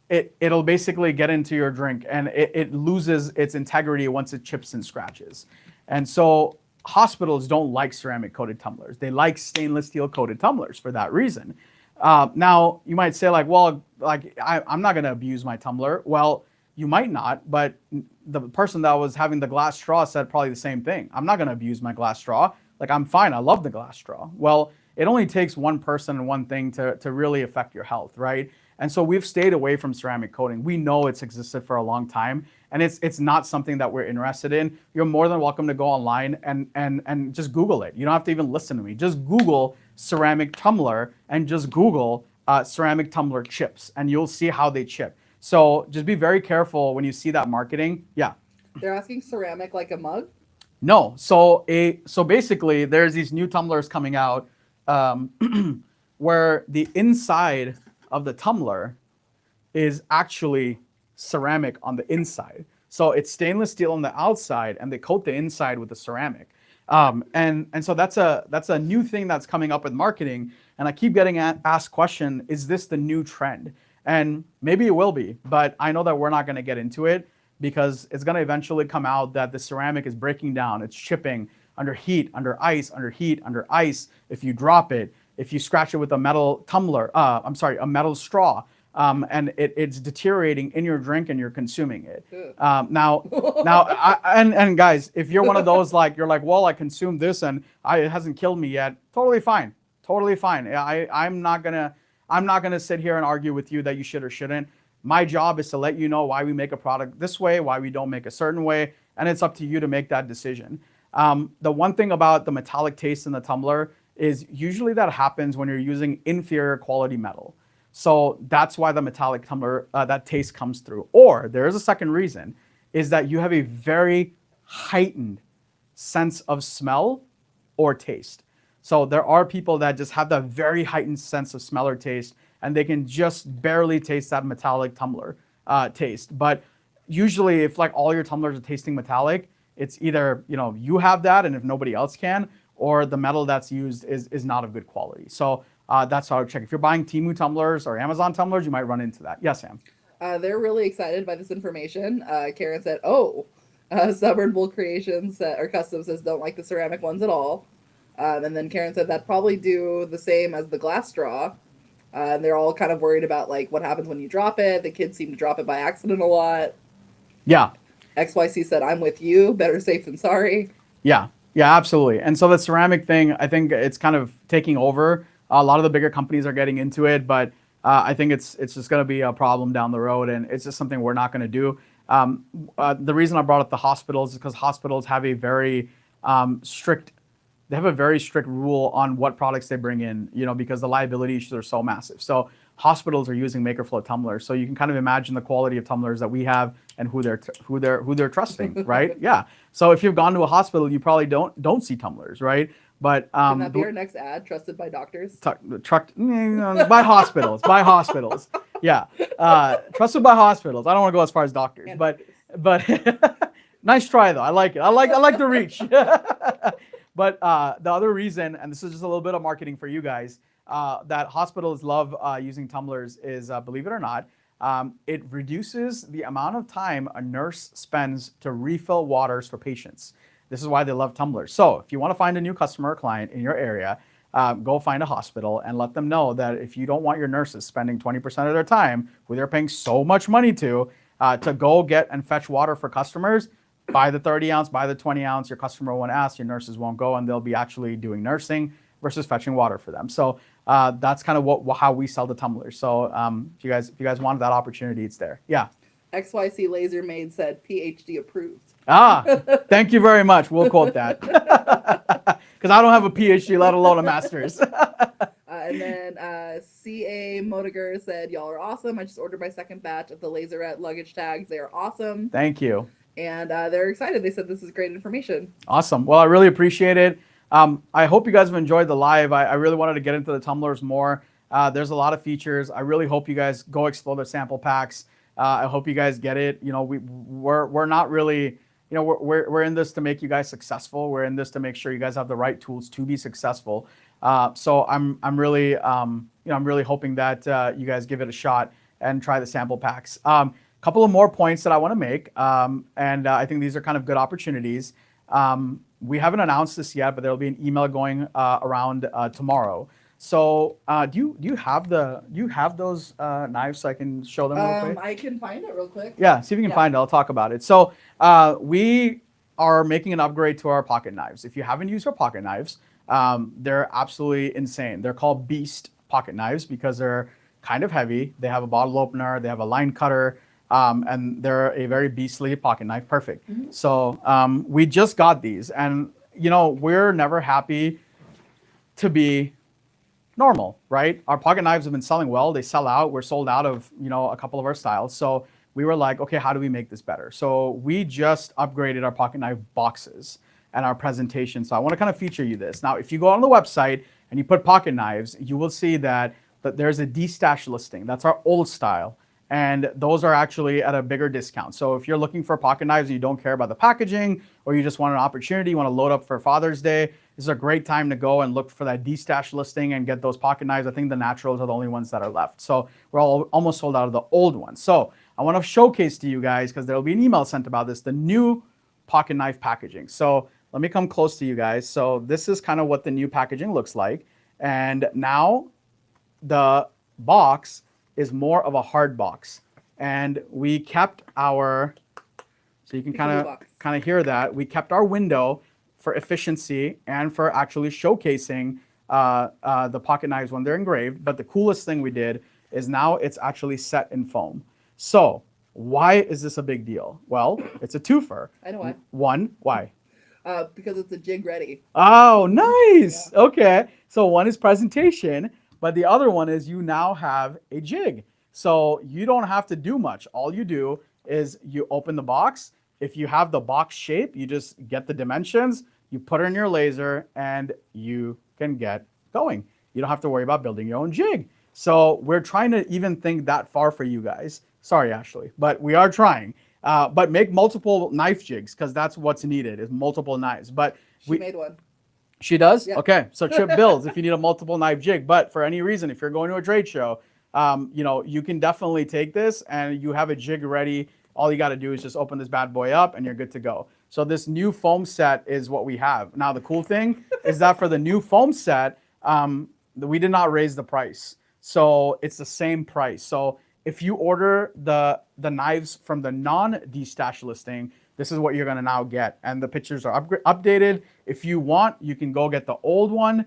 it'll basically get into your drink, and it loses its integrity once it chips and scratches. And so hospitals don't like ceramic coated tumblers. They like stainless steel coated tumblers for that reason. Now you might say like, well, like I'm not gonna abuse my tumbler. Well, you might not, but the person that was having the glass straw said probably the same thing. I'm not gonna abuse my glass straw. Like I'm fine. I love the glass straw. Well, it only takes one person and one thing to really affect your health, right? And so we've stayed away from ceramic coating. We know it's existed for a long time, and it's not something that we're interested in. You're more than welcome to go online and just Google it. You don't have to even listen to me. Just Google ceramic tumbler and just Google ceramic tumbler chips, and you'll see how they chip. So just be very careful when you see that marketing. Yeah. They're asking ceramic like a mug. No. So basically, there's these new tumblers coming out where the inside of the tumbler is actually ceramic on the inside. So it's stainless steel on the outside, and they coat the inside with the ceramic. And so that's a new thing that's coming up with marketing. And I keep getting asked question, is this the new trend? And maybe it will be, but I know that we're not going to get into it because it's going to eventually come out that the ceramic is breaking down. It's chipping under heat, under ice, under heat, under ice. If you drop it, if you scratch it with a metal tumbler, a metal straw, and it's deteriorating in your drink and you're consuming it. And guys, if you're one of those you're like, well, I consumed this and it hasn't killed me yet. Totally fine, totally fine. I'm not gonna sit here and argue with you that you should or shouldn't. My job is to let you know why we make a product this way, why we don't make a certain way, and it's up to you to make that decision. The one thing about the metallic taste in the tumbler is usually that happens when you're using inferior quality metal. So that's why the metallic tumbler, that taste comes through. Or there is a second reason, is that you have a very heightened sense of smell or taste. So there are people that just have that very heightened sense of smell or taste, and they can just barely taste that metallic tumbler taste. But usually if all your tumblers are tasting metallic, it's either you have that, and if nobody else can, or the metal that's used is not of good quality. So that's how I would check. If you're buying Temu tumblers or Amazon tumblers, you might run into that. Yes, Sam. They're really excited by this information. Karen said, Stubborn Bull Creations or Custom says don't like the ceramic ones at all. And then Karen said that probably do the same as the glass straw. And they're all kind of worried about what happens when you drop it. The kids seem to drop it by accident a lot. Yeah. XYC said, I'm with you. Better safe than sorry. Yeah, absolutely. And so the ceramic thing, I think it's kind of taking over. A lot of the bigger companies are getting into it, but I think it's just going to be a problem down the road, and it's just something we're not going to do. The reason I brought up the hospitals is because hospitals have a very strict rule on what products they bring in, because the liability issues are so massive. So hospitals are using MakerFlow tumblers, so you can kind of imagine the quality of tumblers that we have and who they're trusting, right? Yeah. So if you've gone to a hospital, you probably don't see tumblers, right? But can that be our next ad? Trusted by doctors? By hospitals, by hospitals. Yeah, trusted by hospitals. I don't want to go as far as doctors, but nice try though. I like it. I like the reach. But the other reason, and this is just a little bit of marketing for you guys, that hospitals love using tumblers is, believe it or not, it reduces the amount of time a nurse spends to refill waters for patients. This is why they love tumblers. So if you want to find a new customer or client in your area, go find a hospital and let them know that if you don't want your nurses spending 20% of their time, who they're paying so much money to go get and fetch water for customers, buy the 30 ounce, buy the 20 ounce, your customer won't ask, your nurses won't go, and they'll be actually doing nursing versus fetching water for them. So that's kind of how we sell the tumblers. So if you guys wanted that opportunity, it's there. Yeah. XYC Laser Maid said PhD approved. Thank you very much. We'll quote that. Because I don't have a PhD, let alone a master's. And then CA Motiger said, y'all are awesome. I just ordered my second batch of the Laserette luggage tags. They are awesome. Thank you. And they're excited. They said this is great information. Awesome. Well, I really appreciate it. I hope you guys have enjoyed the live. I really wanted to get into the tumblers more. There's a lot of features. I really hope you guys go explore the sample packs. I hope you guys get it. We're not really, we're in this to make you guys successful. We're in this to make sure you guys have the right tools to be successful. So I'm really hoping that you guys give it a shot and try the sample packs. Couple of more points that I want to make, and I think these are kind of good opportunities. We haven't announced this yet, but there'll be an email going around tomorrow. So do you have those knives so I can show them real quick? I can find it real quick. Yeah, see if you can find it. I'll talk about it. So we are making an upgrade to our pocket knives. If you haven't used our pocket knives, they're absolutely insane. They're called Beast pocket knives because they're kind of heavy. They have a bottle opener, they have a line cutter, and they're a very beastly pocket knife. Perfect. So we just got these, and we're never happy to be normal, right? Our pocket knives have been selling well. They sell out. We're sold out of, a couple of our styles. So we were like, okay, how do we make this better? So we just upgraded our pocket knife boxes and our presentation. So I want to kind of feature you this. Now, if you go on the website and you put pocket knives, you will see that there's a destash listing. That's our old style. And those are actually at a bigger discount. So if you're looking for pocket knives and you don't care about the packaging, or you just want an opportunity, you want to load up for Father's Day, this is a great time to go and look for that destash listing and get those pocket knives. I think the naturals are the only ones that are left. So we're almost sold out of the old ones. So I want to showcase to you guys, because there'll be an email sent about this, the new pocket knife packaging. So let me come close to you guys. So this is kind of what the new packaging looks like. And now the box is more of a hard box, and we kept our, so you can kind of hear that, we kept our window for efficiency and for actually showcasing the pocket knives when they're engraved. But the coolest thing we did is now it's actually set in foam. So why is this a big deal? Well, it's a twofer. I know why. One, why? Because it's a jig ready. Oh, nice. Yeah. Okay. So one is presentation, but the other one is you now have a jig. So you don't have to do much. All you do is you open the box. If you have the box shape, you just get the dimensions, you put it in your laser, and you can get going. You don't have to worry about building your own jig. So we're trying to even think that far for you guys. Sorry, Ashley, but we are trying. But make multiple knife jigs, because that's what's needed, is multiple knives. But she made one. She does? Yep. Okay, so Chip builds if you need a multiple knife jig. But for any reason, if you're going to a trade show, you can definitely take this and you have a jig ready. All you got to do is just open this bad boy up and you're good to go. So this new foam set is what we have. Now, the cool thing is that for the new foam set, we did not raise the price. So it's the same price. So if you order the knives from the non-destash listing, this is what you're going to now get. And the pictures are updated. If you want, you can go get the old one.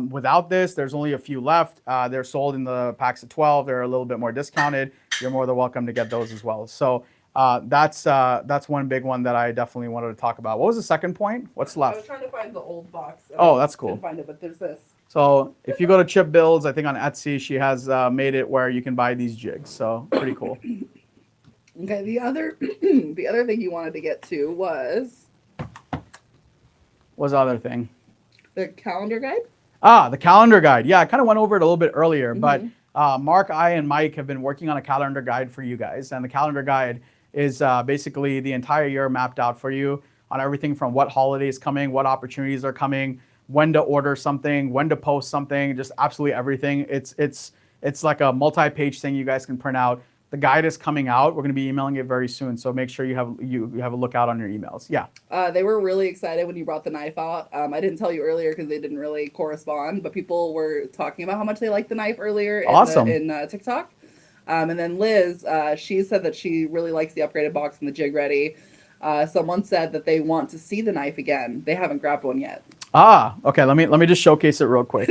Without this, there's only a few left. They're sold in the packs of 12. They're a little bit more discounted. You're more than welcome to get those as well. So that's one big one that I definitely wanted to talk about. What was the second point? What's left? I was trying to find the old box. Oh, that's cool. Couldn't find it, but there's this. So if you go to Chip Builds, I think on Etsy, she has made it where you can buy these jigs. So pretty cool. Okay, the other thing you wanted to get to was... What's the other thing? The calendar guide? The calendar guide. Yeah, I kind of went over it a little bit earlier, but Mark, and Mike have been working on a calendar guide for you guys. And the calendar guide is basically the entire year mapped out for you on everything from what holidays coming, what opportunities are coming, when to order something, when to post something, just absolutely everything. It's like a multi-page thing you guys can print out. The guide is coming out. We're going to be emailing it very soon, so make sure you have a look out on your emails. Yeah. They were really excited when you brought the knife out. I didn't tell you earlier because they didn't really correspond, but people were talking about how much they liked the knife earlier in TikTok. And then Liz, she said that she really likes the upgraded box and the jig ready. Someone said that they want to see the knife again. They haven't grabbed one yet. Okay. Let me just showcase it real quick.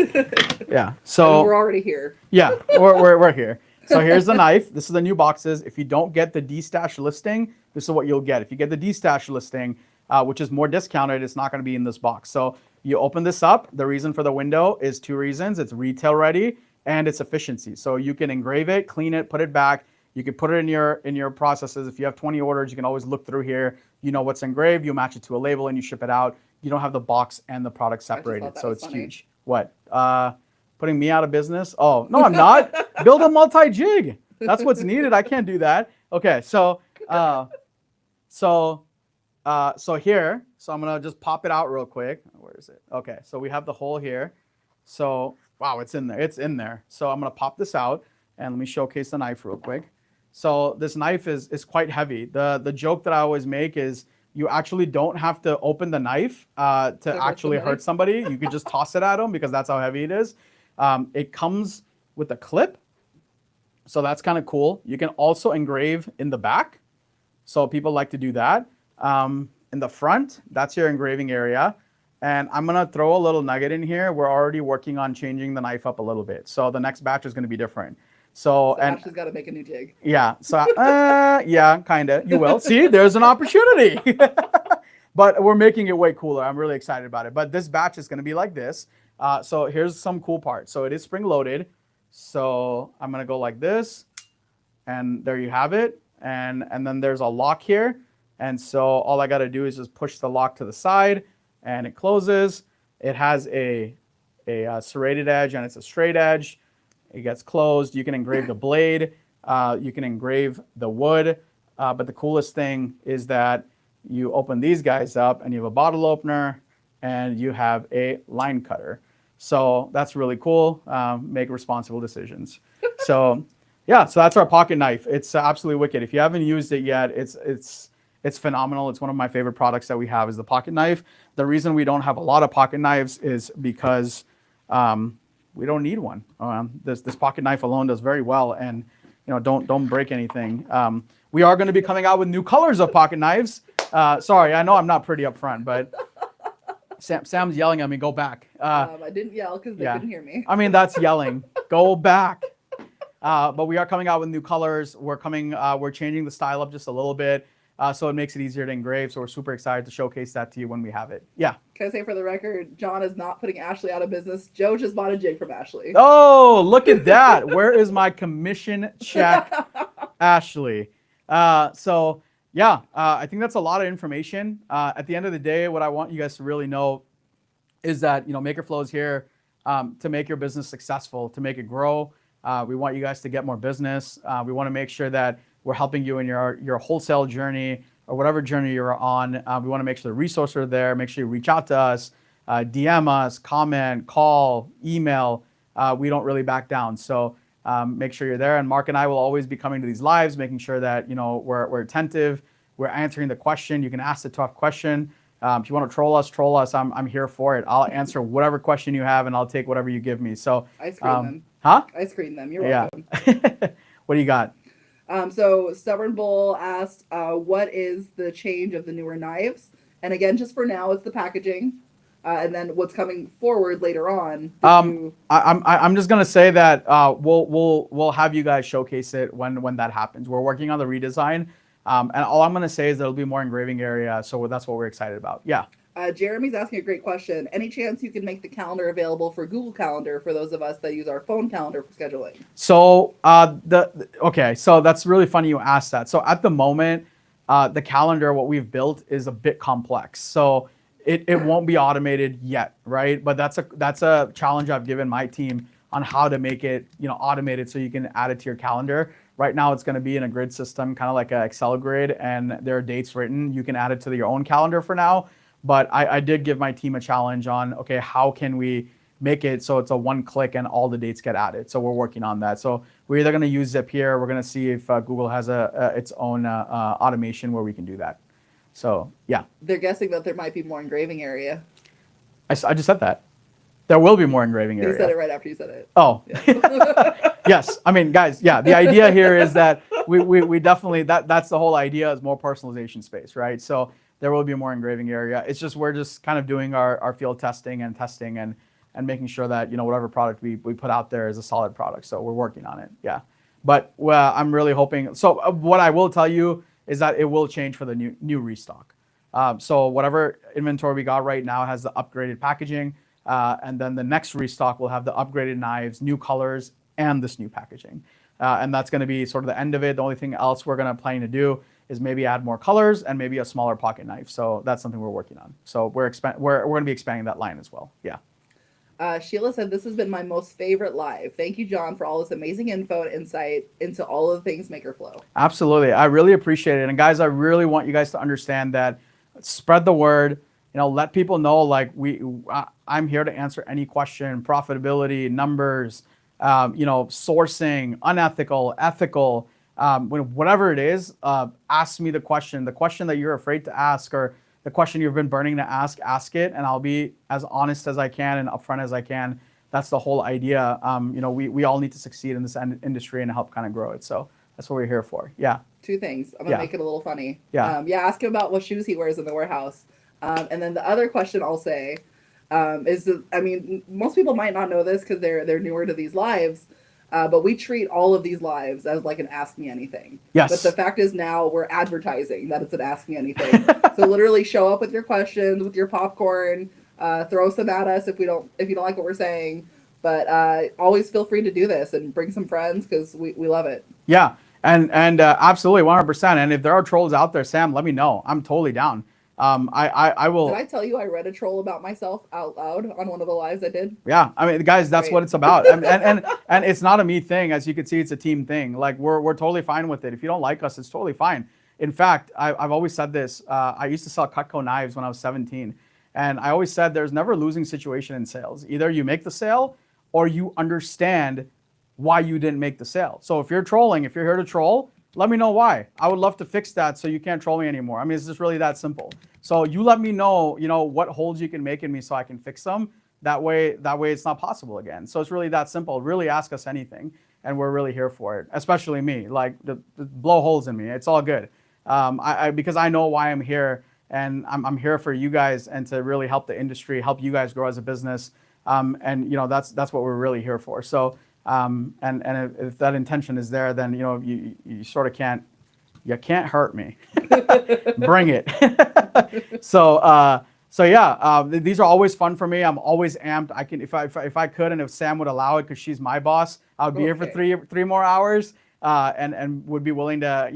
Yeah. So and we're already here. Yeah, we're here. So here's the knife. This is the new boxes. If you don't get the destash listing, this is what you'll get. If you get the destash listing, which is more discounted, it's not going to be in this box. So you open this up. The reason for the window is two reasons. It's retail ready and it's efficiency. So you can engrave it, clean it, put it back. You can put it in your processes. If you have 20 orders, you can always look through here. You know what's engraved. You match it to a label and you ship it out. You don't have the box and the product separated. So it's funny. Huge. What? Putting me out of business? Oh, no, I'm not. Build a multi-jig. That's what's needed. I can't do that. Okay, so here, so I'm gonna just pop it out real quick. Where is it? Okay, so we have the hole here. So, wow, it's in there. It's in there. So I'm gonna pop this out and let me showcase the knife real quick. So this knife is quite heavy. The joke that I always make is you actually don't have to open the knife to actually hurt somebody. You could just toss it at them because that's how heavy it is. It comes with a clip, so that's kind of cool. You can also engrave in the back, so people like to do that. In the front, that's your engraving area. And I'm gonna throw a little nugget in here. We're already working on changing the knife up a little bit, so the next batch is gonna be different. So and Ashley's got to make a new jig. yeah, so yeah, kind of. You will see. There's an opportunity. But we're making it way cooler. I'm really excited about it. But this batch is going to be like this. So here's some cool parts. So it is spring loaded. So I'm going to go like this. And there you have it. And then there's a lock here. And so all I got to do is just push the lock to the side. And it closes. It has a serrated edge and it's a straight edge. It gets closed. You can engrave the blade. You can engrave the wood. But the coolest thing is that you open these guys up and you have a bottle opener and you have a line cutter. So that's really cool. Make responsible decisions. So yeah, so that's our pocket knife. It's absolutely wicked. If you haven't used it yet, it's phenomenal. It's one of my favorite products that we have is the pocket knife. The reason we don't have a lot of pocket knives is because we don't need one. This pocket knife alone does very well, and don't break anything. We are going to be coming out with new colors of pocket knives. Sorry, I know I'm not pretty up front, but Sam's yelling at me, go back. I didn't yell because they couldn't hear me. I mean, that's yelling. Go back. But we are coming out with new colors. We're changing the style up just a little bit. So it makes it easier to engrave. So we're super excited to showcase that to you when we have it. Yeah. Can I say for the record, John is not putting Ashley out of business. Joe just bought a jig from Ashley. Oh, look at that. Where is my commission check, Ashley? So yeah, I think that's a lot of information. At the end of the day, what I want you guys to really know is that, MakerFlow is here to make your business successful, to make it grow. We want you guys to get more business. We want to make sure that we're helping you in your wholesale journey or whatever journey you're on. We want to make sure the resources are there. Make sure you reach out to us, DM us, comment, call, email. We don't really back down. So make sure you're there. And Mark and I will always be coming to these lives, making sure that we're attentive. We're answering the question. You can ask the tough question. If you want to troll us. I'm here for it. I'll answer whatever question you have, and I'll take whatever you give me. So I screen them. Huh? I screen them. You're welcome. What do you got? So Stubborn Bull asked, what is the change of the newer knives? And again, just for now, it's the packaging, and then what's coming forward later on. I'm just gonna say that we'll have you guys showcase it when that happens. We're working on the redesign, and all I'm gonna say is there'll be more engraving area. So that's what we're excited about. Yeah. Jeremy's asking a great question. Any chance you can make the calendar available for Google Calendar for those of us that use our phone calendar for scheduling? So okay, so that's really funny you asked that. So at the moment, the calendar, what we've built is a bit complex. So it won't be automated yet, right? But that's a challenge I've given my team on how to make it automated so you can add it to your calendar. Right now, it's going to be in a grid system, kind of like an Excel grid, and there are dates written. You can add it to your own calendar for now. But I did give my team a challenge on, okay, how can we make it so it's a one click and all the dates get added? So we're working on that. So we're either going to use Zapier. We're going to see if Google has its own automation where we can do that. So yeah. They're guessing that there might be more engraving area. I just said that. There will be more engraving area. You said it right after you said it. Oh. Yeah. Yes. I mean, guys, yeah, the idea here is that we definitely, that's the whole idea, is more personalization space, right? So there will be more engraving area. It's just, we're just kind of doing our field testing and making sure that, whatever product we put out there is a solid product. So we're working on it. Yeah. But I'm really hoping, so what I will tell you is that it will change for the new restock. So whatever inventory we got right now has the upgraded packaging. And then the next restock will have the upgraded knives, new colors, and this new packaging. And that's going to be sort of the end of it. The only thing else we're going to plan to do is maybe add more colors and maybe a smaller pocket knife. So that's something we're working on. So we're going to be expanding that line as well. Yeah. Sheila said, this has been my most favorite live. Thank you, John, for all this amazing info and insight into all of the things MakerFlow. Absolutely. I really appreciate it. And guys, I really want you guys to understand that, spread the word, let people know, like I'm here to answer any question, profitability, numbers, sourcing, unethical, ethical, whatever it is, ask me the question that you're afraid to ask, or the question you've been burning to ask it, and I'll be as honest as I can and upfront as I can that's the whole idea. You know, we all need to succeed in this industry and help kind of grow it. So that's what we're here for. Yeah. Two things. I'm gonna Yeah. make it a little funny. Yeah. Ask him about what shoes he wears in the warehouse. And then the other question I'll say is that, I mean, most people might not know this because they're newer to these lives, but we treat all of these lives as like an Ask Me Anything. Yes. But the fact is now we're advertising that it's an Ask Me Anything. So literally show up with your questions, with your popcorn, throw some at us if you don't like what we're saying. But always feel free to do this and bring some friends because we love it. Yeah. And absolutely 100%. And if there are trolls out there, Sam, let me know. I'm totally down. I will. Did I tell you I read a troll about myself out loud on one of the lives I did? Yeah, I mean, guys, that's Great. what it's about, and it's not a me thing. As you can see, it's a team thing. Like we're totally fine with it. If you don't like us, it's totally fine. In fact, I've always said this. I used to sell Cutco knives when I was 17, and I always said there's never a losing situation in sales. Either you make the sale, or you understand why you didn't make the sale. So if you're trolling, if you're here to troll, let me know why. I would love to fix that so you can't troll me anymore. I mean, it's just really that simple. So you let me know, you know, what holes you can make in me so I can fix them. That way it's not possible again. So it's really that simple. Really ask us anything, and we're really here for it. Especially me, like the blow holes in me. It's all good. Because I know why I'm here, and I'm here for you guys and to really help the industry, help you guys grow as a business. And you know, that's what we're really here for. So. And if that intention is there, then you know you sort of can't hurt me. Bring it. So yeah, these are always fun for me. I'm always amped. I can if I could, and if Sam would allow it, because she's my boss, I would be here for three more hours, and would be willing to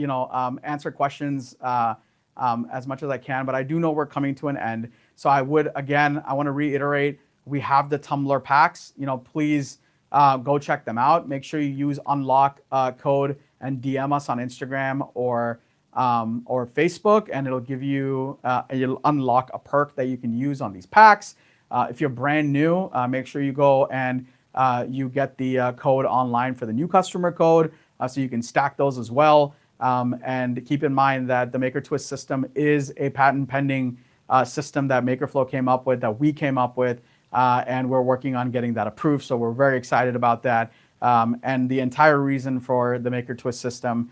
answer questions as much as I can. But I do know we're coming to an end, so I want to reiterate, we have the Tumbler packs. You know, please. Go check them out. Make sure you use unlock code and DM us on Instagram or Facebook, and it'll give you it'll unlock a perk that you can use on these packs. If you're brand new, make sure you go and you get the code online for the new customer code, so you can stack those as well. And keep in mind that the MakerTwist system is a patent pending system that MakerFlow came up with, that we came up with. And we're working on getting that approved, so we're very excited about that. And the entire reason for the MakerTwist system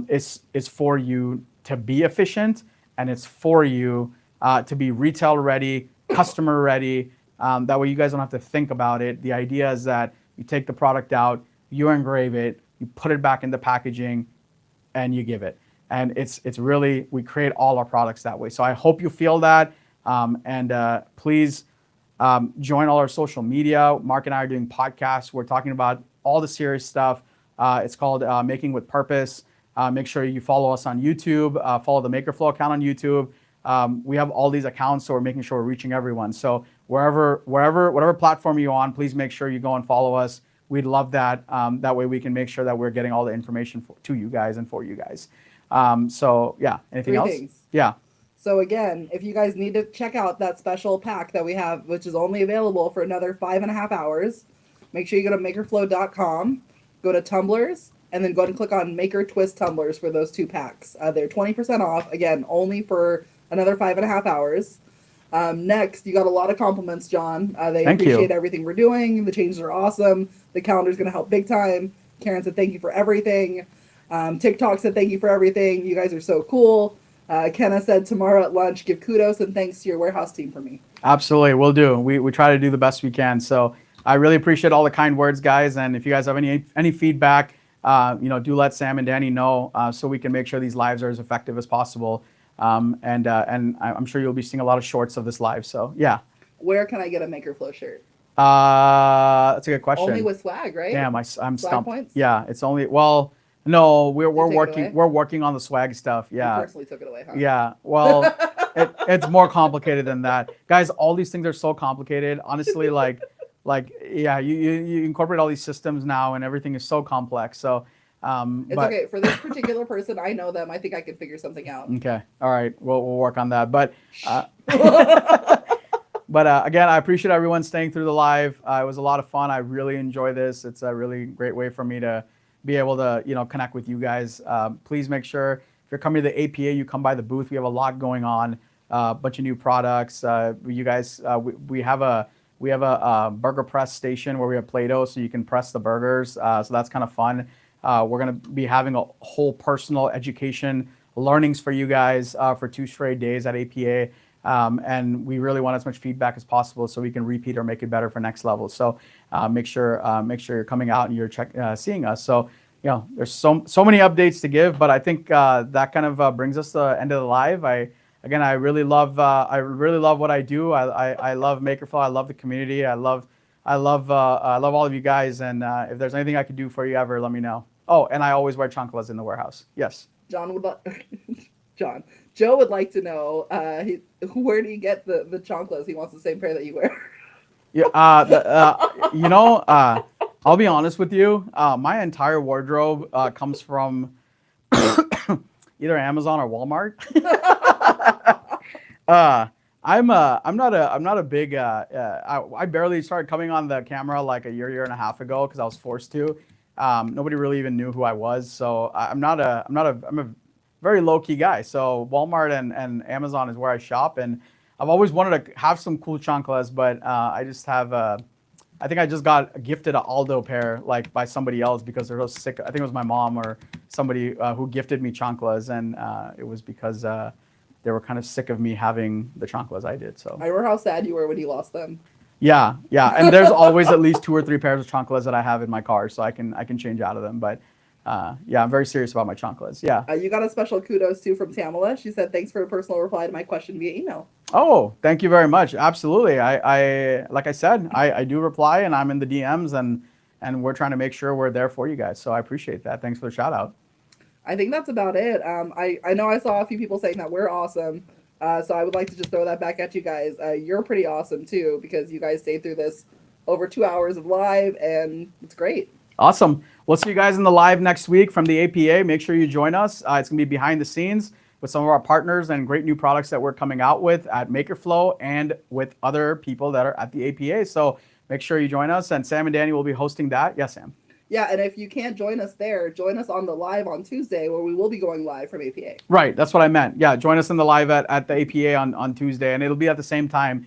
is for you to be efficient, and it's for you to be retail ready, customer ready. That way you guys don't have to think about it. The idea is that you take the product out, you engrave it, you put it back in the packaging, and you give it. And it's really, we create all our products that way. So I hope you feel that, and please. Join all our social media. Mark and I are doing podcasts. We're talking about all the serious stuff. It's called Making with Purpose. Make sure you follow us on YouTube. Follow the MakerFlow account on YouTube. We have all these accounts, so we're making sure we're reaching everyone. So whatever platform you're on, please make sure you go and follow us. We'd love that. That way we can make sure that we're getting all the information to you guys and for you guys. So yeah, anything else? Things. Yeah. So again, if you guys need to check out that special pack that we have, which is only available for another 5.5 hours, make sure you go to MakerFlow.com, go to Tumblers, and then go ahead and click on MakerTwist Tumblers for those 2 packs. They're 20% off, again, only for another 5.5 hours. Next, you got a lot of compliments, John. They appreciate everything we're doing. The changes are awesome. The calendar's going to help big time. Karen said thank you for everything. TikTok said thank you for everything. You guys are so cool. Kenna said tomorrow at lunch, give kudos and thanks to your warehouse team for me. Absolutely, we'll do. We try to do the best we can. So I really appreciate all the kind words, guys. And if you guys have any feedback, do let Sam and Danny know, so we can make sure these lives are as effective as possible. And I'm sure you'll be seeing a lot of shorts of this live. So yeah. Where can I get a MakerFlow shirt? That's a good question. Only with swag, right? Damn, I'm swag stumped. Points? Yeah, it's only No, we're working on the swag stuff. Yeah. You personally took it away, huh? Yeah. Well, it's more complicated than that, guys. All these things are so complicated. Honestly, yeah, you incorporate all these systems now, and everything is so complex. So, it's okay for this particular person. I know them. I think I can figure something out. Okay. All right. We'll work on that. But. But again, I appreciate everyone staying through the live. It was a lot of fun. I really enjoy this. It's a really great way for me to be able to, connect with you guys. Please make sure if you're coming to the APA, you come by the booth. We have a lot going on, a bunch of new products. You guys, we have a We have a burger press station where we have Play-Doh, so you can press the burgers. So that's kind of fun. We're going to be having a whole personal education learnings for you guys for 2 straight days at APA. And we really want as much feedback as possible so we can repeat or make it better for next level. So make sure you're coming out and you're seeing us. So there's so many updates to give, but I think that kind of brings us to the end of the live. I really love what I do. I love MakerFlow. I love the community. I love all of you guys. And if there's anything I could do for you ever, let me know. Oh, and I always wear chanclas in the warehouse. Yes. Joe would like to know where do you get the chanclas? He wants the same pair that you wear. Yeah. I'll be honest with you. My entire wardrobe comes from either Amazon or Walmart. I'm not a big. I barely started coming on the camera like a year and a half ago because I was forced to. Nobody really even knew who I was, so I'm a very low key guy. So Walmart and Amazon is where I shop, and I've always wanted to have some cool chanclas, but I just have. I think I just got gifted an Aldo pair like by somebody else because they're so sick. I think it was my mom or somebody who gifted me chanclas, and it was because they were kind of sick of me having the chanclas I did. So I remember how sad you were when you lost them. Yeah, and there's always at least 2 or 3 pairs of chanclas that I have in my car, so I can change out of them. But I'm very serious about my chanclas. Yeah. You got a special kudos too from Tamala. She said, "Thanks for a personal reply to my question via email." Oh, thank you very much. Absolutely. I like I said, I do reply, and I'm in the DMs, and we're trying to make sure we're there for you guys. So I appreciate that. Thanks for the shout out. I think that's about it. I know I saw a few people saying that we're awesome. So I would like to just throw that back at you guys. You're pretty awesome too, because you guys stayed through this over 2 hours of live, and it's great. Awesome. We'll see you guys in the live next week from the APA. Make sure you join us. It's going to be behind the scenes with some of our partners and great new products that we're coming out with at MakerFlow and with other people that are at the APA. So make sure you join us, and Sam and Danny will be hosting that. Yes, Sam. Yeah, and if you can't join us there, join us on the live on Tuesday where we will be going live from APA. Right, that's what I meant. Yeah, join us in the live at the APA on Tuesday, and it'll be at the same time.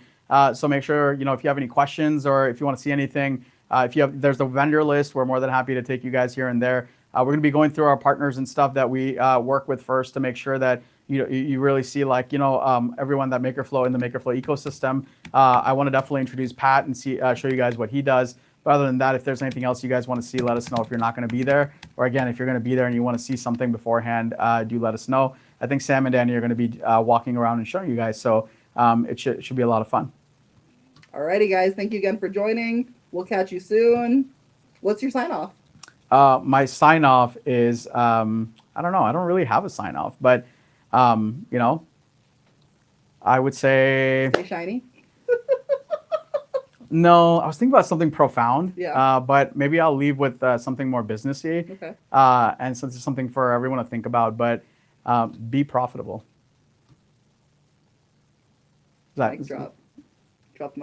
So make sure, if you have any questions or if you want to see anything, there's the vendor list. We're more than happy to take you guys here and there. We're going to be going through our partners and stuff that we work with first to make sure that you really see everyone that MakerFlow in the MakerFlow ecosystem. I want to definitely introduce Pat and show you guys what he does. But other than that, if there's anything else you guys want to see, let us know if you're not going to be there. Or again, if you're going to be there and you want to see something beforehand, do let us know. I think Sam and Danny are going to be walking around and showing you guys. So it should be a lot of fun. Alrighty, guys. Thank you again for joining. We'll catch you soon. What's your sign off? My sign off is, I don't know. I don't really have a sign off. But, I would say... Stay shiny. No, I was thinking about something profound. Yeah. But maybe I'll leave with something more businessy. Okay. And since it's something for everyone to think about, but be profitable. Mic drop.